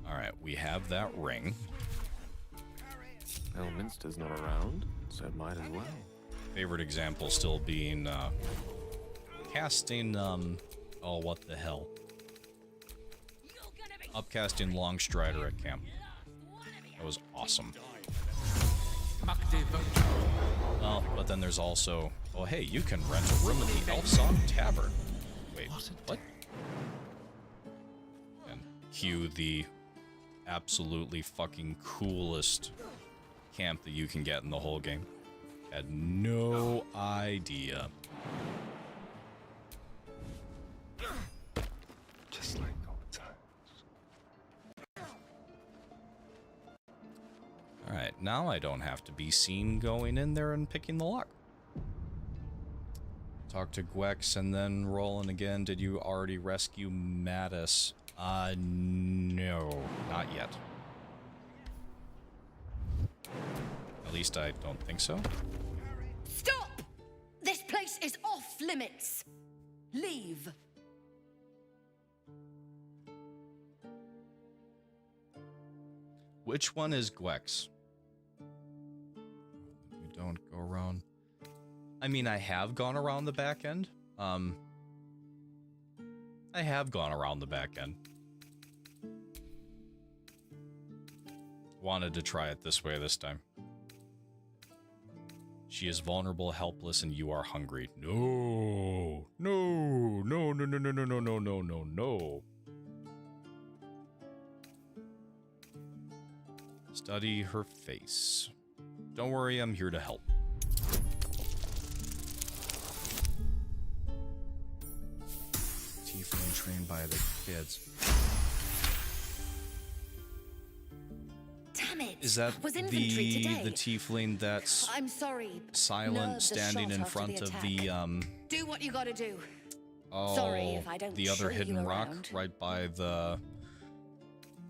Alright, we have that ring. Elminster's not around, so it might as well. Favorite example still being, casting, oh, what the hell. Upcasting Longstrider at camp. That was awesome. Oh, but then there's also, oh hey, you can rent a room in the Elf Song Tavern. Wait, what? And cue the absolutely fucking coolest camp that you can get in the whole game. Had no idea. Just like old times. Alright, now I don't have to be seen going in there and picking the lock. Talk to Gwex and then rolling again. Did you already rescue Mattis? No, not yet. At least I don't think so. Stop! This place is off limits. Leave. Which one is Gwex? You don't go around. I mean, I have gone around the back end. I have gone around the back end. Wanted to try it this way this time. She is vulnerable, helpless, and you are hungry. No. No. No, no, no, no, no, no, no, no, no, no. Study her face. Don't worry, I'm here to help. Tiefling trained by the kids. Damn it! Is that Was inventory today? the tiefling that's I'm sorry. silent, Nerves are standing shot in after front the of the attack. Do what you gotta do. oh, Sorry if I don't the other show you hidden rock around. right by the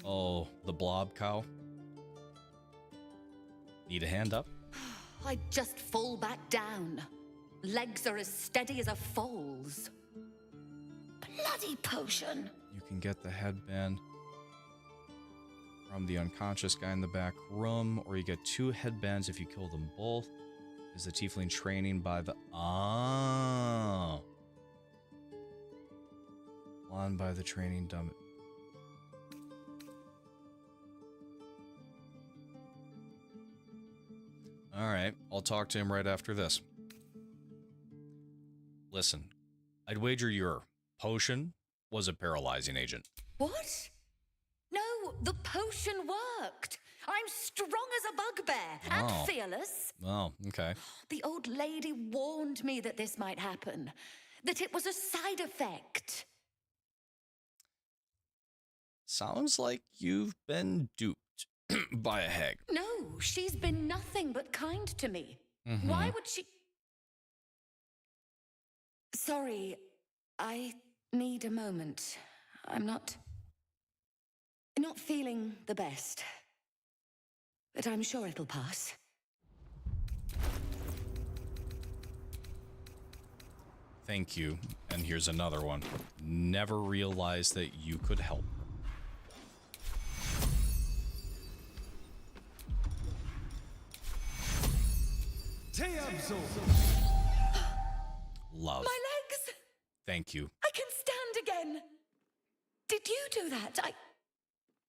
the blob cow. Need a hand up? I just fall back down. Legs are as steady as a foal's. Bloody potion. You can get the headband from the unconscious guy in the back room, or you get 2 headbands if you kill them both. Is the tiefling training by the one by the training dummy. Alright, I'll talk to him right after this. Listen, I'd wager your potion was a paralyzing agent. What? No, the potion worked. I'm strong as a bugbear and Oh. fearless. Oh, okay. The old lady warned me that this might happen, that it was a side effect. Sounds like you've been duped by a hag. No, she's been nothing but kind to me. Mhm. Why would she? Sorry, I need a moment. I'm not feeling the best. But I'm sure it'll pass. Thank you. And here's another one. Never realized that you could help her. Love. My legs! Thank you. I can stand again! Did you do that?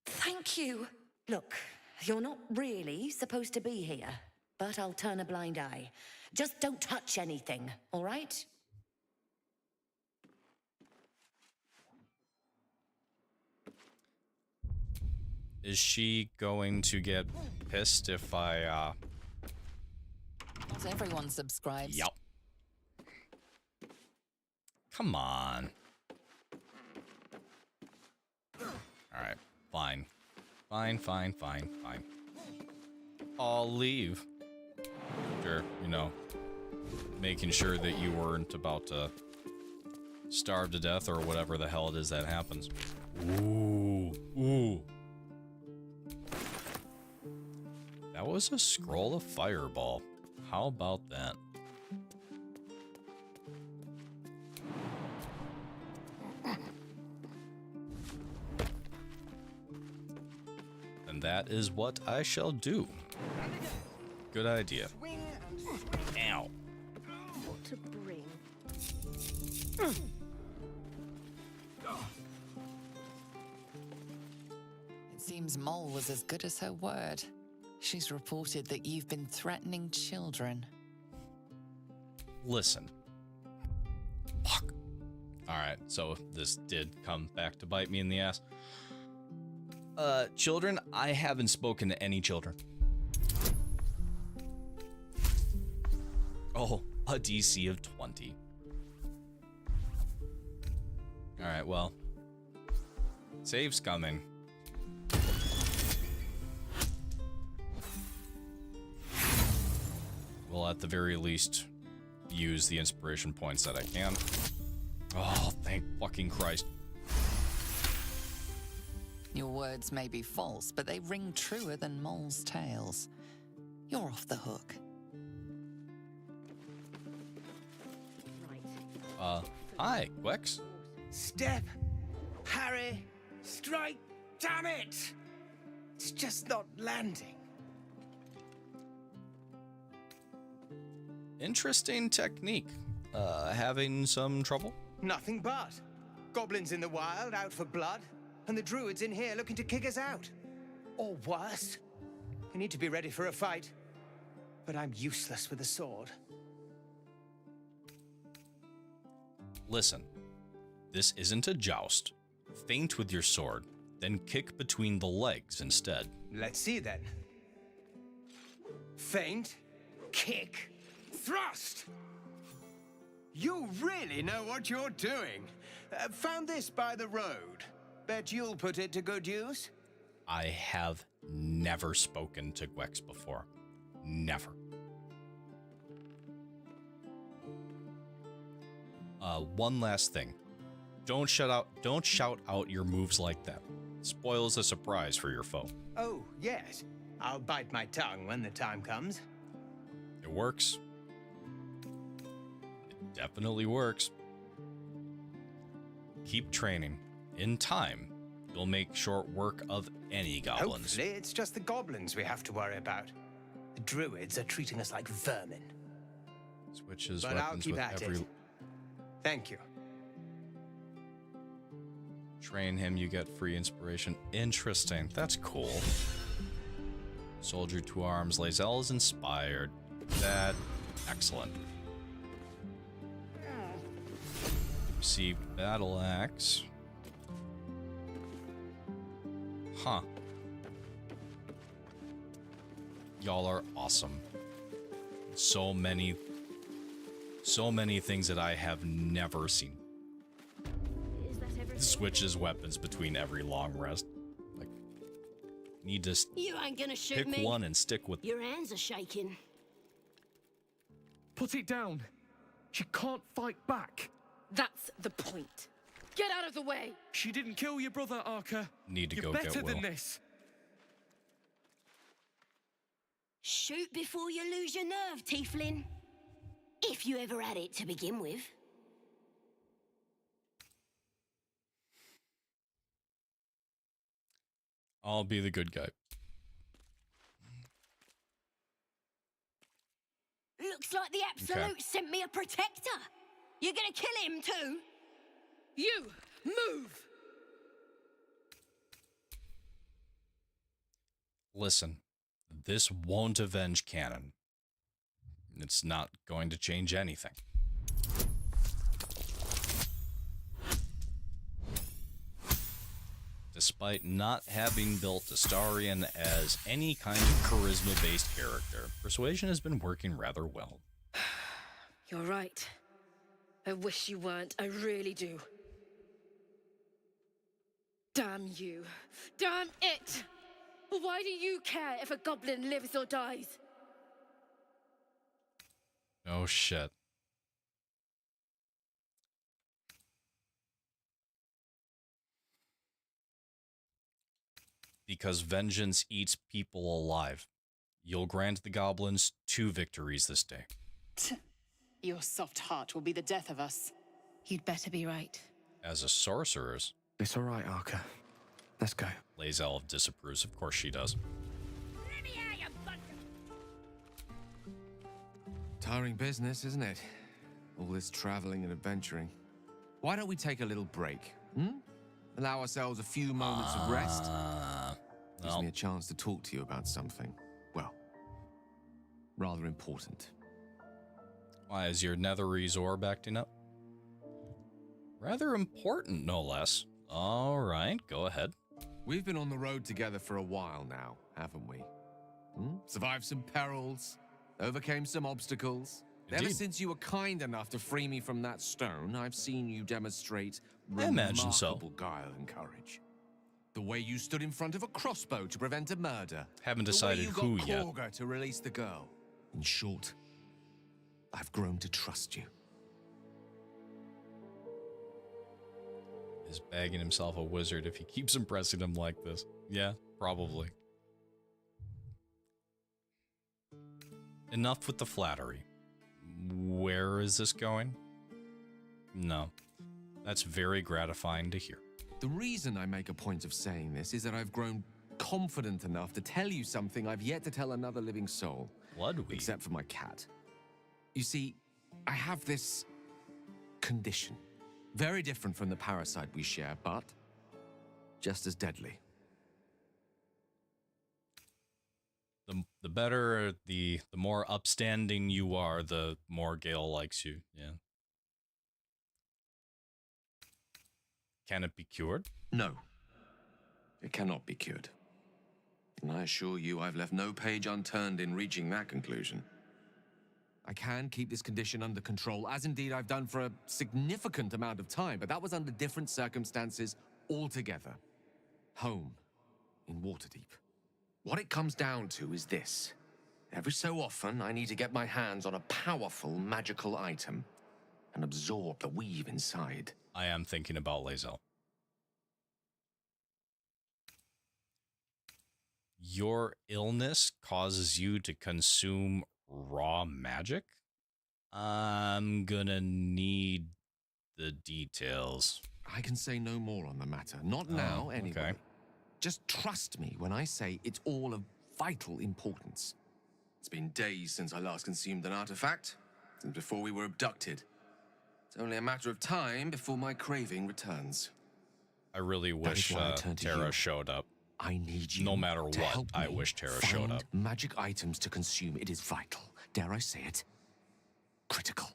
Thank you. Look, you're not really supposed to be here, but I'll turn a blind eye. Just don't touch anything, all right? Is she going to get pissed if I, Not everyone subscribes. Yup. Come on. Alright, fine. Fine. I'll leave. After, you know, making sure that you weren't about to starve to death or whatever the hell it is that happens. Ooh. That was a scroll of fireball. How about that? And that is what I shall do. Good idea. Ow. What to bring? It seems Mole was as good as her word. She's reported that you've been threatening children. Listen. Fuck. Alright, so this did come back to bite me in the ass. Children, I haven't spoken to any children. Oh, a DC of 20. Alright, well. Save's coming. We'll at the very least use the inspiration points that I can. Oh, thank fucking Christ. Your words may be false, but they ring truer than Mole's tales. You're off the hook. Hi, Gwex. Step, parry, strike, damn it! It's just not landing. Interesting technique. Having some trouble? Nothing but. Goblins in the wild, out for blood, and the druids in here looking to kick us out. Or worse. We need to be ready for a fight. But I'm useless with a sword. Listen, this isn't a joust. Feint with your sword, then kick between the legs instead. Let's see then. Feint, kick, thrust! You really know what you're doing. Found this by the road. Bet you'll put it to good use? I have never spoken to Gwex before. Never. One last thing. Don't shout out your moves like that. Spoils the surprise for your foe. Oh, yes. I'll bite my tongue when the time comes. It works. It definitely works. Keep training. In time, you'll make short work of any goblins. Hopefully, it's just the goblins we have to worry about. The druids are treating us like vermin. Switches but I'll weapons keep with at every... it. Thank you. Train him, you get free inspiration. Interesting. That's cool. Soldier 2 arms. Lae'zel is inspired. That... excellent. Received battle axe. Huh. Y'all are awesome. So many things that I have never seen. Switches weapons between every long rest. Like, need to You ain't gonna shoot pick me. one and stick with. Your hands are shaking. Put it down. She can't fight back. That's the point. Get out of the way. She didn't kill your brother, Arca. Need to You're go better get Will. than this. Shoot before you lose your nerve, Tieflin. If you ever had it to begin with. I'll be the good guy. Looks like the Absolute sent me a protector. You're gonna kill him too? You move. Listen, this won't avenge canon. It's not going to change anything. despite not having built Astarion as any kind of charisma-based character. Persuasion has been working rather well. You're right. I wish you weren't. I really do. Damn you. Damn it! Why do you care if a goblin lives or dies? Oh shit. Because vengeance eats people alive. You'll grant the goblins 2 victories this day. Your soft heart will be the death of us. You'd better be right. As a sorceress, It's all right, Arca. Let's go. Lae'zel disapproves. Of course she does. Tiring business, isn't it? All this traveling and adventuring. Why don't we take a little break? Allow ourselves a few moments of rest. Gives me a chance to talk to you about something, well, rather important. Why, is your netherese orb acting up? Rather important, no less. All right, go ahead. We've been on the road together for a while now, haven't we? Survived some perils, overcame some obstacles. Indeed. Ever since you were kind enough to free me from that stone, I've seen you demonstrate I imagine so. remarkable guile and courage. The way you stood in front of a crossbow to prevent a murder. Haven't decided the way you who got yet. Korga to release the girl. In short, I've grown to trust you. Is bagging himself a wizard if he keeps impressing him like this. Yeah, probably. Enough with the flattery. Where is this going? No. That's very gratifying to hear. The reason I make a point of saying this is that I've grown confident enough to tell you something I've yet to tell another living soul. Ludwig. Except for my cat. You see, I have this condition. Very different from the parasite we share, but just as deadly. The better, the more upstanding you are, the more Gale likes you. Yeah. Can it be cured? No. It cannot be cured. And I assure you I've left no page unturned in reaching that conclusion. I can keep this condition under control, as indeed I've done for a significant amount of time, but that was under different circumstances altogether. Home, in Waterdeep. What it comes down to is this. Every so often, I need to get my hands on a powerful magical item and absorb the weave inside. I am thinking about Lae'zel. Your illness causes you to consume raw magic? I'm gonna need the details. I can say no more on the matter. Not now, anyway. Okay. Just trust me when I say it's all of vital importance. It's been days since I last consumed an artifact, since before we were abducted. It's only a matter of time before my craving returns. I really wish Terra showed up. I need you. No matter to what, help I me wish Terra showed up. find magic items to consume. It is vital. Dare I say it? Critical.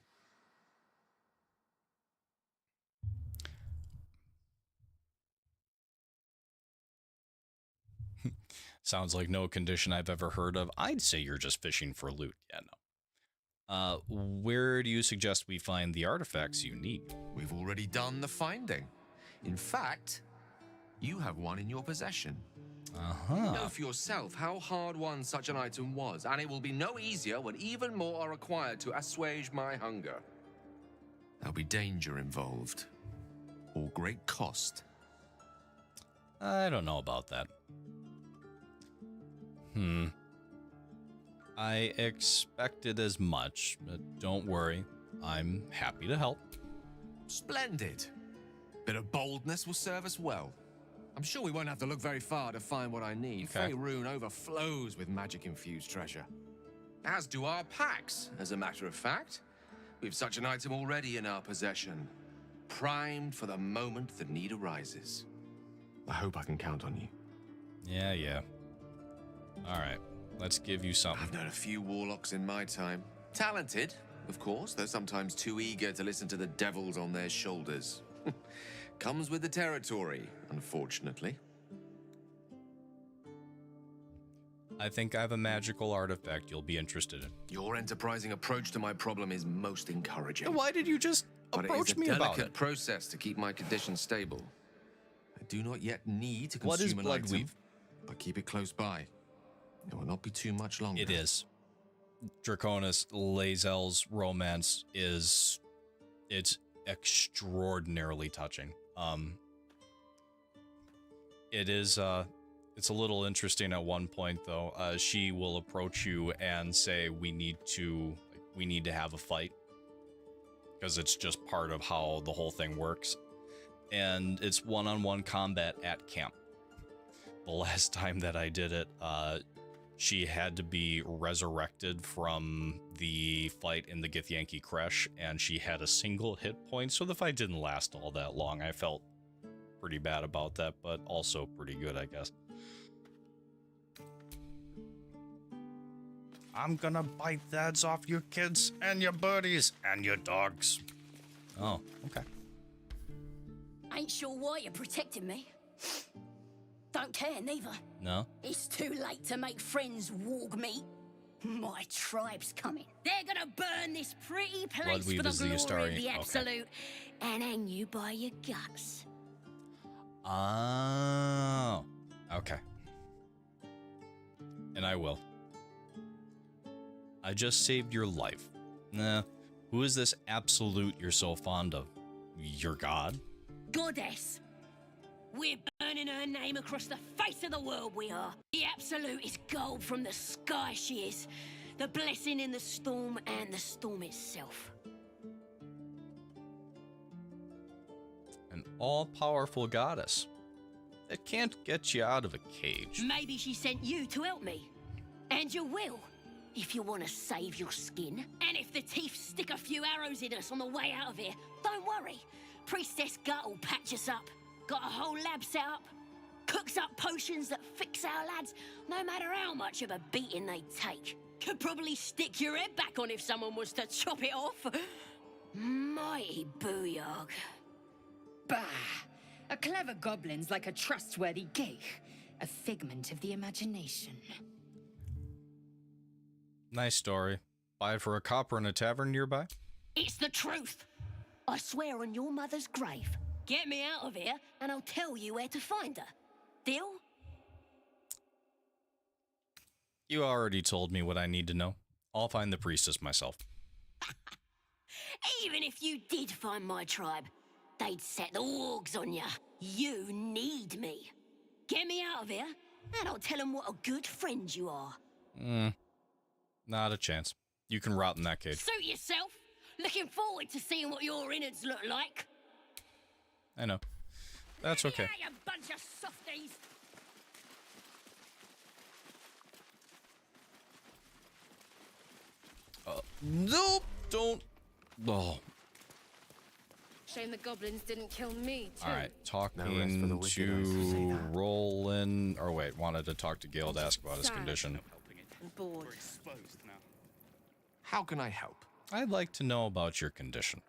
Sounds like no condition I've ever heard of. I'd say you're just fishing for loot. Yeah, no. Where do you suggest we find the artifacts you need? We've already done the finding. In fact, you have one in your possession. You know for yourself how hard-won such an item was, and it will be no easier when even more are required to assuage my hunger. There'll be danger involved, or great cost. I don't know about that. I expected as much, but don't worry. I'm happy to help. Splendid. Bit of boldness will serve us well. I'm sure we won't have to look very far to find what I need. Okay. Faerun overflows with magic-infused treasure. As do our packs, as a matter of fact. We've such an item already in our possession. Primed for the moment the need arises. I hope I can count on you. Yeah. Alright, let's give you something. I've known a few warlocks in my time. Talented, of course, though sometimes too eager to listen to the devils on their shoulders. Comes with the territory, unfortunately. I think I have a magical artifact you'll be interested in. Your enterprising approach to my problem is most encouraging. Why did you just approach me about it? But it is a delicate process to keep my condition stable. I do not yet need to What is consume an item, Bloodweave? but keep it close by. It will not be too much longer. It is. Draconis Lae'zel's romance is... It's extraordinarily touching. It is, it's a little interesting at one point, though. She will approach you and say, we need to have a fight. Because it's just part of how the whole thing works. And it's one-on-one combat at camp. The last time that I did it, she had to be resurrected from the fight in the Githyanki Creche, and she had a single hit point, so the fight didn't last all that long. I felt pretty bad about that, but also pretty good, I guess. I'm gonna bite the heads off your kids and your birdies and your dogs. Oh, okay. Ain't sure why you're protecting me. Don't care, neither. No? It's too late to make friends, warg meat. My tribe's coming. They're gonna burn this pretty place Bloodweave for the is the glory Astarion. of the Okay. absolute and hang you by your guts. Oh, okay. And I will. I just saved your life. Nah, who is this absolute you're so fond of? Your god? Goddess. We're burning her name across the face of the world, we are. The absolute is gold from the sky, she is. The blessing in the storm and the storm itself. An all-powerful goddess. That can't get you out of a cage. Maybe she sent you to help me. And you will, if you want to save your skin. And if the teeth stick a few arrows in us on the way out of here, don't worry. Priestess Gut will patch us up. Got a whole lab set up. Cooks up potions that fix our lads, no matter how much of a beating they take. Could probably stick your head back on if someone was to chop it off. Mighty booyog. Bah! A clever goblin's like a trustworthy gig. A figment of the imagination. Nice story. Buy it for a copper in a tavern nearby? It's the truth. I swear on your mother's grave. Get me out of here, and I'll tell you where to find her. Deal? You already told me what I need to know. I'll find the priestess myself. Even if you did find my tribe, they'd set the wargs on you. You need me. Get me out of here, and I'll tell them what a good friend you are. Not a chance. You can rot in that cage. Suit yourself. Looking forward to seeing what your innards look like. I know. That's okay. Yeah, you bunch of softies. Nope, don't. Oh. Shame the goblins didn't kill me, too. All right, talking No rest for the wicked, I to Roland. Or wait, wanted to talk to Gale to ask about his Sad. condition. I'm bored. How can I help? I'd like to know about your condition.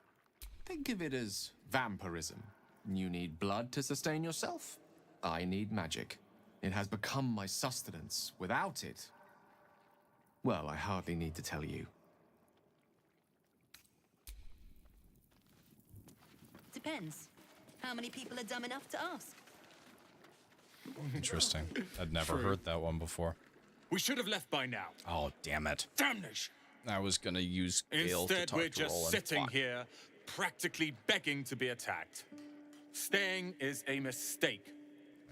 Think of it as vampirism. You need blood to sustain yourself. I need magic. It has become my sustenance. Without it, well, I hardly need to tell you. Depends. How many people are dumb enough to ask? Interesting. I'd never heard that one before. We should have left by now. Oh, damn it. Damnation! I was gonna use Gale to Instead, talk we're to just Roland. sitting Fuck. here, practically begging to be attacked. Staying is a mistake.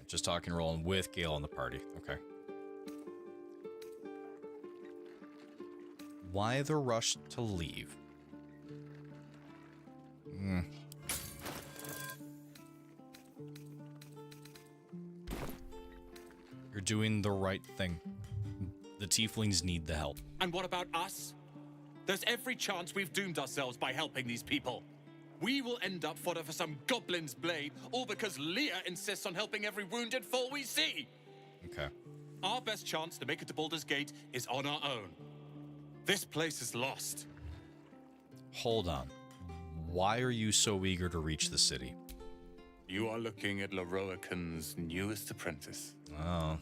Just talking Roland with Gale in the party. Okay. Why the rush to leave? You're doing the right thing. The tieflings need the help. And what about us? There's every chance we've doomed ourselves by helping these people. We will end up fodder for some goblin's blade, all because Leah insists on helping every wounded foe we see. Okay. Our best chance to make it to Baldur's Gate is on our own. This place is lost. Hold on. Why are you so eager to reach the city? You are looking at Leroican's newest apprentice. Oh.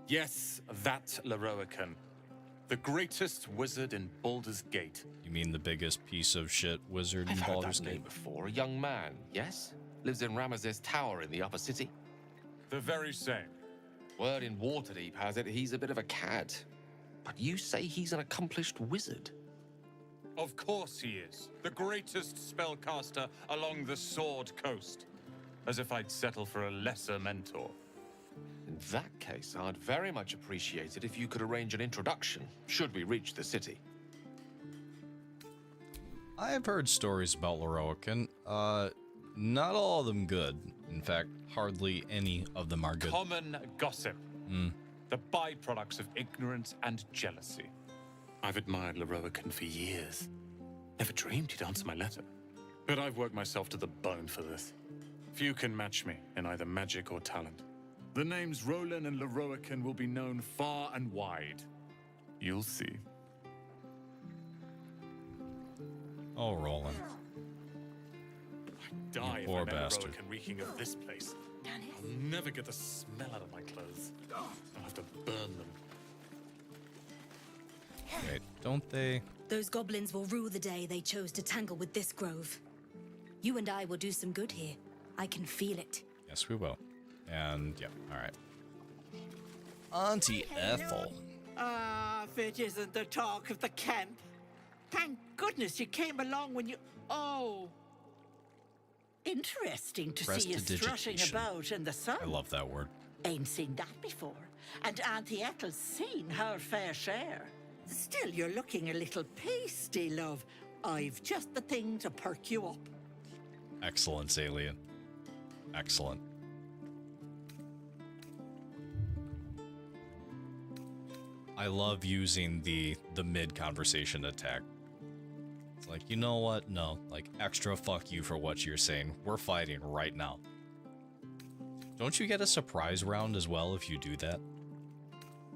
Yes, that Leroican. The greatest wizard in Baldur's Gate. You mean the biggest piece of shit wizard in I've heard Baldur's that Gate? name before. A young man, yes? Lives in Ramesses Tower in the upper city. The very same. Word in Waterdeep has it he's a bit of a cad. But you say he's an accomplished wizard. Of course he is. The greatest spellcaster along the Sword Coast. As if I'd settle for a lesser mentor. In that case, I'd very much appreciate it if you could arrange an introduction, should we reach the city. I have heard stories about Leroican. Not all of them good. In fact, hardly any of them are good. Common gossip. The byproducts of ignorance and jealousy. I've admired Leroican for years. Never dreamed he'd answer my letter. But I've worked myself to the bone for this. Few can match me in either magic or talent. The names Roland and Leroican will be known far and wide. You'll see. Oh, Roland. I'd die if poor I met bastard. Leroican reeking of this place. I'll never get the smell out of my clothes. I'll have to burn them. Wait, don't they? Those goblins will rue the day they chose to tangle with this grove. You and I will do some good here. I can feel it. Yes, we will. And, yeah, alright. Auntie Ethel. Ah, if it isn't the talk of the camp. Thank goodness you came along when you... Oh. Interesting to see you strutting Prestidigitation. about in the sun. I love that word. Ain't seen that before. And Auntie Ethel's seen her fair share. Still, you're looking a little pasty, love. I've just the thing to perk you up. Excellent, Alien. Excellent. I love using the mid-conversation attack. It's like, you know what? No, like, extra fuck you for what you're saying. We're fighting right now. Don't you get a surprise round as well if you do that?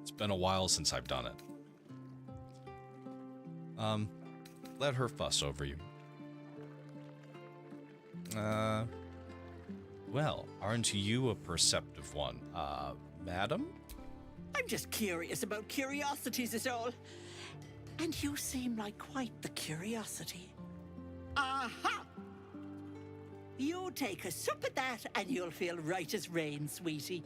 It's been a while since I've done it. Let her fuss over you. Well, aren't you a perceptive one, madam? I'm just curious about curiosities is all. And you seem like quite the curiosity. Aha! You take a sup at that and you'll feel right as rain, sweetie.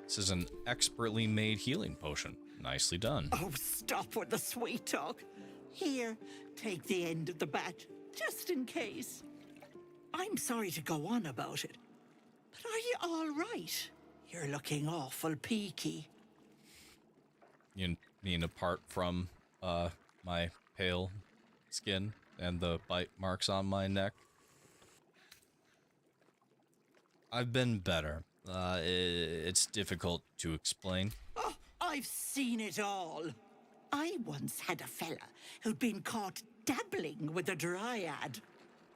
This is an expertly made healing potion. Nicely done. Oh, stop with the sweet talk. Here, take the end of the bat, just in case. I'm sorry to go on about it, but are you all right? You're looking awful peaky. You mean apart from my pale skin and the bite marks on my neck? I've been better. It's difficult to explain. Oh, I've seen it all. I once had a fella who'd been caught dabbling with a dryad.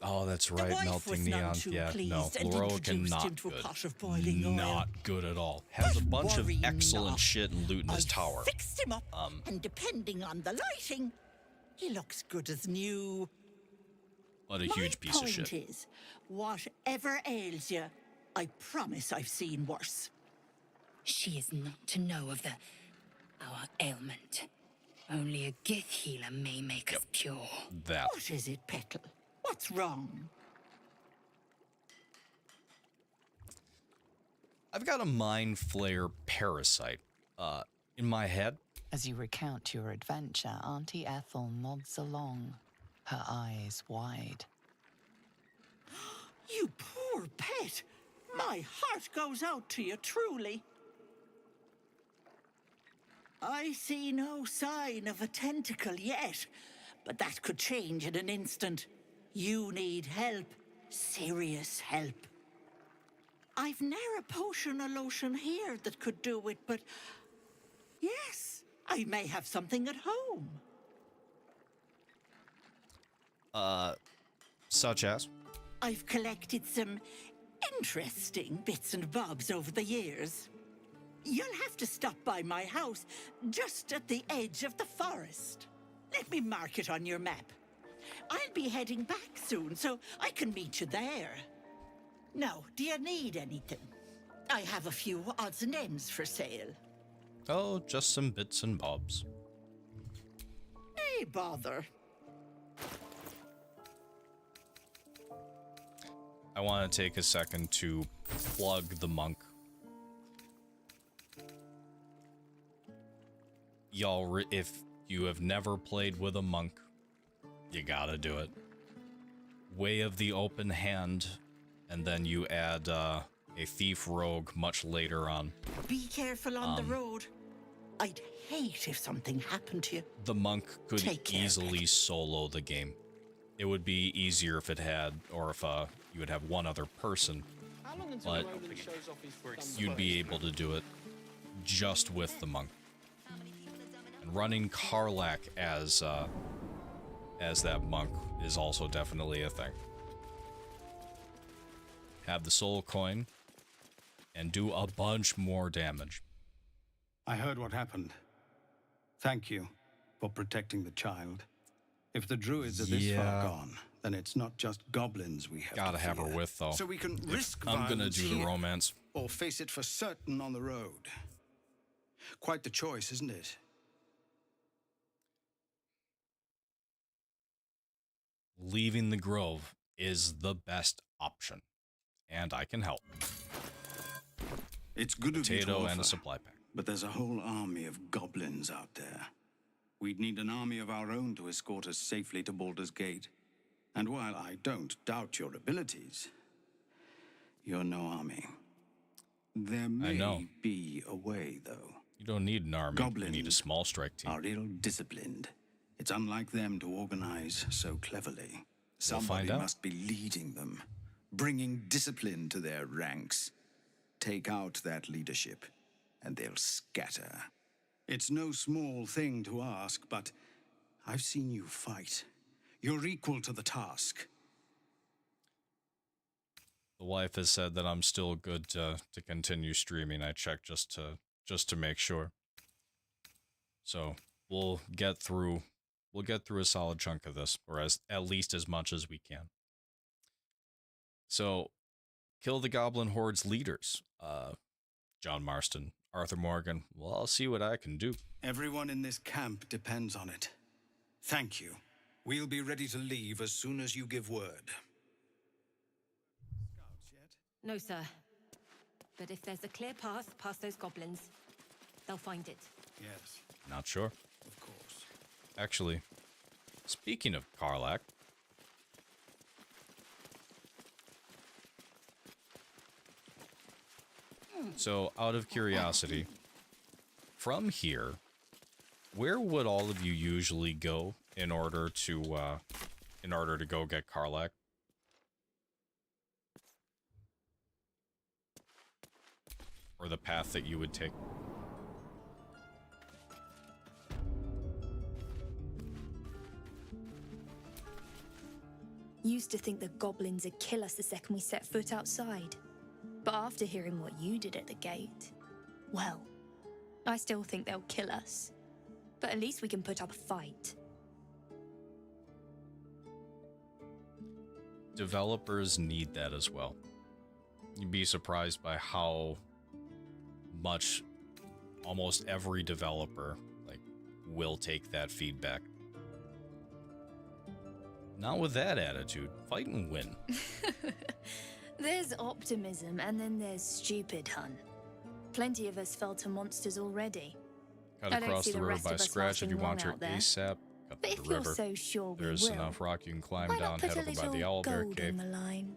Oh, that's right, wife melting was none neon. too Yeah, no, pleased and Leroican introduced not him to a good. pot of boiling oil. Not good at all. Has a bunch of worry excellent not. shit and loot in his tower. Fixed him up, and depending on the lighting, he looks good as new. But a huge piece of My shit. point is, whatever ails you, I promise I've seen worse. She is not to know of our ailment. Only a Gith healer may make us cure. That. What is it, Petal? What's wrong? I've got a mind flare parasite, in my head. As you recount your adventure, Auntie Ethel nods along, her eyes wide. You poor pet! My heart goes out to you, truly. I see no sign of a tentacle yet, but that could change in an instant. You need help. Serious help. I've ne'er a potion or lotion here that could do it, but yes, I may have something at home. Such as? I've collected some interesting bits and bobs over the years. You'll have to stop by my house, just at the edge of the forest. Let me mark it on your map. I'll be heading back soon, so I can meet you there. Now, do you need anything? I have a few odds and ends for sale. Oh, just some bits and bobs. Hey, bother. I want to take a second to plug the monk. Y'all, if you have never played with a monk, you gotta do it. Way of the Open Hand, and then you add a thief rogue much later on. Be careful on the road. I'd hate if something happened to you. The monk could Take care, easily solo the game. It would be easier if it had, or if you would have one other person, but you'd be able to do it just with the monk. And running Karlak as that monk is also definitely a thing. Have the soul coin and do a bunch more damage. I heard what happened. Thank you for protecting the child. If the druids are this far gone, then it's not just goblins we have Gotta to have her fear. with, though. So we can risk I'm gonna violence do the here, romance. or face it for certain on the road. Quite the choice, isn't it? Leaving the grove is the best option, and I can help. It's good of you to Potato and offer, a supply pack. but there's a whole army of goblins out there. We'd need an army of our own to escort us safely to Baldur's Gate. And while I don't doubt your abilities, you're no army. There may be a way, though. You don't need an army. Goblins you need a small strike team. are ill-disciplined. It's unlike them to organize so cleverly. We'll Somebody find out. must be leading them, bringing discipline to their ranks. Take out that leadership, and they'll scatter. It's no small thing to ask, but I've seen you fight. You're equal to the task. The wife has said that I'm still good to continue streaming. I checked just to make sure. So we'll get through a solid chunk of this, or at least as much as we can. So, kill the Goblin Horde's leaders. John Marston, Arthur Morgan. Well, I'll see what I can do. Everyone in this camp depends on it. Thank you. We'll be ready to leave as soon as you give word. No, sir. But if there's a clear path past those goblins, they'll find it. Yes. Not sure. Of course. Actually, speaking of Karlak, so out of curiosity, from here, where would all of you usually go in order to go get Karlak? Or the path that you would take? Used to think the goblins would kill us the second we set foot outside. But after hearing what you did at the gate, well, I still think they'll kill us. But at least we can put up a fight. Developers need that as well. You'd be surprised by how much almost every developer will take that feedback. Not with that attitude. Fight and win. There's optimism, and then there's stupid, hun. Plenty of us fell to monsters already. Cut I don't across see the the river rest by of us scratch if you lasting want your long out there. ASAP. Cut But the if you're river. so sure we There's will, enough rock you can climb why down, not put head a over by the little owlbear gold cave. on the line?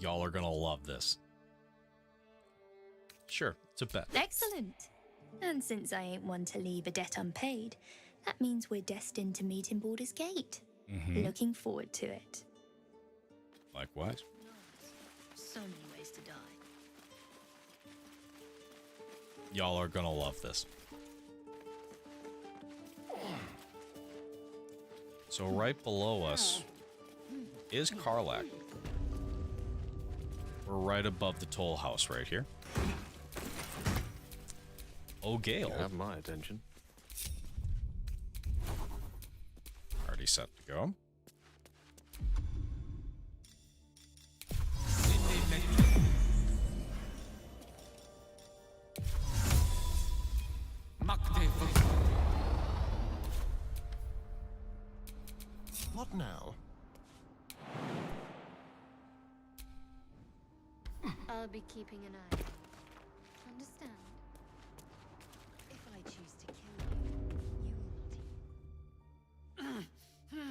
Y'all are gonna love this. Sure, it's a bet. Excellent. And since I ain't one to leave a debt unpaid, that means we're destined to meet in Baldur's Gate. Looking forward to it. Likewise. So many ways to die. Y'all are gonna love this. So right below us is Karlak. We're right above the toll house right here. Oh, Gale. You have my attention. Already set to go. now. I'll be keeping an eye on you. Understand? If I choose to kill you, you will not.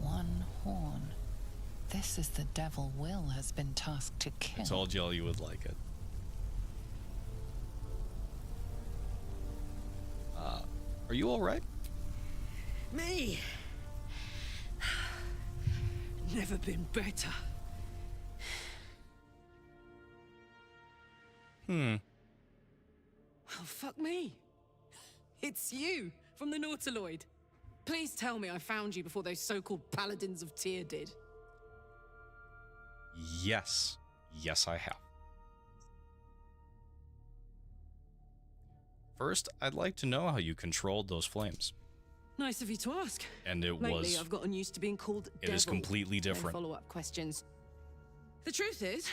One horn. This is the devil Will has been tasked to kill. I told y'all you would like it. Are you all right? Me? Never been better. Hmm. Oh, fuck me. It's you from the Nautiloid. Please tell me I found you before those so-called paladins of Tyr did. Yes. Yes, I have. First, I'd like to know how you controlled those flames. Nice of you to ask. And it Lately, was... I've gotten used to being called It is devil. completely No different. follow-up questions. The truth is,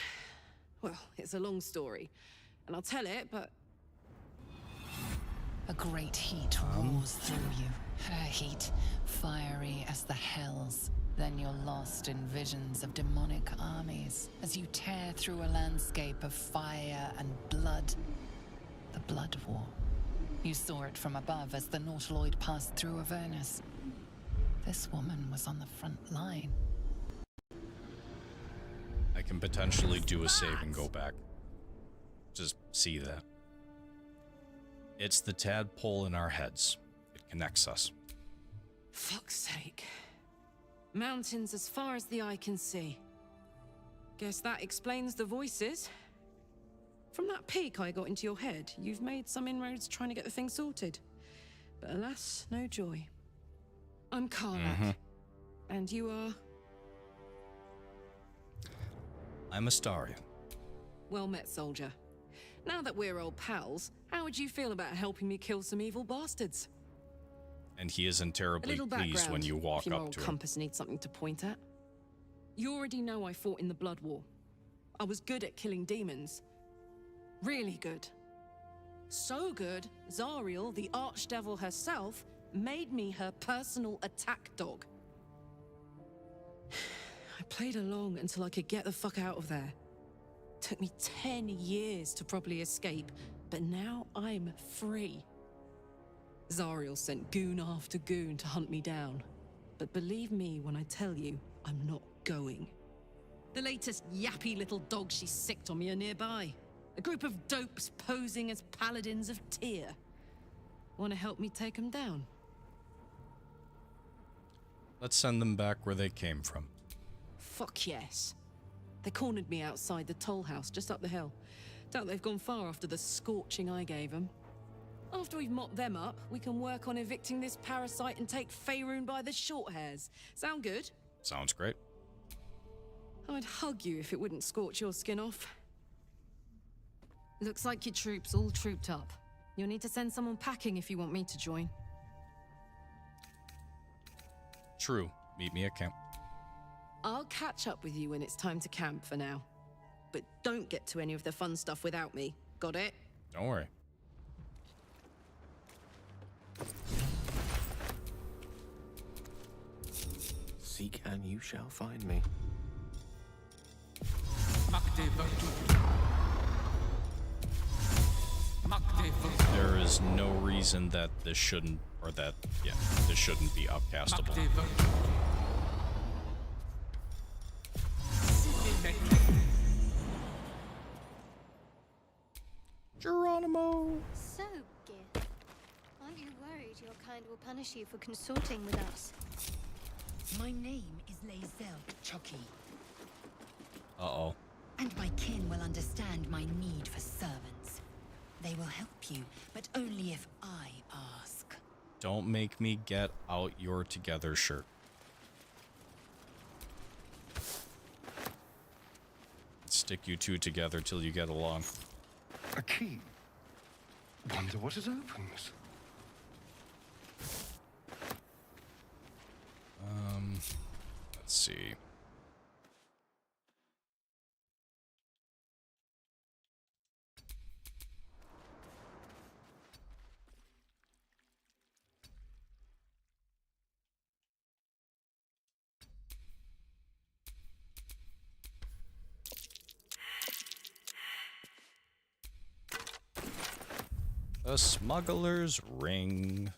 well, it's a long story, and I'll tell it, but A great heat roars through you. Her heat, fiery as the hells. Then you're lost in visions of demonic armies as you tear through a landscape of fire and blood. The Blood War. You saw it from above as the Nautiloid passed through Avernus. This woman was on the front line. I can potentially do a save and go back. Just see that. It's the tadpole in our heads. It connects us. fuck's sake. Mountains as far as the eye can see. Guess that explains the voices. From that peek I got into your head, you've made some inroads trying to get the thing sorted. But alas, no joy. I'm Karlach. And you are? I'm Astarion. Well met, soldier. Now that we're old pals, how would you feel about helping me kill some evil bastards? And he isn't A terribly little pleased background, when you walk if your up moral to him. compass needs something to point at. You already know I fought in the Blood War. I was good at killing demons. Really good. So good, Zariel, the archdevil herself, made me her personal attack dog. I played along until I could get the fuck out of there. Took me 10 years to properly escape, but now I'm free. Zariel sent goon after goon to hunt me down. But believe me when I tell you, I'm not going. The latest yappy little dogs she sicked on me are nearby. A group of dopes posing as paladins of Tyr. Want to help me take them down? Let's send them back where they came from. Fuck yes. They cornered me outside the toll house just up the hill. Doubt they've gone far after the scorching I gave them. After we've mopped them up, we can work on evicting this parasite and take Faerun by the short hairs. Sound good? Sounds great. I'd hug you if it wouldn't scorch your skin off. Looks like your troops all trooped up. You'll need to send someone packing if you want me to join. True. Meet me at camp. I'll catch up with you when it's time to camp for now. But don't get to any of the fun stuff without me. Got it? Don't worry. Seek and you shall find me. There is no reason that this shouldn't, or that, yeah, this shouldn't be upcastable. Geronimo! So, Gith, aren't you worried your kind will punish you for consorting with us? My name is Lae'zel Chucky, Uh-oh. and my kin will understand my need for servants. They will help you, but only if I ask. Don't make me get out your together shirt. Stick you two together till you get along. A key. Wonder what it opens. Let's see. The Smuggler's Ring.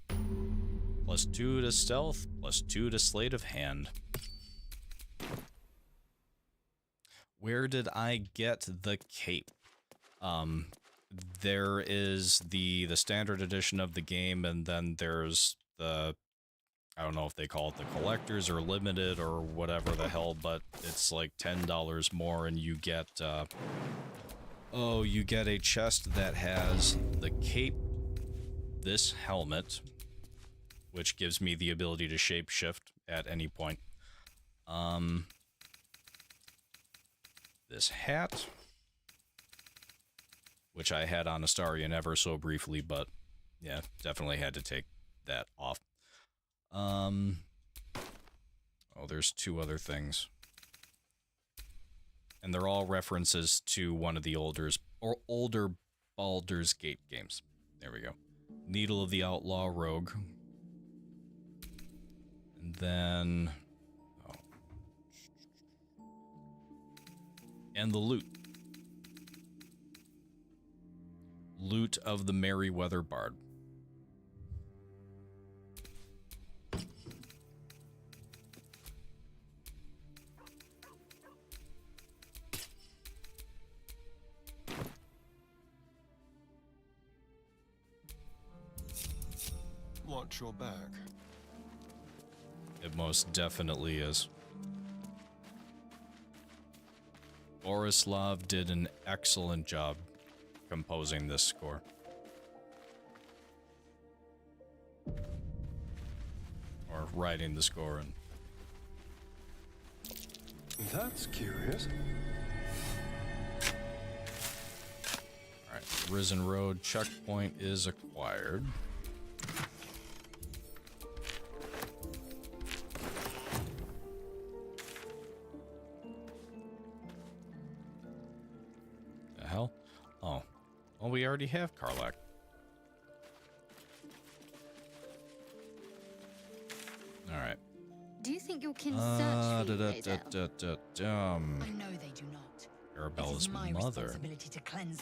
+2 to stealth, +2 to sleight of hand. Where did I get the cape? There is the standard edition of the game, and then there's the, I don't know if they call it the collectors or limited or whatever the hell, but it's like $10 more, and you get, you get a chest that has the cape, this helmet, which gives me the ability to shapeshift at any point. This hat, which I had on Astarion ever so briefly, but yeah, definitely had to take that off. Oh, there's 2 other things. And they're all references to one of the older Baldur's Gate games. There we go. Needle of the Outlaw Rogue. And then... oh. And the loot. Loot of the Merryweather Bard. Watch your back. It most definitely is. Borislav did an excellent job composing this score. Or writing the score. And that's curious. Alright, Risen Road checkpoint is acquired. The hell? Oh. Well, we already have Karlak. Alright. Do you think your kin search for you, Hazel? I know they do not. Arabella's It is my mother. responsibility to cleanse.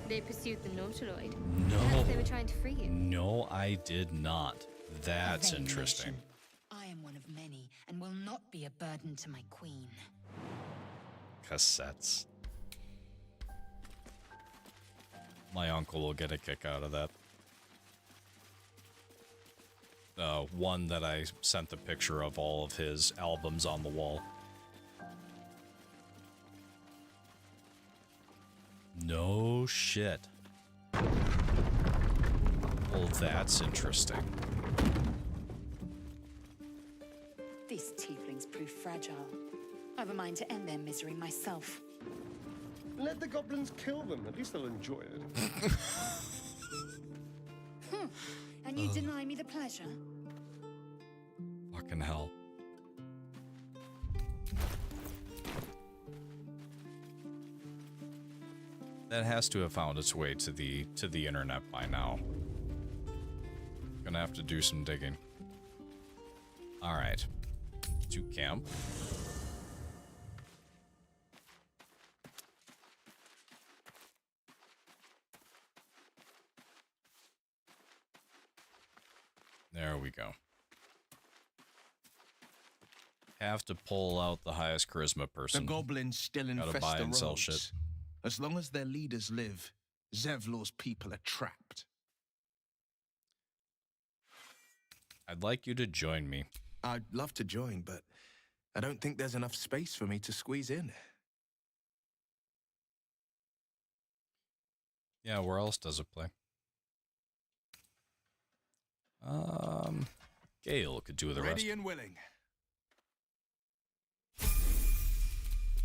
They pursued the Nautiloid. No. Perhaps they were trying to free you. No, I did not. That's vain interesting. nation. I am one of many, and will not be a burden to my queen. Cassettes. My uncle will get a kick out of that. One that I sent the picture of all of his albums on the wall. No shit. Well, that's interesting. These tieflings prove fragile. I've a mind to end their misery myself. Let the goblins kill them. At least they'll enjoy it. And you deny me the pleasure? Fucking hell. That has to have found its way to the internet by now. Gonna have to do some digging. Alright. To camp. There we go. Have to pull out the highest charisma person. The goblins still Gotta infest buy the and sell roads. shit. As long as their leaders live, Zevlor's people are trapped. I'd like you to join me. I'd love to join, but I don't think there's enough space for me to squeeze in. Yeah, where else does it play? Gale could do the rest. Ready and willing.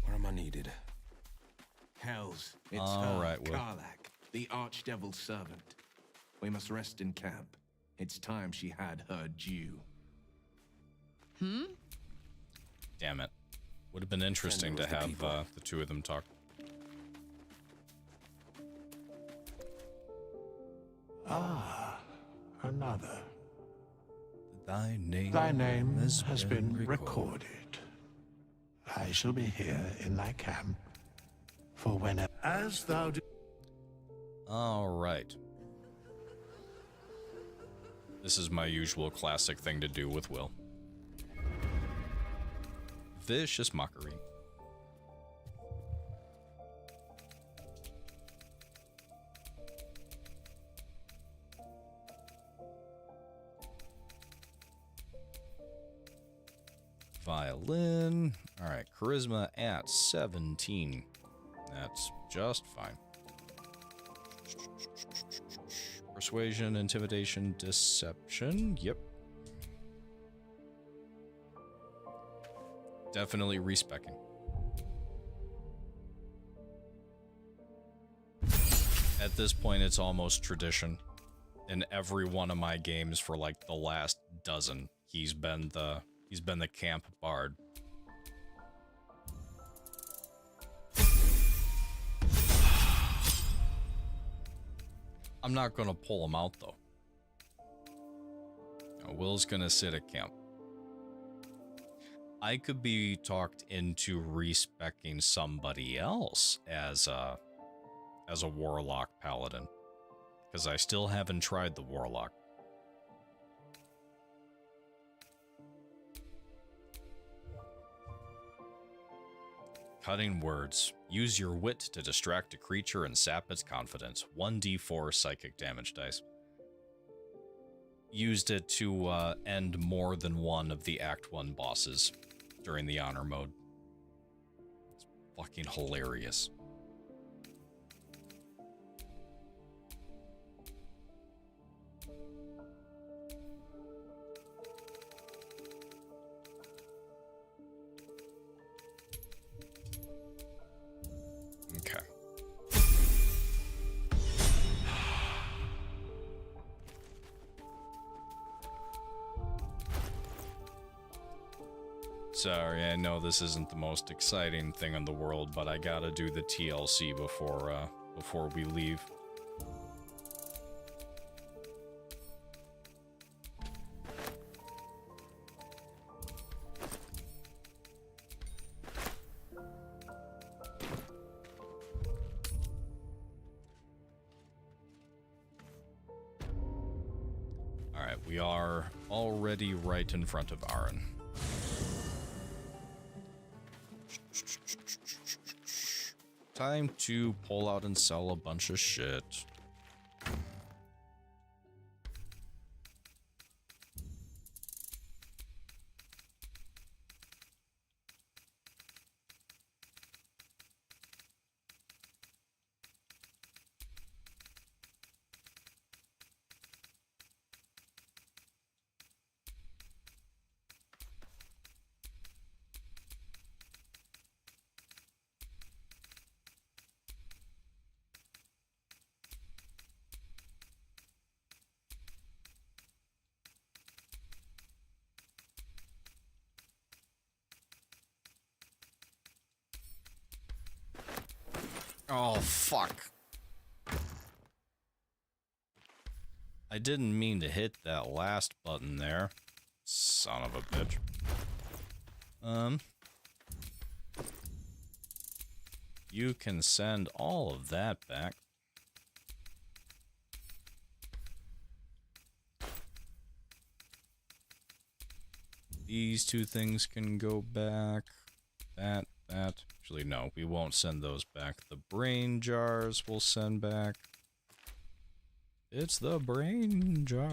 Where am I needed? Hells, it's All her, right, Will. Karlak, the archdevil's servant. We must rest in camp. It's time she had her due. Damn it. Would have been interesting to have the two of them talk. Ah, another. Thy name has been recorded. I shall be here in thy camp For whenever, as thou do. All right. This is my usual classic thing to do with Will. Vicious mockery. Violin. All right, charisma at 17. That's just fine. Persuasion, intimidation, deception. Yep. Definitely respecking. At this point, it's almost tradition. In every one of my games for like the last dozen, he's been the camp bard. I'm not gonna pull him out though. Will's gonna sit at camp. I could be talked into respecking somebody else as a warlock paladin, because I still haven't tried the warlock. Cutting words. Use your wit to distract a creature and sap its confidence. 1d4 psychic damage dice. Used it to end more than one of the Act 1 bosses during the honor mode. It's fucking hilarious. Okay. Sorry, I know this isn't the most exciting thing in the world, but I gotta do the TLC before we leave. Alright, we are already right in front of Aaron. Time to pull out and sell a bunch of shit. Oh, fuck. I didn't mean to hit that last button there. Son of a bitch. You can send all of that back. These two things can go back. That. Actually, no, we won't send those back. The brain jars will send back. It's the brain jar.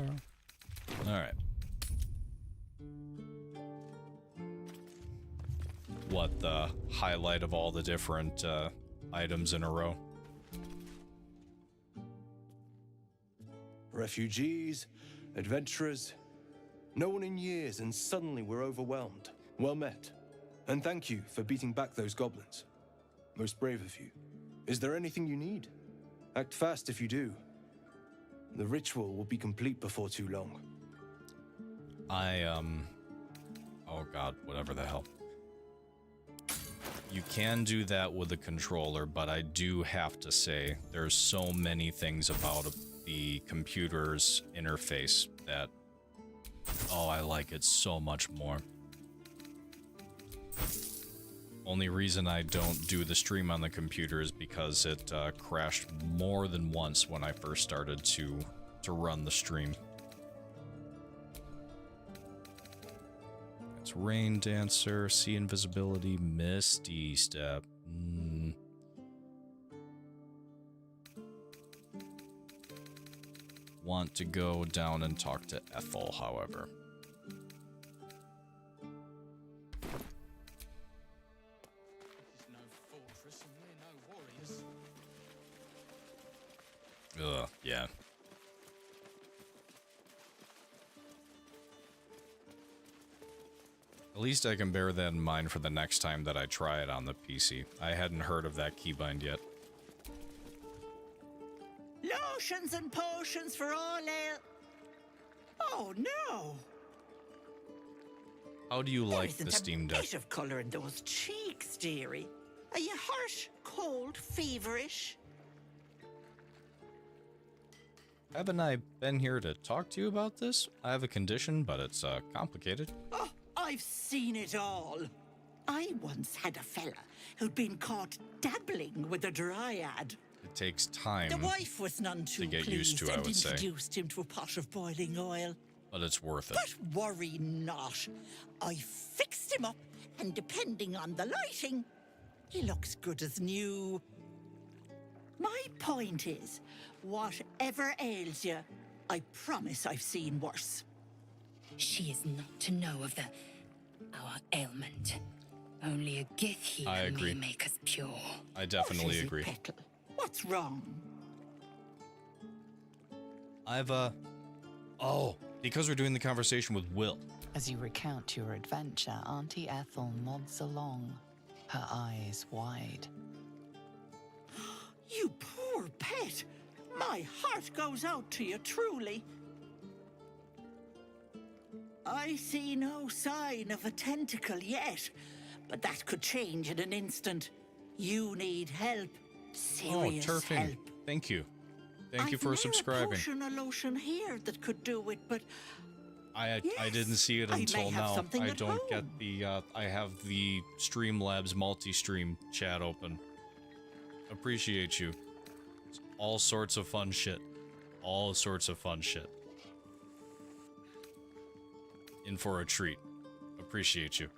Alright. What, the highlight of all the different items in a row? Refugees, adventurers, no one in years, and suddenly we're overwhelmed. Well met. And thank you for beating back those goblins. Most brave of you. Is there anything you need? Act fast if you do. The ritual will be complete before too long. Oh god, whatever the hell. You can do that with the controller, but I do have to say, there's so many things about the computer's interface that... Oh, I like it so much more. Only reason I don't do the stream on the computer is because it crashed more than once when I first started to run the stream. It's Rain Dancer, See Invisibility, Misty Step. Want to go down and talk to Ethel, however. Ugh, yeah. At least I can bear that in mind for the next time that I try it on the PC. I hadn't heard of that keybind yet. Lotions and potions for all ale. Oh no! How do you like the There Steam isn't a Deck? bit of colour in those cheeks, dearie. Are you hurt, cold, feverish? Haven't I been here to talk to you about this? I have a condition, but it's complicated. Oh, I've seen it all. I once had a fella who'd been caught dabbling with a dryad. It takes time The wife was none too get pleased used to, I and would say. introduced him to a pot of boiling oil. But it's worth it. But worry not. I fixed him up, and depending on the lighting, he looks good as new. My point is, whatever ails you, I promise I've seen worse. She is not to know of our ailment. Only a Gith I healer agree. may make us pure. I definitely agree. Petal, what's wrong? I've, Oh, because we're doing the conversation with Will. As you recount your adventure, Auntie Ethel nods along, her eyes wide. You poor pet. My heart goes out to you, truly. I see no sign of a tentacle yet, but that could change in an instant. You need help. Serious Turfing. help. Thank you. Thank you I've for ne'er subscribing. A potion or lotion here that could do it, but I didn't see it I may until have now. something I at don't get home. the I have the Streamlabs multi-stream chat open. Appreciate you. It's all sorts of fun shit. All sorts of fun shit. In for a treat. Appreciate you.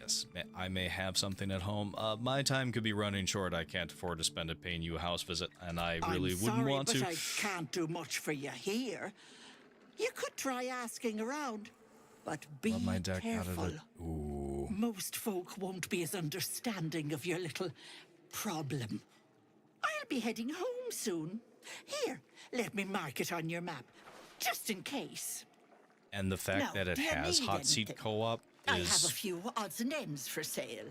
Yes, I may have something at home. My time could be running short. I can't afford to spend it paying you a house visit, and I really I'm wouldn't sorry, want to. but I can't do much for you here. You could try asking around, but be Love my deck out careful. of it. Ooh. Most folk won't be as understanding of your little problem. I'll be heading home soon. Here, let me mark it on your map, just in case. And the fact Now, that it do you has need hot seat anything? co-op I have a is... few odds and ends for sale.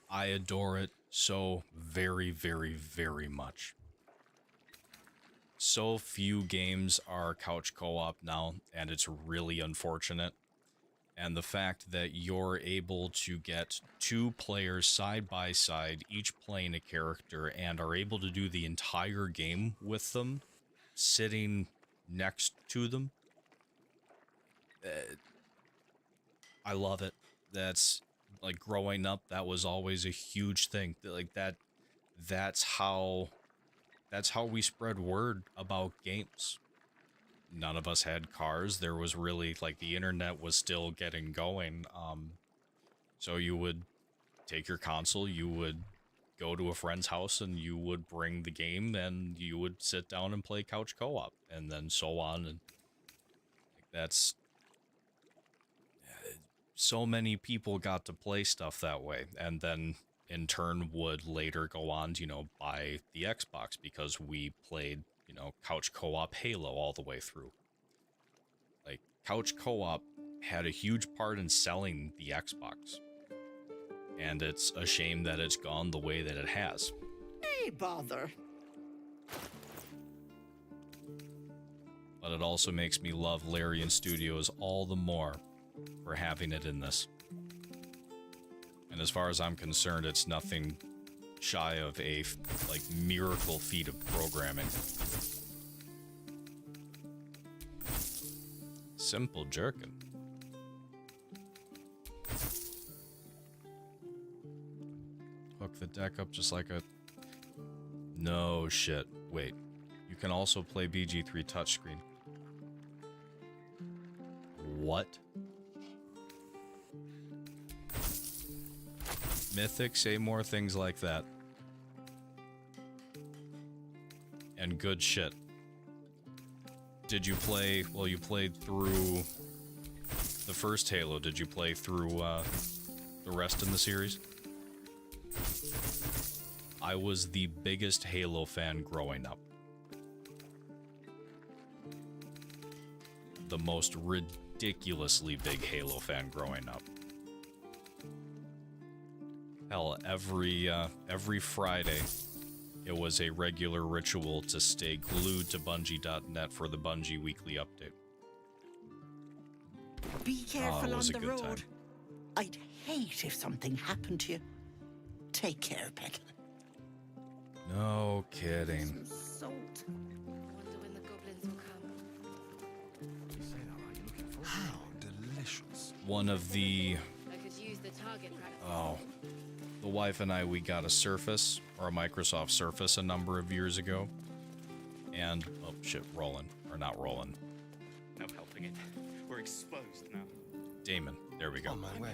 I adore it so very, very, very much. So few games are couch co-op now, and it's really unfortunate. And the fact that you're able to get two players side by side, each playing a character, and are able to do the entire game with them, sitting next to them, I love it. That's, like, growing up, that was always a huge thing. Like, that's how we spread word about games. None of us had cars. There was really, like, the internet was still getting going. So you would take your console, you would go to a friend's house, and you would bring the game, and you would sit down and play couch co-op, and then so on. And that's... So many people got to play stuff that way, and then in turn would later go on to, buy the Xbox because we played, couch co-op Halo all the way through. Like, couch co-op had a huge part in selling the Xbox. And it's a shame that it's gone the way that it has. Hey, bother. But it also makes me love Larian Studios all the more for having it in this. And as far as I'm concerned, it's nothing shy of a, miracle feat of programming. Simple jerkin. the deck up just like a... No shit. Wait. You can also play BG3 touchscreen. What? Mythic, say more things like that. And good shit. Did you play... Well, you played through the first Halo. Did you play through the rest in the series? I was the biggest Halo fan growing up. The most ridiculously big Halo fan growing up. Hell, every Friday, it was a regular ritual to stay glued to Bungie.net for the Bungie weekly update. Be careful on was a the good road. time. I'd hate if something happened to you. Take care, Petal. No kidding. Salt. Wonder when the goblins will come. How delicious. One of the... I could use the target practice. Oh. The wife and I, we got a Surface, or a Microsoft Surface a number of years ago. And... Oh, shit, rolling. Or not rolling. No helping it. We're exposed now. Damon. There we go. On my way.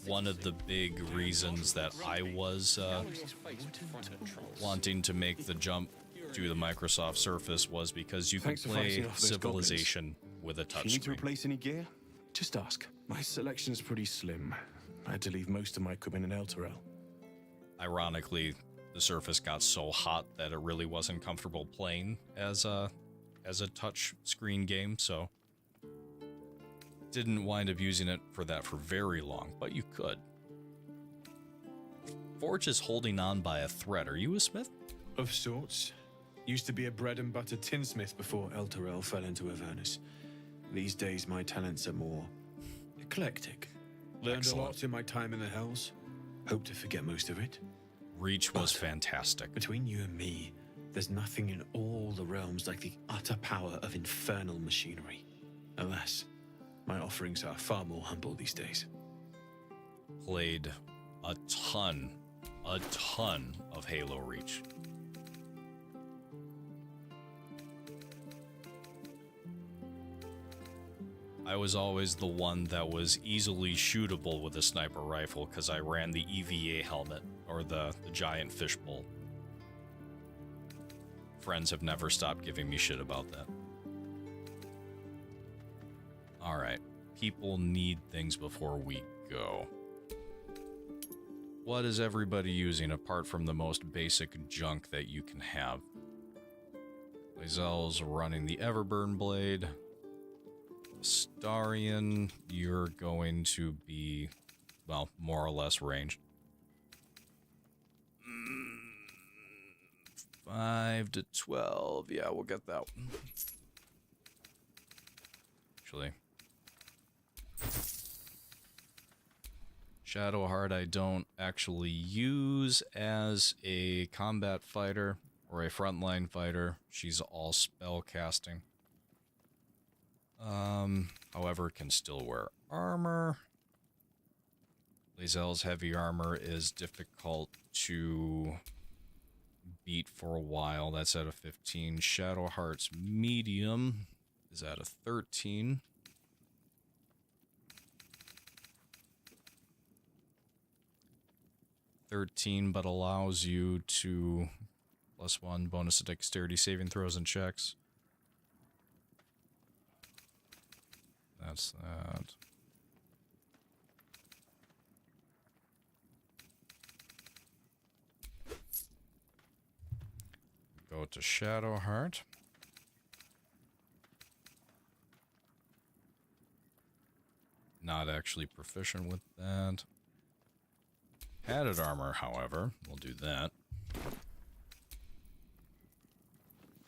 One of the big reasons that I was wanting to make the jump to the Microsoft Surface was because you could Thanks for fighting play off those Civilization with a Do you need to touchscreen. replace any gear? Just ask. My selection's pretty slim. I had to leave most of my equipment in Elturel. Ironically, the Surface got so hot that it really wasn't comfortable playing as a touch screen game, so didn't wind up using it for that for very long, but you could. Forge is holding on by a thread. Are you a smith? Of sorts. Used to be a bread and butter tinsmith before Elturel fell into Avernus. These days my talents are more eclectic. Learned Excellent. a lot in my time in the Hells. Hope to forget most of it. Reach was fantastic. Between you and me, there's nothing in all the realms like the utter power of infernal machinery. Alas, my offerings are far more humble these days. Played a ton of Halo Reach. I was always the one that was easily shootable with a sniper rifle because I ran the EVA helmet, or the giant fishbowl. Friends have never stopped giving me shit about that. Alright, people need things before we go. What is everybody using apart from the most basic junk that you can have? Lae'zel's running the Everburn Blade. Astarion, you're going to be, well, more or less ranged. 5 to 12, yeah, we'll get that one. Actually, Shadowheart I don't actually use as a combat fighter or a frontline fighter. She's all spell casting. However, can still wear armor. Lae'zel's heavy armor is difficult to beat for a while. That's at a 15. Shadowheart's medium is at a 13. But allows you to +1 bonus to dexterity saving throws and checks. That's that. Go to Shadowheart. Not actually proficient with that. Padded armor, however, we'll do that.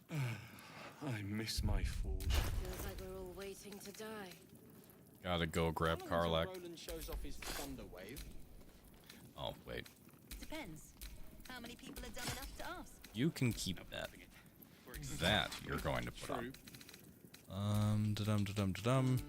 I miss my forge. Feels like we're all waiting to die. Gotta go grab Karlak. Roland shows off his thunder wave. Oh, wait. Depends. How many people are dumb enough to ask? You can keep that. That you're going to put on. Da-dum.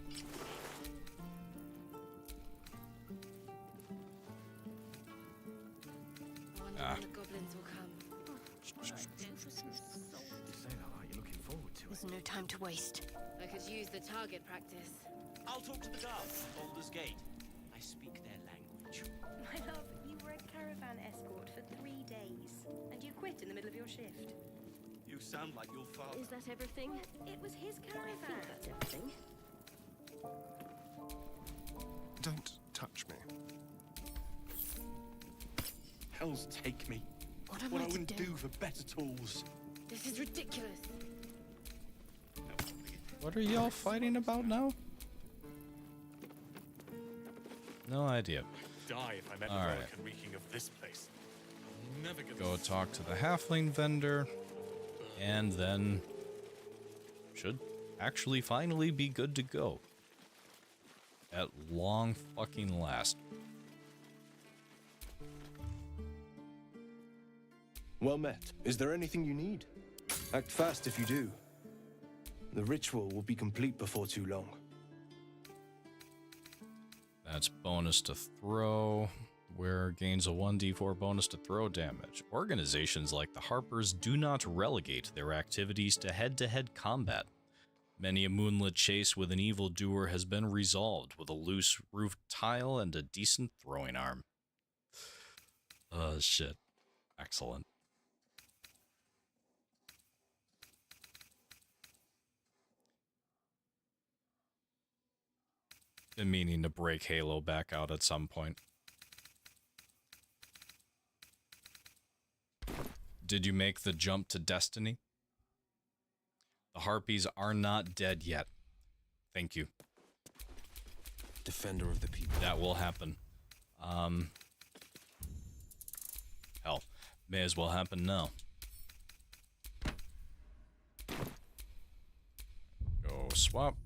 could use the target practice. I'll talk to the guards at Baldur's Gate. I speak their language. My love, you were a caravan escort for 3 days, and you quit in the middle of your shift. You sound like your father. Is that everything? It was his I caravan. think that's everything. Don't touch me. Hells take me. What am What I I to wouldn't do? do for better tools. This is ridiculous. What are y'all fighting about now? No idea. Die if I met All the right. relic reeking of this place. I'll never get Go talk to the halfling vendor, and then should actually finally be good to go. At long fucking last. Well met. Is there anything you need? Act fast if you do. The ritual will be complete before too long. That's bonus to throw, where gains a 1d4 bonus to throw damage. Organizations like the Harpers do not relegate their activities to head-to-head combat. Many a moonlit chase with an evildoer has been resolved with a loose roof tile and a decent throwing arm. Shit. Excellent. Been meaning to break Halo back out at some point. Did you make the jump to Destiny? The Harpies are not dead yet. Thank you. Defender of the people. That will happen. Hell, may as well happen now. Go swap.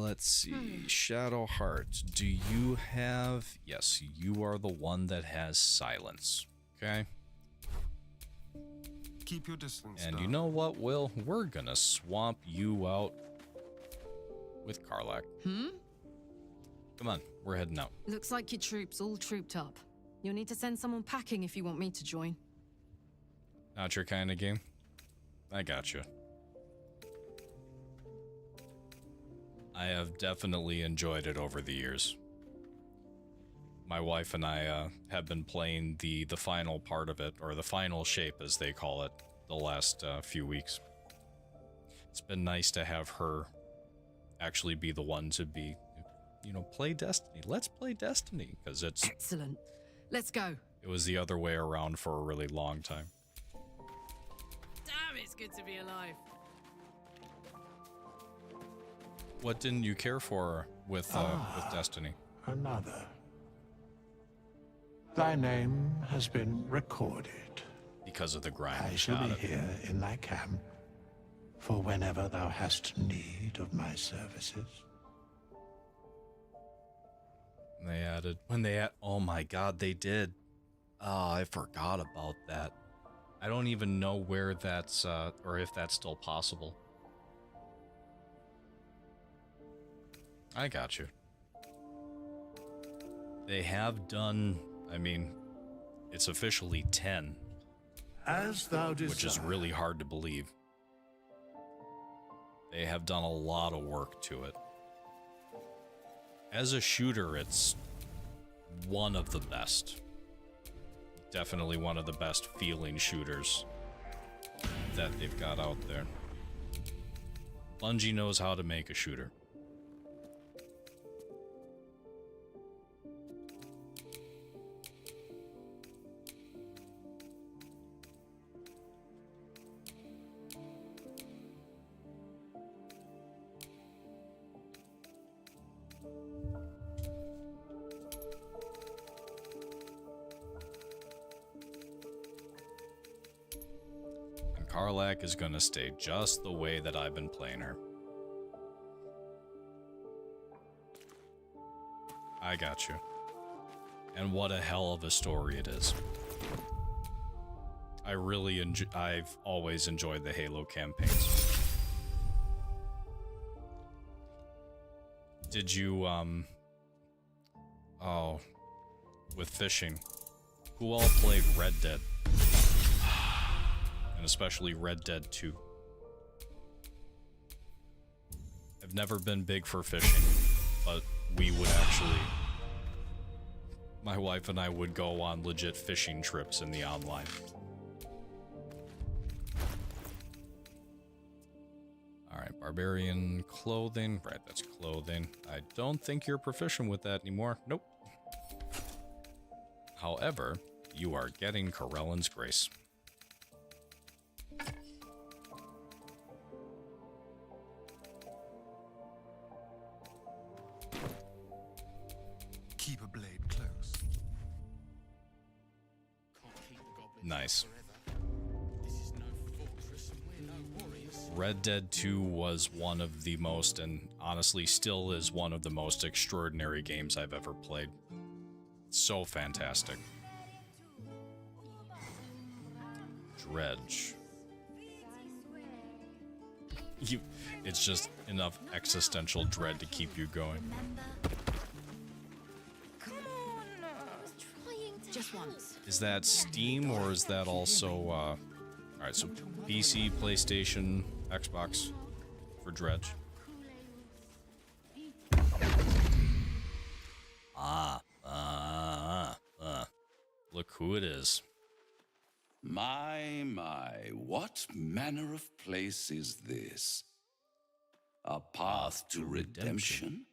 Let's see. Shadowheart, do you have... Yes, you are the one that has silence. Okay? Keep your distance. And you know what, Will? We're gonna swap you out with Karlak. Come on, we're heading out. Looks like your troops all trooped up. You'll need to send someone packing if you want me to join. Not your kind of game? I got you. I have definitely enjoyed it over the years. My wife and I have been playing the final part of it, or the final shape as they call it, the last few weeks. It's been nice to have her actually be the one to be, you know, play Destiny. Let's play Destiny, because it's... Excellent. Let's go. It was the other way around for a really long time. Damn, it's good to be alive. What didn't you care for with Destiny? Another. Thy name has been recorded. Because of the grind. I shall Got be it. here in thy camp for whenever thou hast need of my services. They added oh my god, they did. Oh, I forgot about that. I don't even know where that's or if that's still possible. I got you. They have done, I mean, it's officially 10. As thou desire. Which is really hard to believe. They have done a lot of work to it. As a shooter, it's one of the best. Definitely one of the best feeling shooters that they've got out there. Bungie knows how to make a shooter. Karlak is gonna stay just the way that I've been playing her. I got you. And what a hell of a story it is. I've always enjoyed the Halo campaigns. Did you, with fishing, who all played Red Dead? and especially Red Dead 2. I've never been big for fishing, but we would actually... My wife and I would go on legit fishing trips in the online. Alright, barbarian clothing. Right, that's clothing. I don't think you're proficient with that anymore. Nope. However, you are getting Corellan's Grace. Keep a blade close. Nice. Red Dead 2 was one of the most, and honestly still is one of the most extraordinary games I've ever played. So fantastic. Dredge. It's just enough existential dread to keep you going. Just once. Is that Steam or is that also, alright, so PC, PlayStation, Xbox for Dredge. Look who it is. My, what manner of place is this? A path to redemption?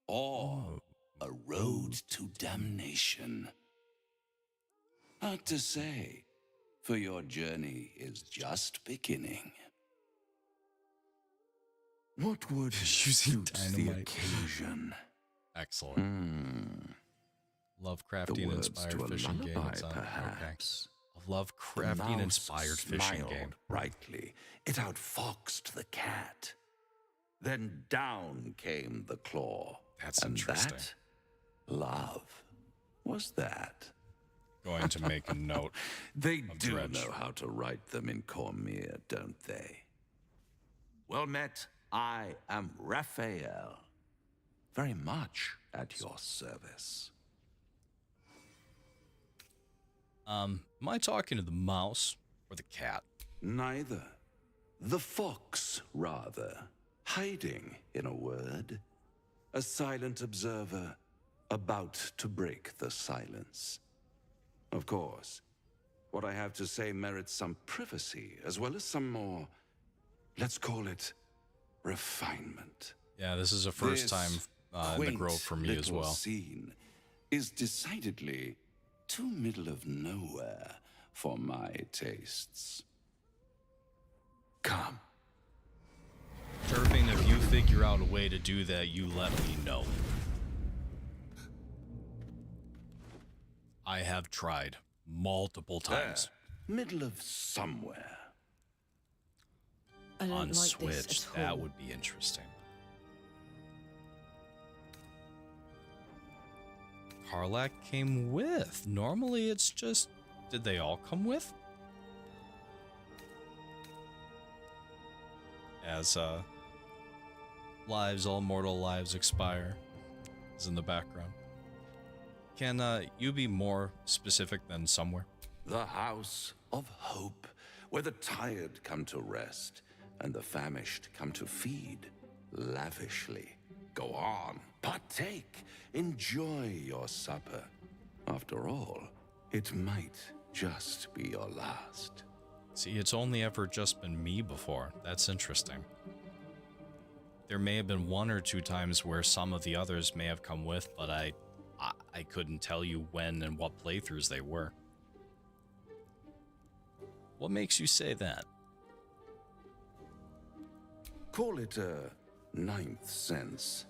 Or a road to damnation? Hard to say, for your journey is just beginning. What would suit the occasion? Excellent. Lovecraftian inspired fishing game. Perhaps. A Lovecraftian inspired fishing game. Brightly, it outfoxed the cat. Then down came the claw. That's and interesting. That, love, was that. Going to make a note. They do Dredge. know how to write them in Cormier, don't they? Well met. I am Raphael. Very much at your service. Am I talking to the mouse or the cat? Neither. The fox, rather. Hiding, in a word. A silent observer, about to break the silence. Of course, what I have to say merits some privacy, as well as some more, let's call it, refinement. Yeah, this is a first time in the Grove for me as well. Scene is decidedly too middle of nowhere for my tastes. Come. Turpin, if you figure out a way to do that, you let me know. I have tried multiple times. Middle of somewhere. I don't On like Switch, this at that all. would be interesting. Karlak came with. Normally it's just... Did they all come with? As, lives, all mortal lives expire is in the background. Can, you be more specific than somewhere? The house of hope, where the tired come to rest and the famished come to feed lavishly. Go on, partake, enjoy your supper. After all, it might just be your last. See, it's only ever just been me before. That's interesting. There may have been one or two times where some of the others may have come with, but I couldn't tell you when and what playthroughs they were. What makes you say that? Call it a ninth sense.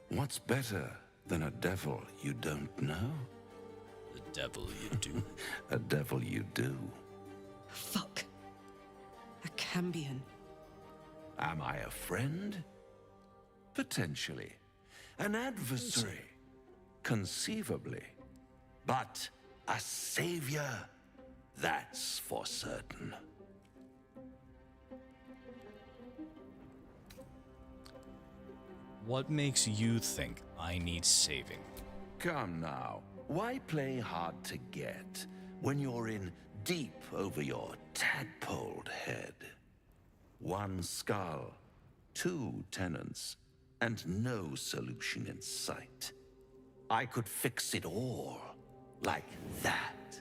What's better than a devil you don't know? The devil you do. A devil you do. Fuck. A Cambion. Am I a friend? Potentially. An adversary? Conceivably. But a savior? That's for certain. What makes you think I need saving? Come now. Why play hard to get when you're in deep over your tadpoled head? One skull, two tenants, and no solution in sight. I could fix it all like that.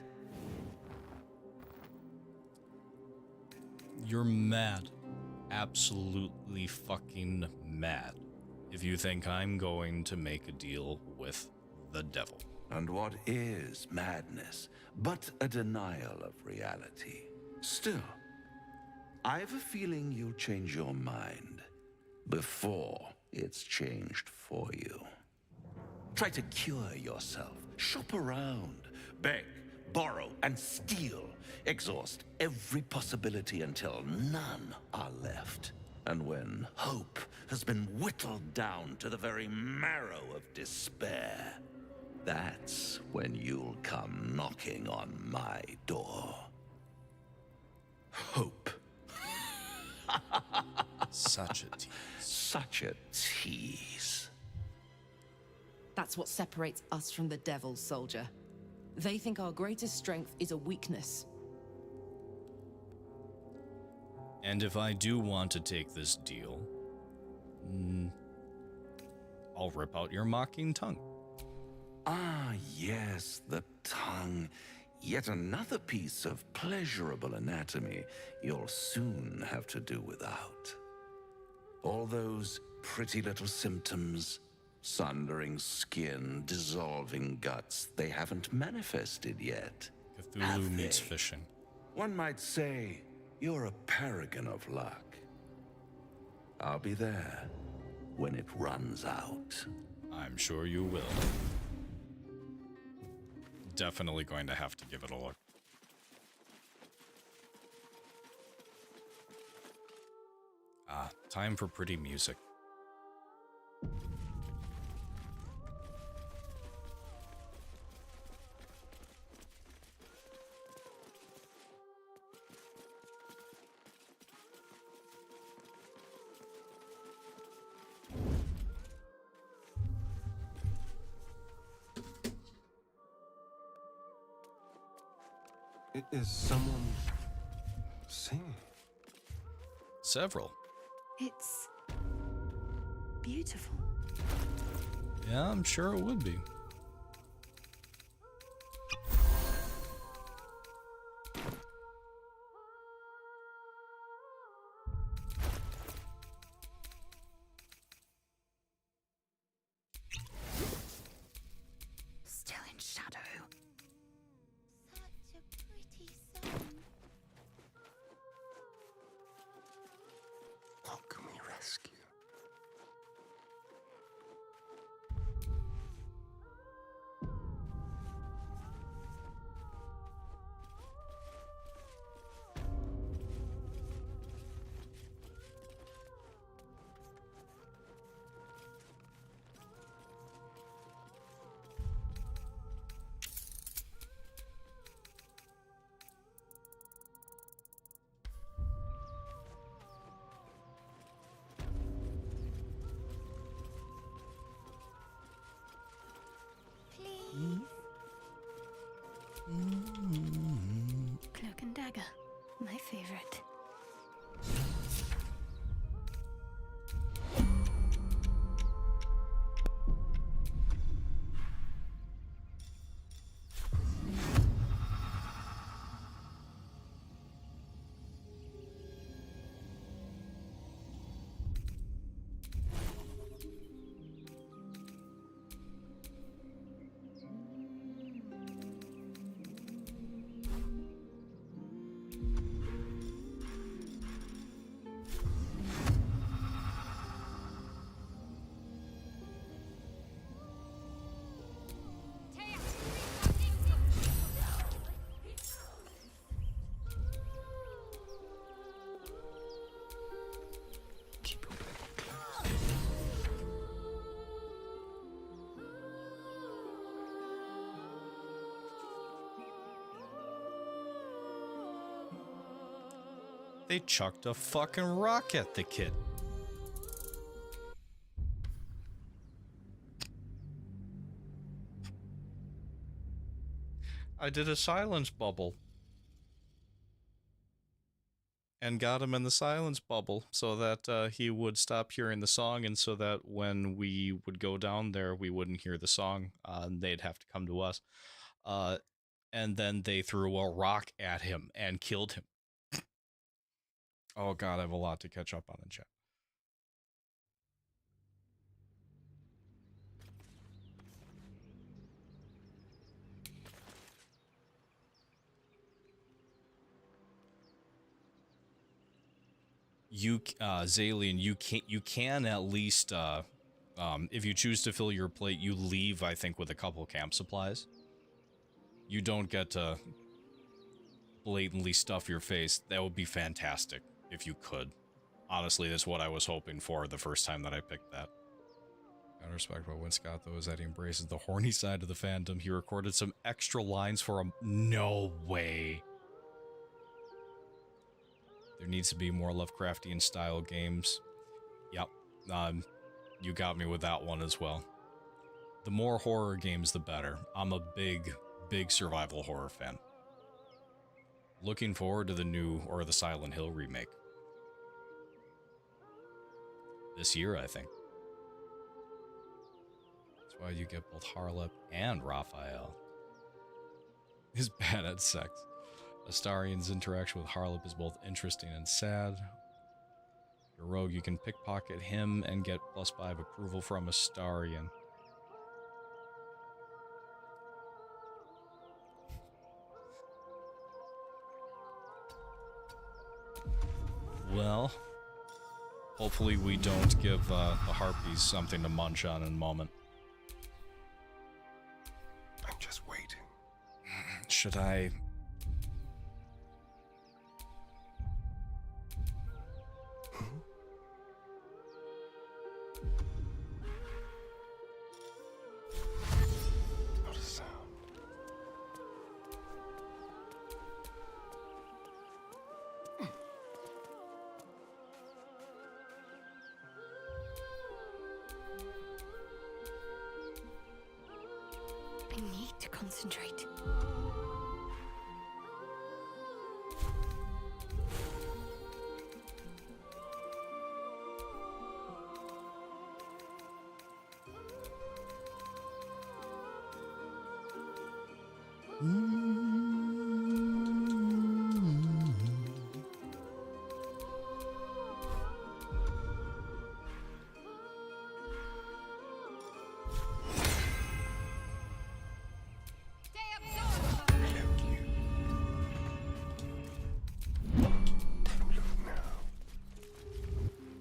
You're mad. Absolutely fucking mad. If you think I'm going to make a deal with the devil. And what is madness but a denial of reality? Still, I've a feeling you'll change your mind before it's changed for you. Try to cure yourself. Shop around. Beg, borrow, and steal. Exhaust every possibility until none are left. And when hope has been whittled down to the very marrow of despair, that's when you'll come knocking on my door. Hope. Such a tease. Such a tease. That's what separates us from the devil, soldier. They think our greatest strength is a weakness. And if I do want to take this deal, I'll rip out your mocking tongue. Ah, yes, the tongue. Yet another piece of pleasurable anatomy you'll soon have to do without. All those pretty little symptoms, sundering skin, dissolving guts, they haven't manifested yet. Cthulhu meets fishing. One might say you're a paragon of luck. I'll be there when it runs out. I'm sure you will. Definitely going to have to give it a look. Ah, time for pretty music. Is someone singing? Several. It's beautiful. Yeah, I'm sure it would be. Still in shadow. What can we rescue? Cloak and dagger, my favorite. They chucked a fucking rock at the kid. I did a silence bubble. And got him in the silence bubble so that he would stop hearing the song, and so that when we would go down there, we wouldn't hear the song. And they'd have to come to us. And then they threw a rock at him and killed him. Oh god, I have a lot to catch up on in chat. You, Zalian, you can at least, if you choose to fill your plate, you leave, I think, with a couple camp supplies. You don't get to blatantly stuff your face. That would be fantastic if you could. Honestly, that's what I was hoping for the first time that I picked that. I respect what Win Scott, though, is that he embraces the horny side of the fandom. He recorded some extra lines for him. No way. There needs to be more Lovecraftian style games. Yep. You got me with that one as well. The more horror games, the better. I'm a big survival horror fan. Looking forward to the new, or the Silent Hill remake. This year, I think. That's why you get both Harlip and Raphael. He's bad at sex. Astarion's interaction with Harlip is both interesting and sad. If you're a rogue, you can pickpocket him and get +5 approval from Astarion. Well, hopefully we don't give the harpies something to munch on in a moment. I'm just waiting. Should I... Not a sound. I need to concentrate.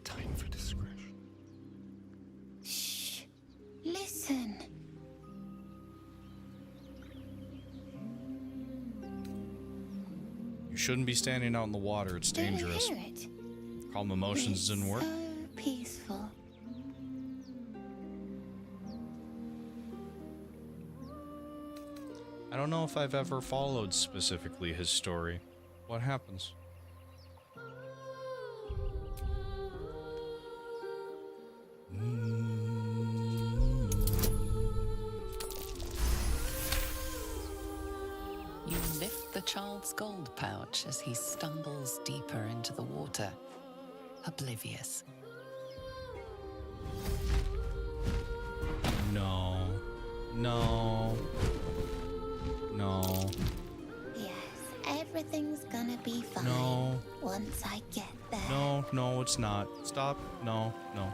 Time for discretion. Shh. Listen. You shouldn't be standing out in the water. It's dangerous. Do you hear it? Calm emotions didn't work. So peaceful. I don't know if I've ever followed specifically his story. What happens? You lift the child's gold pouch as he stumbles deeper into the water, oblivious. No. No. No. Yes, everything's gonna be fine. No. Once I get there. No, no, it's not. Stop. No, no.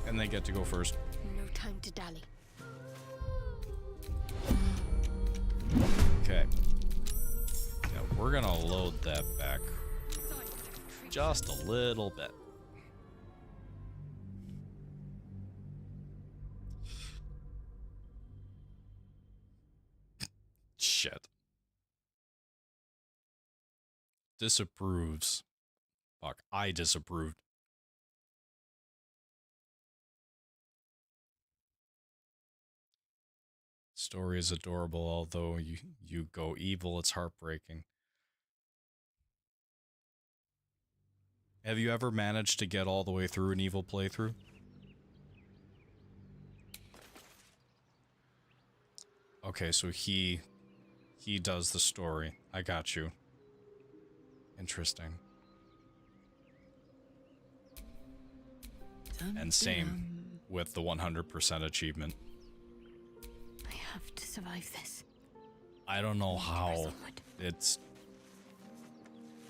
And they get to go first. No time to dally. Okay. Yeah, we're gonna load that back just a little bit. Shit. Disapproves. Fuck, I disapproved. Story is adorable, although you go evil, it's heartbreaking. Have you ever managed to get all the way through an evil playthrough? Okay, so he does the story. I got you. Interesting. And same with the 100% achievement. I have to survive this. I don't know how. It's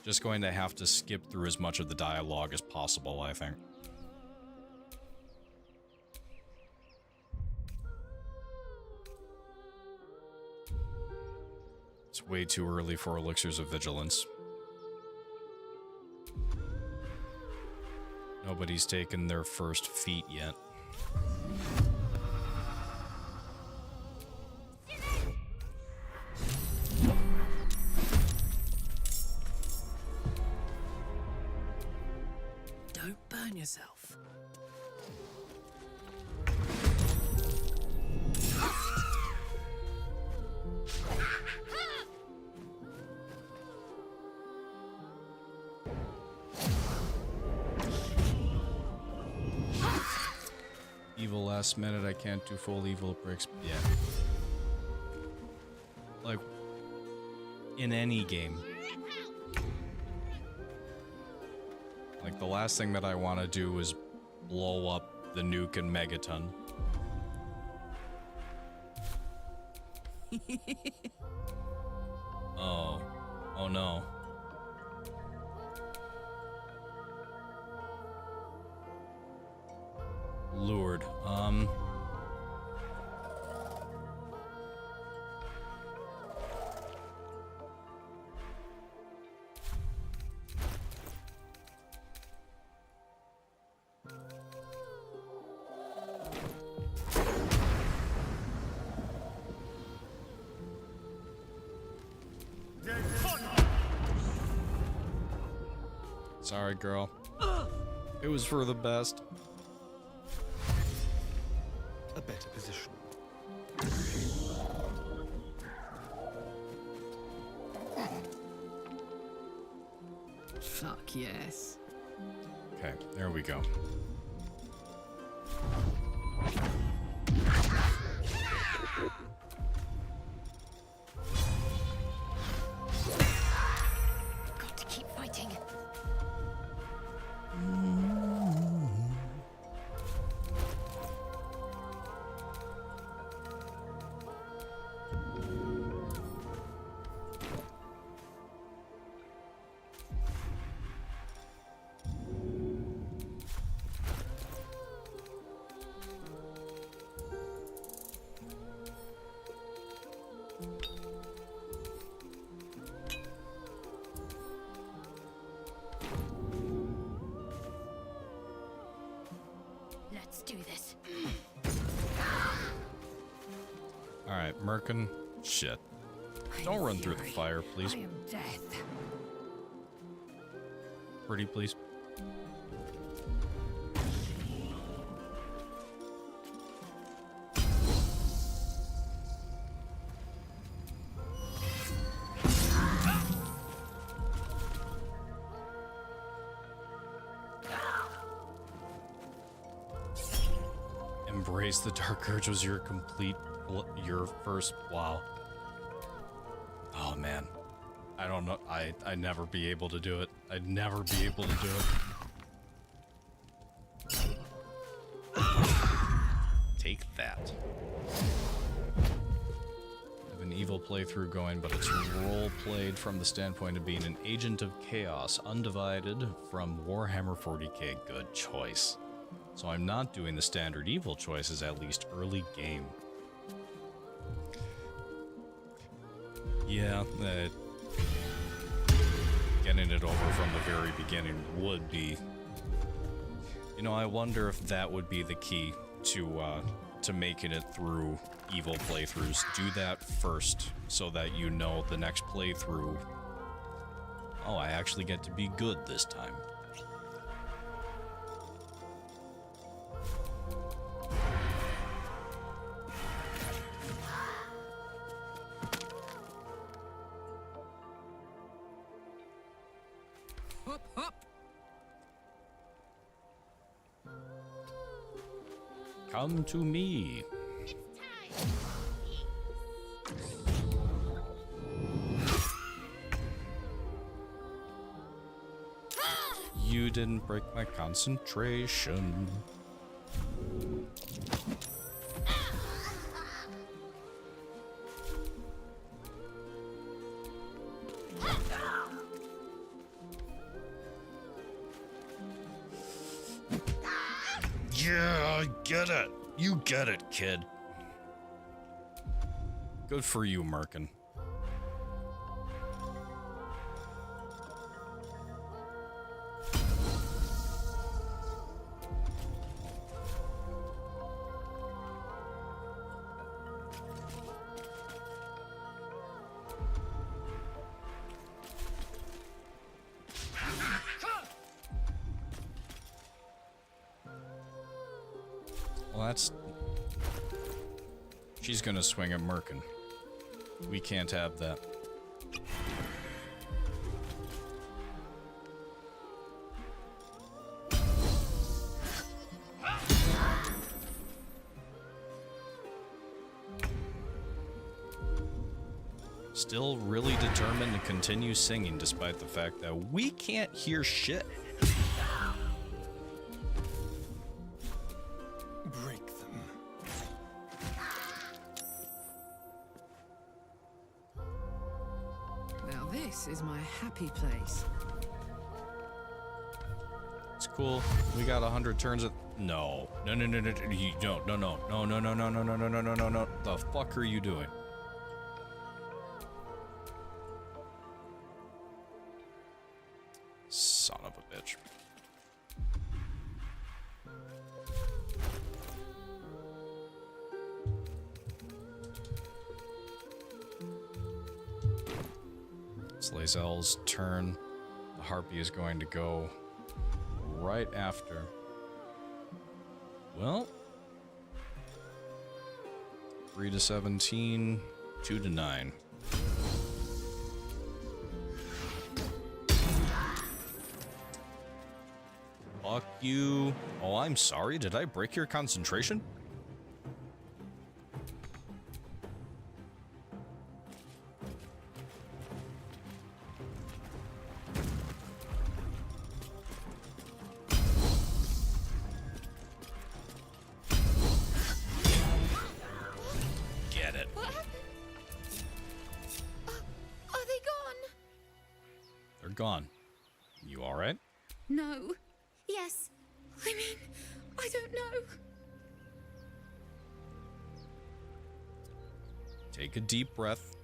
just going to have to skip through as much of the dialogue as possible, I think. It's way too early for elixirs of vigilance. Nobody's taken their first feat yet. Don't burn yourself. Evil last minute, I can't do full evil bricks. Yeah. Like, in any game. Like, the last thing that I want to do is blow up the nuke and megaton. Oh. Oh no. Lured. Sorry, girl. It was for the best. A better position. Fuck yes. Okay, there we go. Got to keep fighting. Let's do this. Alright, Merkin. Shit. Don't run through the fire, please. I am death. Pretty, please. Embrace the Dark Urge was your first. Wow. Oh man. I don't know. I'd never be able to do it. I'd never be able to do it. Take that. I have an evil playthrough going, but it's role played from the standpoint of being an agent of chaos, undivided from Warhammer 40k. Good choice. So I'm not doing the standard evil choices, at least early game. Yeah, getting it over from the very beginning would be... You know, I wonder if that would be the key to making it through evil playthroughs. Do that first, so that you know the next playthrough... Oh, I actually get to be good this time. Come to me. didn't break my concentration. Yeah, I get it. You get it, kid. Good for you, Merkin. Well, that's... She's gonna swing at Merkin. We can't have that. Still really determined to continue singing despite the fact that we can't hear shit. Break them. Now this is my happy place. It's cool. We got 100 turns of... No. No, no, no, no, no, no, no, no, no, no, no, no, no, no, no, no, no, no. The fuck are you doing? Son of a bitch. It's Lae'zel's turn. The Harpy is going to go right after. Well, 3 to 17, 2 to 9. Fuck you. Oh, I'm sorry. Did I break your concentration? Get it. What happened? Are they gone? They're gone. You alright? No. Yes. I mean, I don't know. Take a deep breath.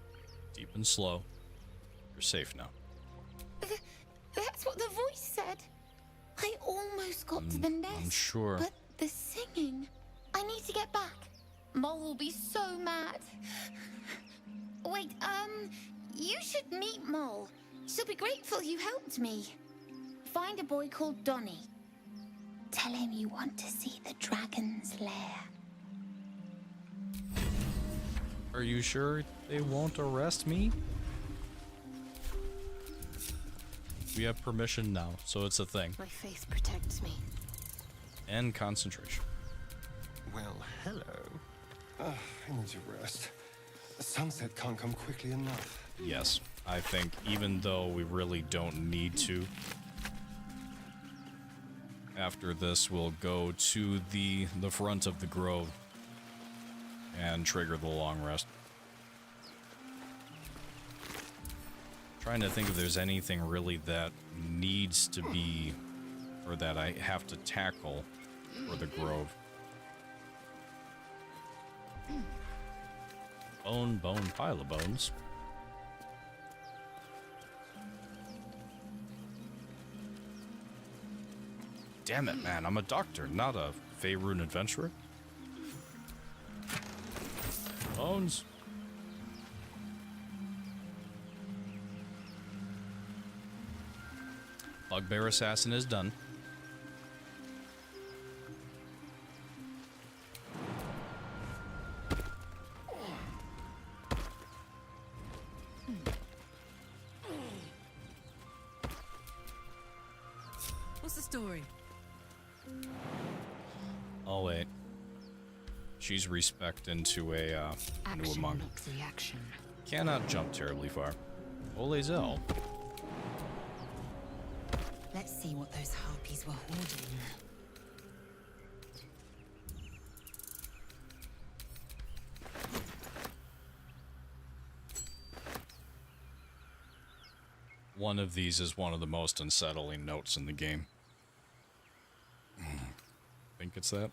Deep and slow. You're safe now. That's what the voice said. I almost got to the nest. I'm sure. But the singing. I need to get back. Mole will be so mad. Wait, you should meet Mole. She'll be grateful you helped me. Find a boy called Donny. Tell him you want to see the dragon's lair. Are you sure they won't arrest me? We have permission now, so it's a thing. My faith protects me. And concentration. Well, hello. I need to rest. The sunset can't come quickly enough. Yes, I think even though we really don't need to, after this we'll go to the front of the grove and trigger the long rest. Trying to think if there's anything really that needs to be, or that I have to tackle for the grove. Bone, pile of bones. Damn it, man. I'm a doctor, not a Faerun adventurer. Bones. Bugbear Assassin is done. What's the story? Oh wait. She's respec'd into a monk. Reaction. Cannot jump terribly far. Oh, Lae'zel. Let's see what those harpies were hoarding. One of these is one of the most unsettling notes in the game. Think it's that?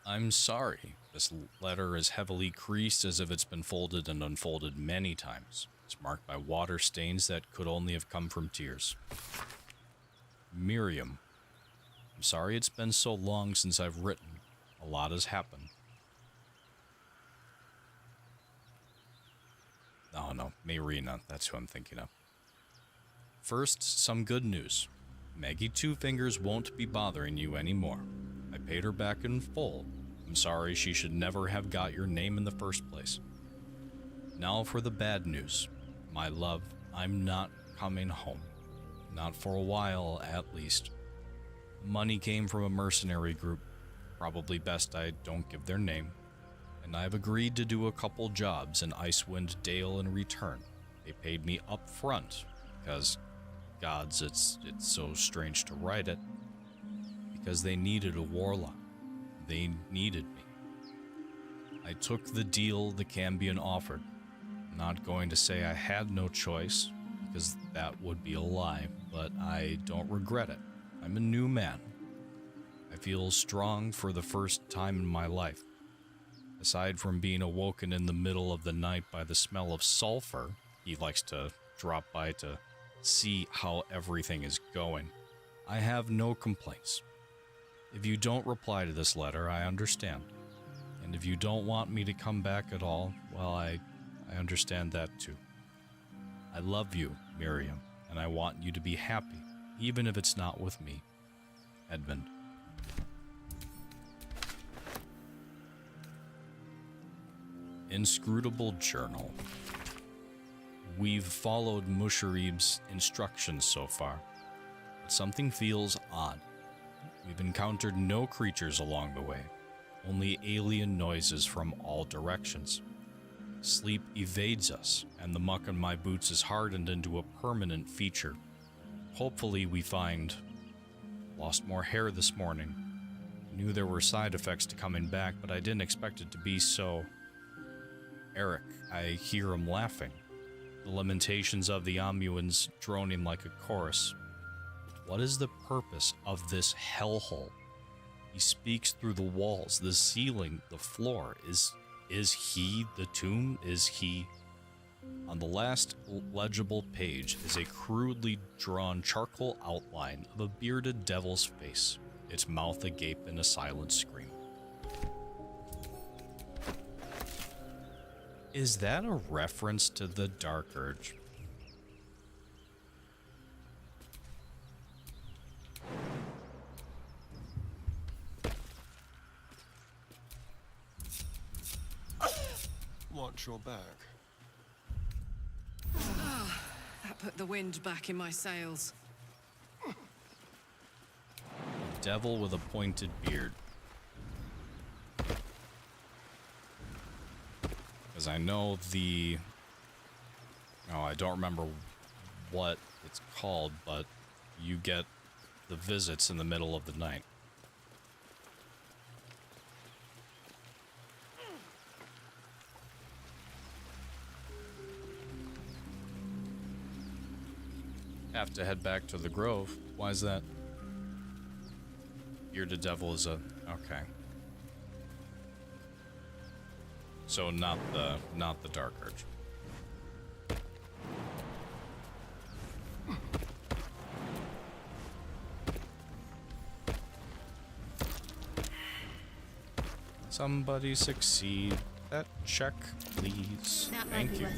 I'm sorry. This letter is heavily creased as if it's been folded and unfolded many times. It's marked by water stains that could only have come from tears. Miriam. I'm sorry it's been so long since I've written. A lot has happened. No, Marina, that's who I'm thinking of. First, some good news. Maggie Two Fingers won't be bothering you anymore. I paid her back in full. I'm sorry she should never have got your name in the first place. Now for the bad news. My love, I'm not coming home. Not for a while, at least. Money came from a mercenary group. Probably best I don't give their name. And I've agreed to do a couple jobs in Icewind Dale in return. They paid me up front, because, gods, it's so strange to write it, because they needed a warlock. They needed me. I took the deal the Cambion offered. Not going to say I had no choice, because that would be a lie, but I don't regret it. I'm a new man. I feel strong for the first time in my life. Aside from being awoken in the middle of the night by the smell of sulfur, he likes to drop by to see how everything is going, I have no complaints. If you don't reply to this letter, I understand. And if you don't want me to come back at all, well, I understand that too. I love you, Miriam, and I want you to be happy, even if it's not with me. Edmund. Inscrutable Journal. We've followed Musharib's instructions so far, but something feels odd. We've encountered no creatures along the way, only alien noises from all directions. Sleep evades us, and the muck on my boots is hardened into a permanent feature. Hopefully we find... Lost more hair this morning. Knew there were side effects to coming back, but I didn't expect it to be so... Eric, I hear him laughing. The lamentations of the Amuans droning like a chorus. What is the purpose of this hellhole? He speaks through the walls, the ceiling, the floor. Is he the tomb? Is he... On the last legible page is a crudely drawn charcoal outline of a bearded devil's face, its mouth agape in a silent scream. Is that a reference to the Dark Urge? Watch your back. That put the wind back in my sails. Devil with a pointed beard. Because I know the... Oh, I don't remember what it's called, but you get the visits in the middle of the night. Have to head back to the Grove. Why is that? Bearded Devil is a... Okay. So not the Dark Urge. Somebody succeed. That check, please. Thank you.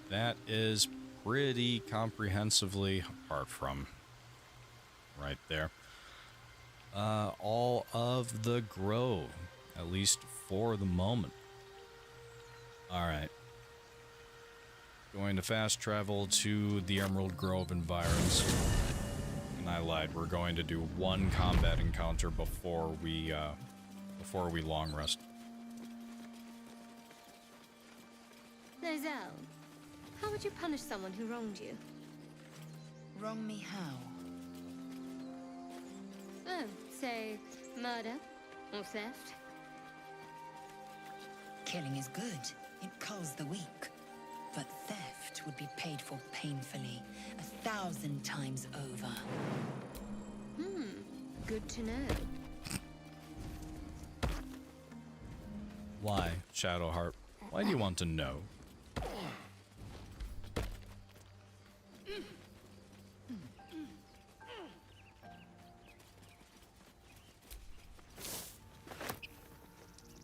That is pretty comprehensively, apart from right there, all of the Grove, at least for the moment. All right. going to fast travel to the Emerald Grove environs. And I lied. We're going to do one combat encounter before we long rest. Lizelle, how would you punish someone who wronged you? Wrong me how? Oh, say murder or theft? Killing is good. It culls the weak. But theft would be paid for painfully, 1,000 times over. Good to know. Why, Shadowheart? Why do you want to know?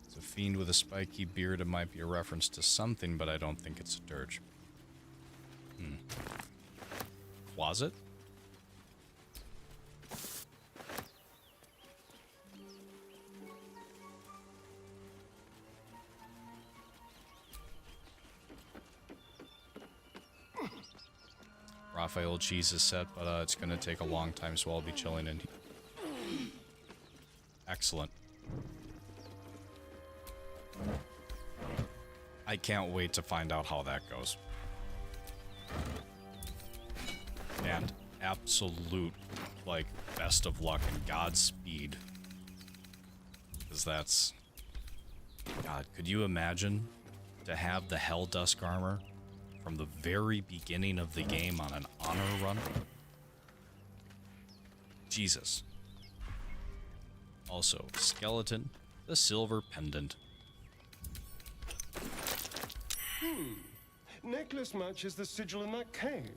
It's a fiend with a spiky beard. It might be a reference to something, but I don't think it's a dirge. Closet? Raphael cheese is set, but it's gonna take a long time, so I'll be chilling in here. Excellent. I can't wait to find out how that goes. And absolute, like, best of luck and Godspeed. Because that's... God, could you imagine to have the Hell Dusk armor from the very beginning of the game on an honor run? Jesus. Also, skeleton, the silver pendant. Necklace matches the sigil in that cave.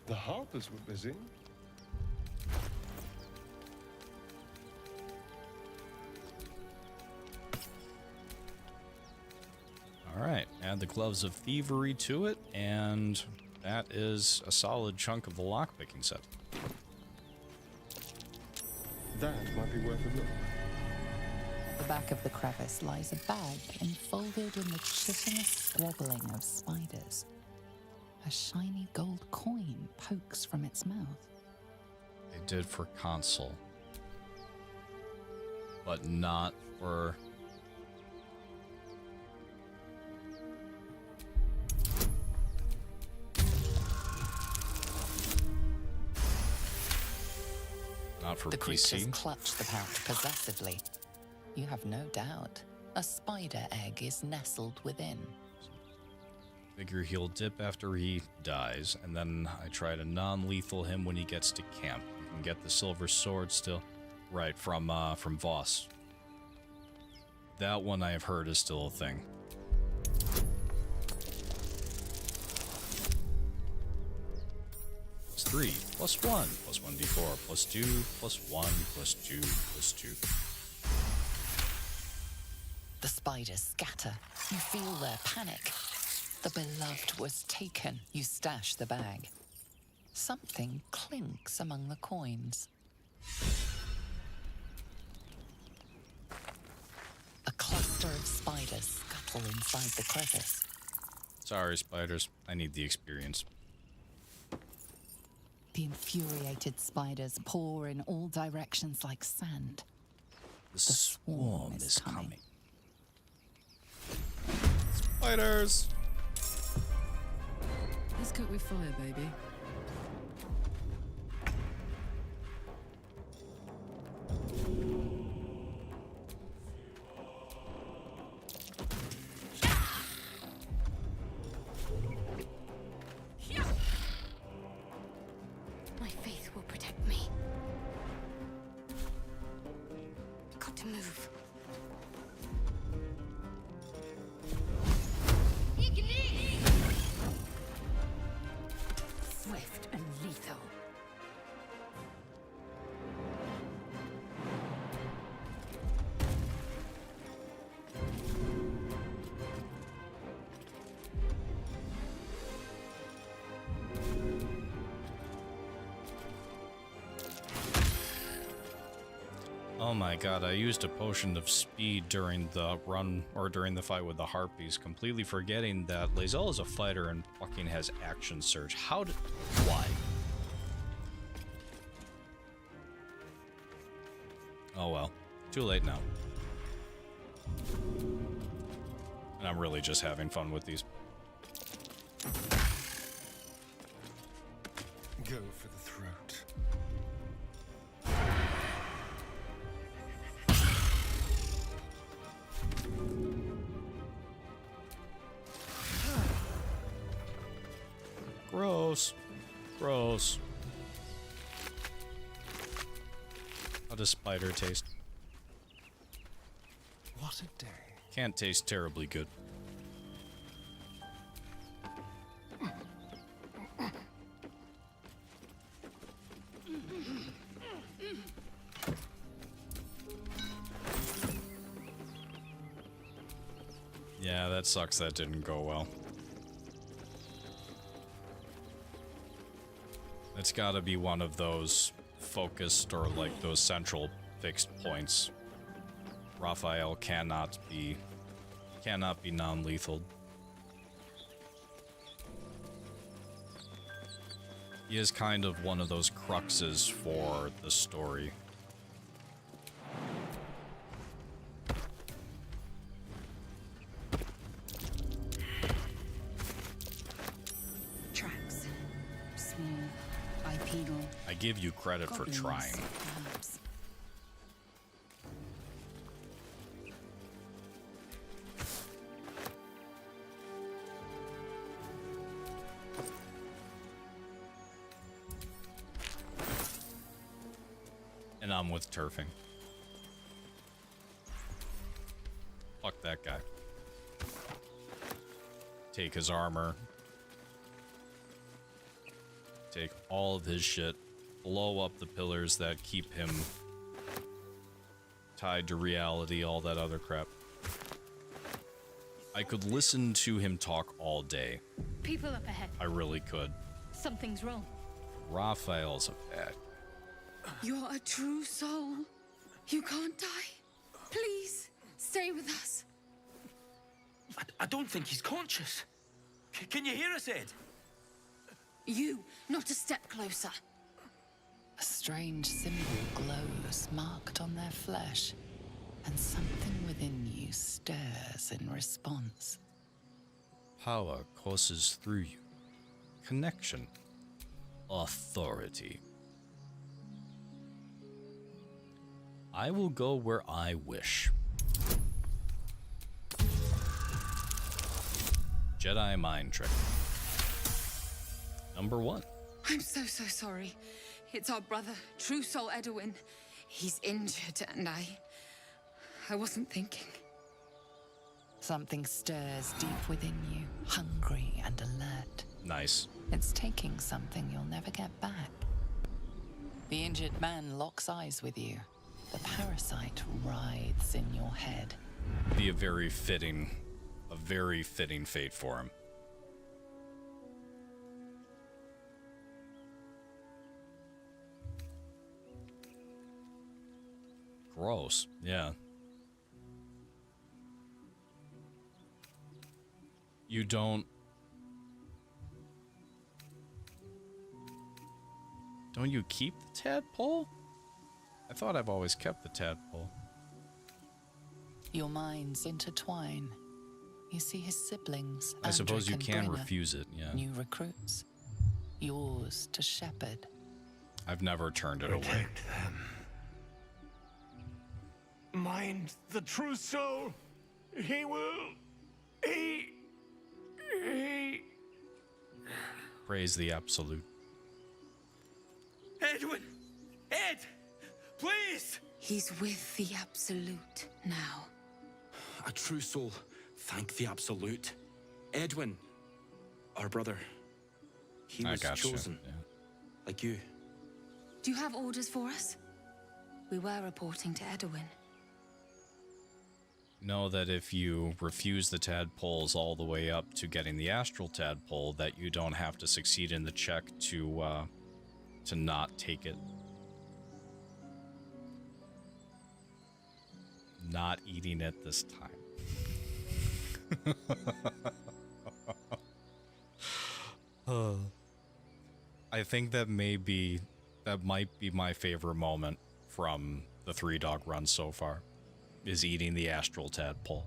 The harpers were busy. Alright, add the Gloves of Thievery to it, and that is a solid chunk of the lockpicking set. That might be worth a look. At the back of the crevice lies a bag enfolded in the chitinous squabbling of spiders. A shiny gold coin pokes from its mouth. They did for console, but not for... Not for the creatures PC. clutch the pouch possessively. You have no doubt. A spider egg is nestled within. Figure he'll dip after he dies, and then I try to non-lethal him when he gets to camp. You can get the silver sword still. Right, from Voss. That one I have heard is still a thing. It's 3, plus 1, plus 1d4, plus 2, plus 1, plus 2, plus 2. The spiders scatter. You feel their panic. The beloved was taken. You stash the bag. Something clinks among the coins. A cluster of spiders scuttle inside the crevice. Sorry, spiders. I need the experience. The infuriated spiders pour in all directions like sand. The swarm is coming. Spiders! Let's cook with fire, baby. My faith will protect me. Got to move. Swift and lethal. Oh my god, I used a potion of speed during the run, or during the fight with the Harpies, completely forgetting that Lae'zel is a fighter and fucking has action surge. How did... Why? Oh well. Too late now. And I'm really just having fun with these. Go for the throat. Gross. Gross. How does spider taste? What a day. Can't taste terribly good. Yeah, that sucks that didn't go well. It's gotta be one of those focused or like those central fixed points. Raphael cannot be non-lethal. He is kind of one of those cruxes for the story. Tracks. Small, bipedal. I give you credit for Goblins, trying. perhaps. And I'm with turfing. Fuck that guy. Take his armor. Take all of his shit. Blow up the pillars that keep him tied to reality, all that other crap. I could listen to him talk all day. People up ahead. I really could. Something's wrong. Raphael's a bad. You're a true soul. You can't die. Please, stay with us. I don't think he's conscious. Can you hear us, Ed? You, not a step closer. A strange symbol glows, marked on their flesh, and something within you stirs in response. Power courses through you. Connection. Authority. I will go where I wish. Jedi mind trick. Number 1. I'm so sorry. It's our brother, True Soul Edwin. He's injured and I wasn't thinking. Something stirs deep within you, hungry and alert. Nice. It's taking something you'll never get back. The injured man locks eyes with you. The parasite writhes in your head. Be a very fitting fate for him. Gross, yeah. You don't you keep the tadpole? I thought I've always kept the tadpole. Your minds intertwine. You see his siblings. I suppose you Andric and can Brenna, refuse it, yeah. New recruits. Yours to shepherd. I've never turned it away. Protect them. Mind the true soul. He will. He. Praise the absolute. Edwin! Ed! Please! He's with the Absolute now. A true soul, thank the Absolute. Edwin, our brother, he I was gotcha, chosen. yeah. Like you. Do you have orders for us? We were reporting to Edwin. Know that if you refuse the tadpoles all the way up to getting the astral tadpole, that you don't have to succeed in the check to not take it. not eating it this time. I think that might be my favorite moment from the 3-dog run so far, is eating the astral tadpole.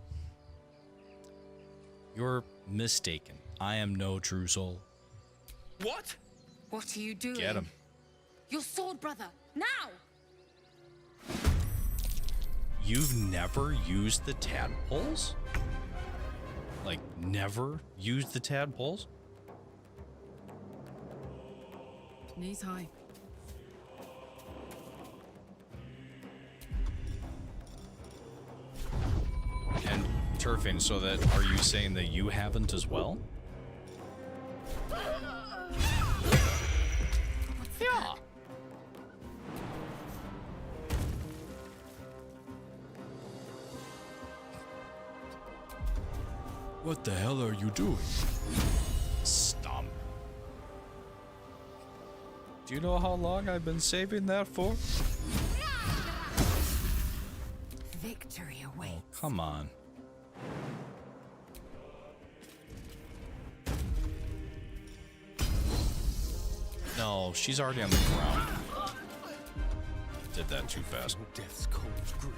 You're mistaken. I am no true soul. What? What are you doing? Get him. Your sword, brother! Now! You've never used the tadpoles? Like, never used the tadpoles? Knees high. And Turfing, so that, are you saying that you haven't as well? Yeah. What the hell are you doing? Stomp. Do you know how long I've been saving that for? Victory awaits. Oh, come on. No, she's already on the ground. Did that too fast. Death's cold grip.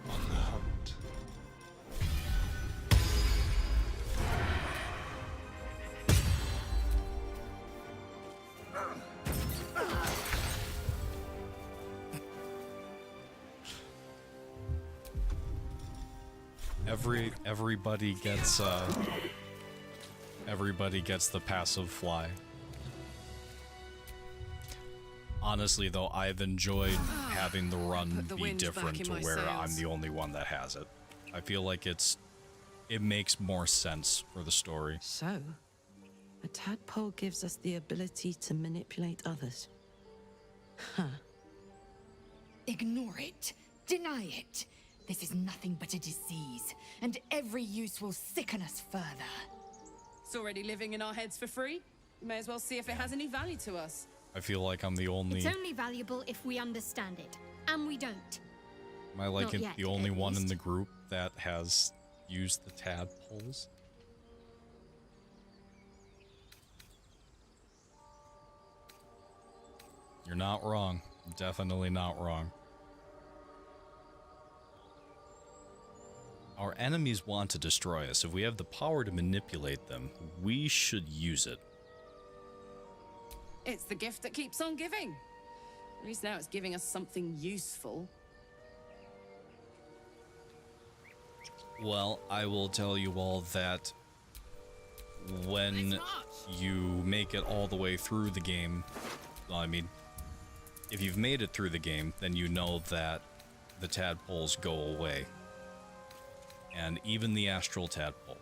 On the hunt. Everybody gets the passive fly. Honestly though, I've enjoyed having the run be different to where I'm the only one that has it. I feel like it makes more sense for the story. So, a tadpole gives us the ability to manipulate others. Huh. Ignore it. Deny it. This is nothing but a disease, and every use will sicken us further. It's already living in our heads for free. We may as well see if it has any value to us. I feel like I'm the only... It's only valuable if we understand it, and we don't. Am I like Not yet, the only at one in least. the group that has used the tadpoles? You're not wrong. Definitely not wrong. Our enemies want to destroy us. If we have the power to manipulate them, we should use it. It's the gift that keeps on giving. At least now it's giving us something useful. Well, I will tell you all that when you make it all the way through the game, well, I mean, if you've made it through the game, then you know that the tadpoles go away. And even the astral tadpole.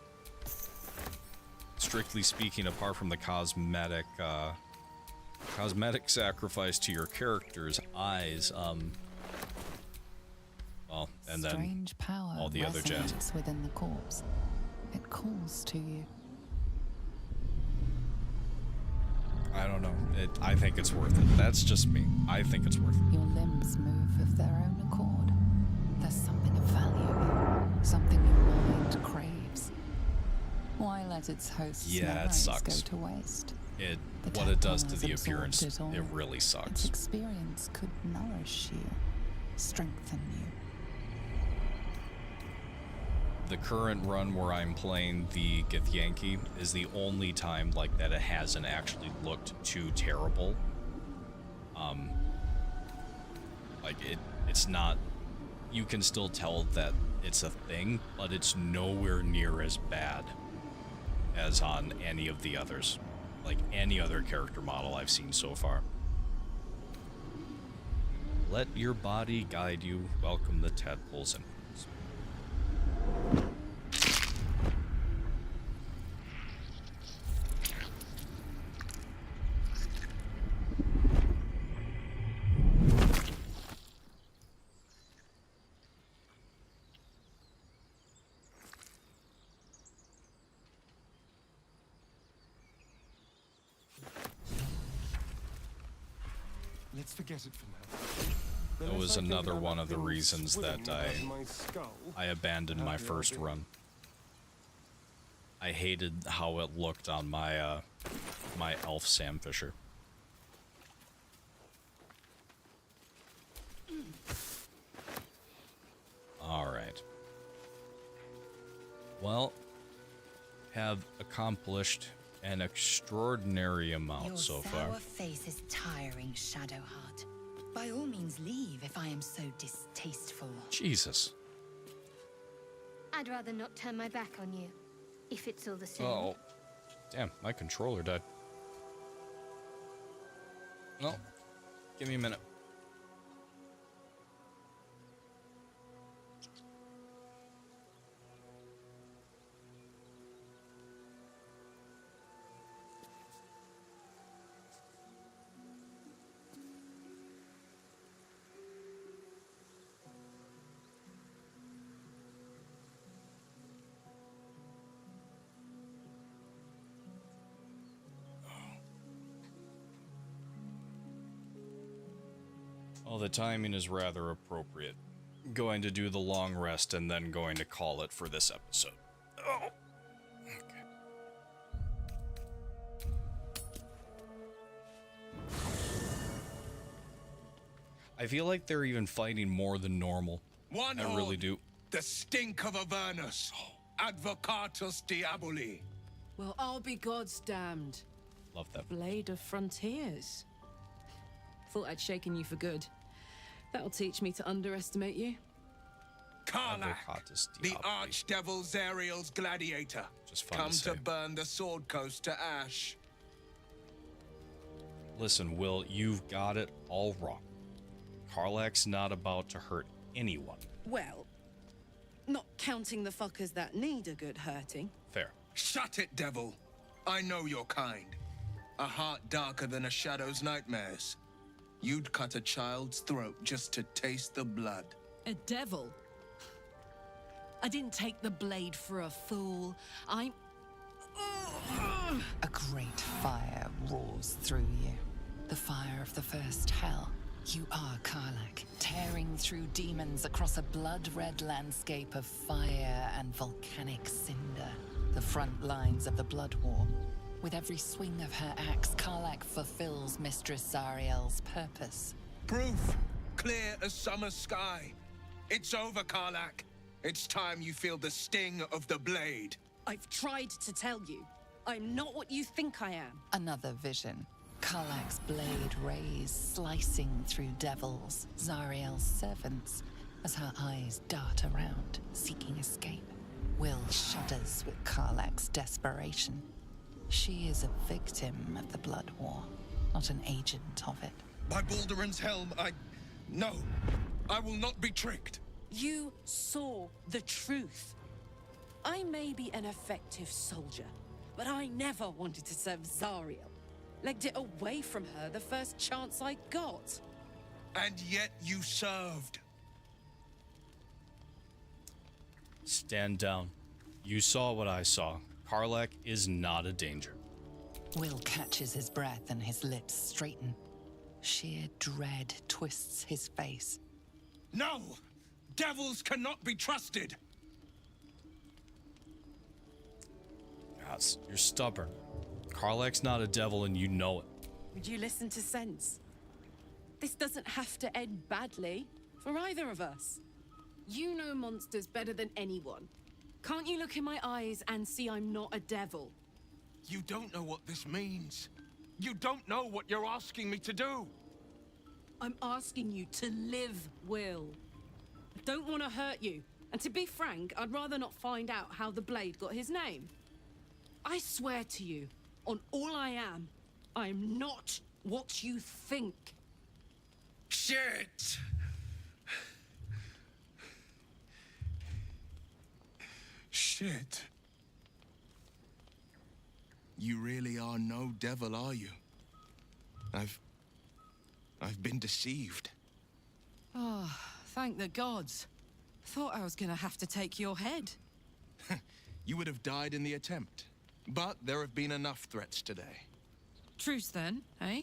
Strictly speaking, apart from the cosmetic sacrifice to your character's eyes, well, and then Strange power all the other jazz. resonates within the corpse. It calls to you. I don't know. I think it's worth it. That's just me. I think it's worth it. Your limbs move of their own accord. There's something of value, something your mind craves. Why let its host's Yeah, it memories sucks. go to waste? What it does to tadpole the has appearance, absorbed it it all. really Its sucks. experience could nourish you, strengthen you. The current run where I'm playing the Githyanki is the only time like that it hasn't actually looked too terrible. Like it's not, you can still tell that it's a thing, but it's nowhere near as bad as on any of the others. Like any other character model I've seen so far. Let your body guide you. Welcome the tadpoles in. Let's forget it for now. That was another one of the reasons that I abandoned my first run. I hated how it looked on my my elf Sam Fisher. All right. Well, have accomplished an extraordinary amount so far. Your face is tiring, Shadowheart. By all means leave if I am so distasteful. Jesus. I'd rather not turn my back on you, if it's all the same. Oh. Damn, my controller died. Well, give me a minute. Well, the timing is rather appropriate. Going to do the long rest and then going to call it for this episode. Oh. Okay. I feel like they're even fighting more than normal. One I really do. The stink of Avernus. Advocatus Diaboli. Well, I'll be God's damned. Love that. Blade of Frontiers. Thought I'd shaken you for good. That'll teach me to underestimate you. Karlach, the Archdevil Zariel's gladiator. Just fun come to say. to burn the Sword Coast to ash. Listen, Will, you've got it all wrong. Karlach's not about to hurt anyone. Well, not counting the fuckers that need a good hurting. Fair. Shut it, devil. I know your kind. A heart darker than a shadow's nightmares. You'd cut a child's throat just to taste the blood. A devil? I didn't take the blade for a fool. I'm... A great fire roars through you. The fire of the first hell. You are Karlach, tearing through demons across a blood-red landscape of fire and volcanic cinder. The front lines of the Blood War. With every swing of her axe, Karlach fulfills Mistress Zariel's purpose. Proof, clear as summer sky. It's over, Karlach. It's time you feel the sting of the blade. I've tried to tell you. I'm not what you think I am. Another vision. Karlach's blade rays slicing through devils, Zariel's servants, as her eyes dart around, seeking escape. Will shudders with Karlach's desperation. She is a victim of the Blood War, not an agent of it. By Balduran's helm, No, I will not be tricked. You saw the truth. I may be an effective soldier, but I never wanted to serve Zariel. Legged it away from her the first chance I got. And yet you served. Stand down. You saw what I saw. Karlach is not a danger. Will catches his breath and his lips straighten. Sheer dread twists his face. No! Devils cannot be trusted! Yes, you're stubborn. Karlach's not a devil and you know it. Would you listen to sense? This doesn't have to end badly for either of us. You know monsters better than anyone. Can't you look in my eyes and see I'm not a devil? You don't know what this means. You don't know what you're asking me to do. I'm asking you to live, Will. I don't want to hurt you. And to be frank, I'd rather not find out how the blade got his name. I swear to you, on all I am not what you think. Shit! Shit. You really are no devil, are you? I've been deceived. Oh, thank the gods. Thought I was gonna have to take your head. You would have died in the attempt. But there have been enough threats today. Truce then, eh?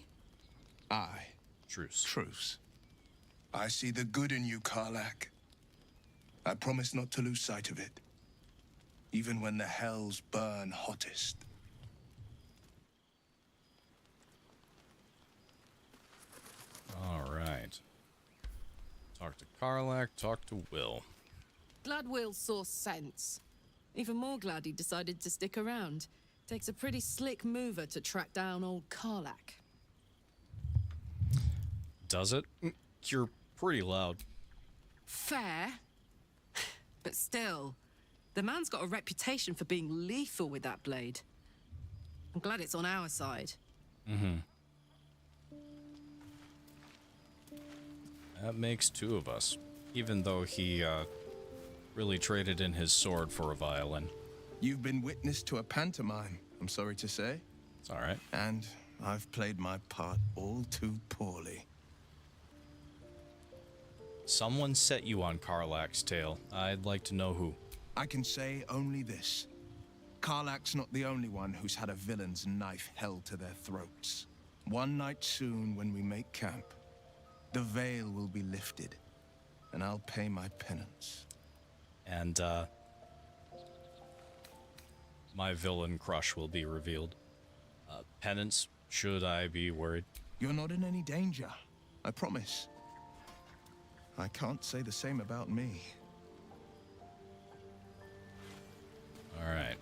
Aye. Truce. Truce. I see the good in you, Karlach. I promise not to lose sight of it, even when the hells burn hottest. All right. Talk to Karlach, talk to Will. Glad Will saw sense. Even more glad he decided to stick around. Takes a pretty slick mover to track down old Karlach. Does it? You're pretty loud. Fair. But still, the man's got a reputation for being lethal with that blade. I'm glad it's on our side. Mm-hmm. That makes two of us. Even though he, really traded in his sword for a violin. You've been witness to a pantomime, I'm sorry to say. It's all right. And I've played my part all too poorly. Someone set you on Karlach's tail. I'd like to know who. I can say only this. Karlach's not the only one who's had a villain's knife held to their throats. One night soon, when we make camp, the veil will be lifted, and I'll pay my penance. And, my villain crush will be revealed. Penance, should I be worried? You're not in any danger, I promise. I can't say the same about me. All right.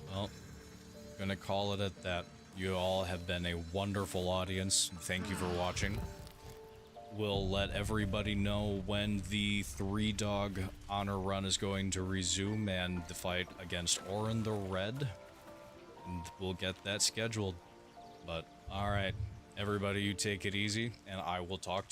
Well, gonna call it at that. You all have been a wonderful audience. Thank you for watching. We'll let everybody know when the 3-dog honor run is going to resume and the fight against Orin the Red. And we'll get that scheduled. But, alright, everybody, you take it easy, and I will talk to you.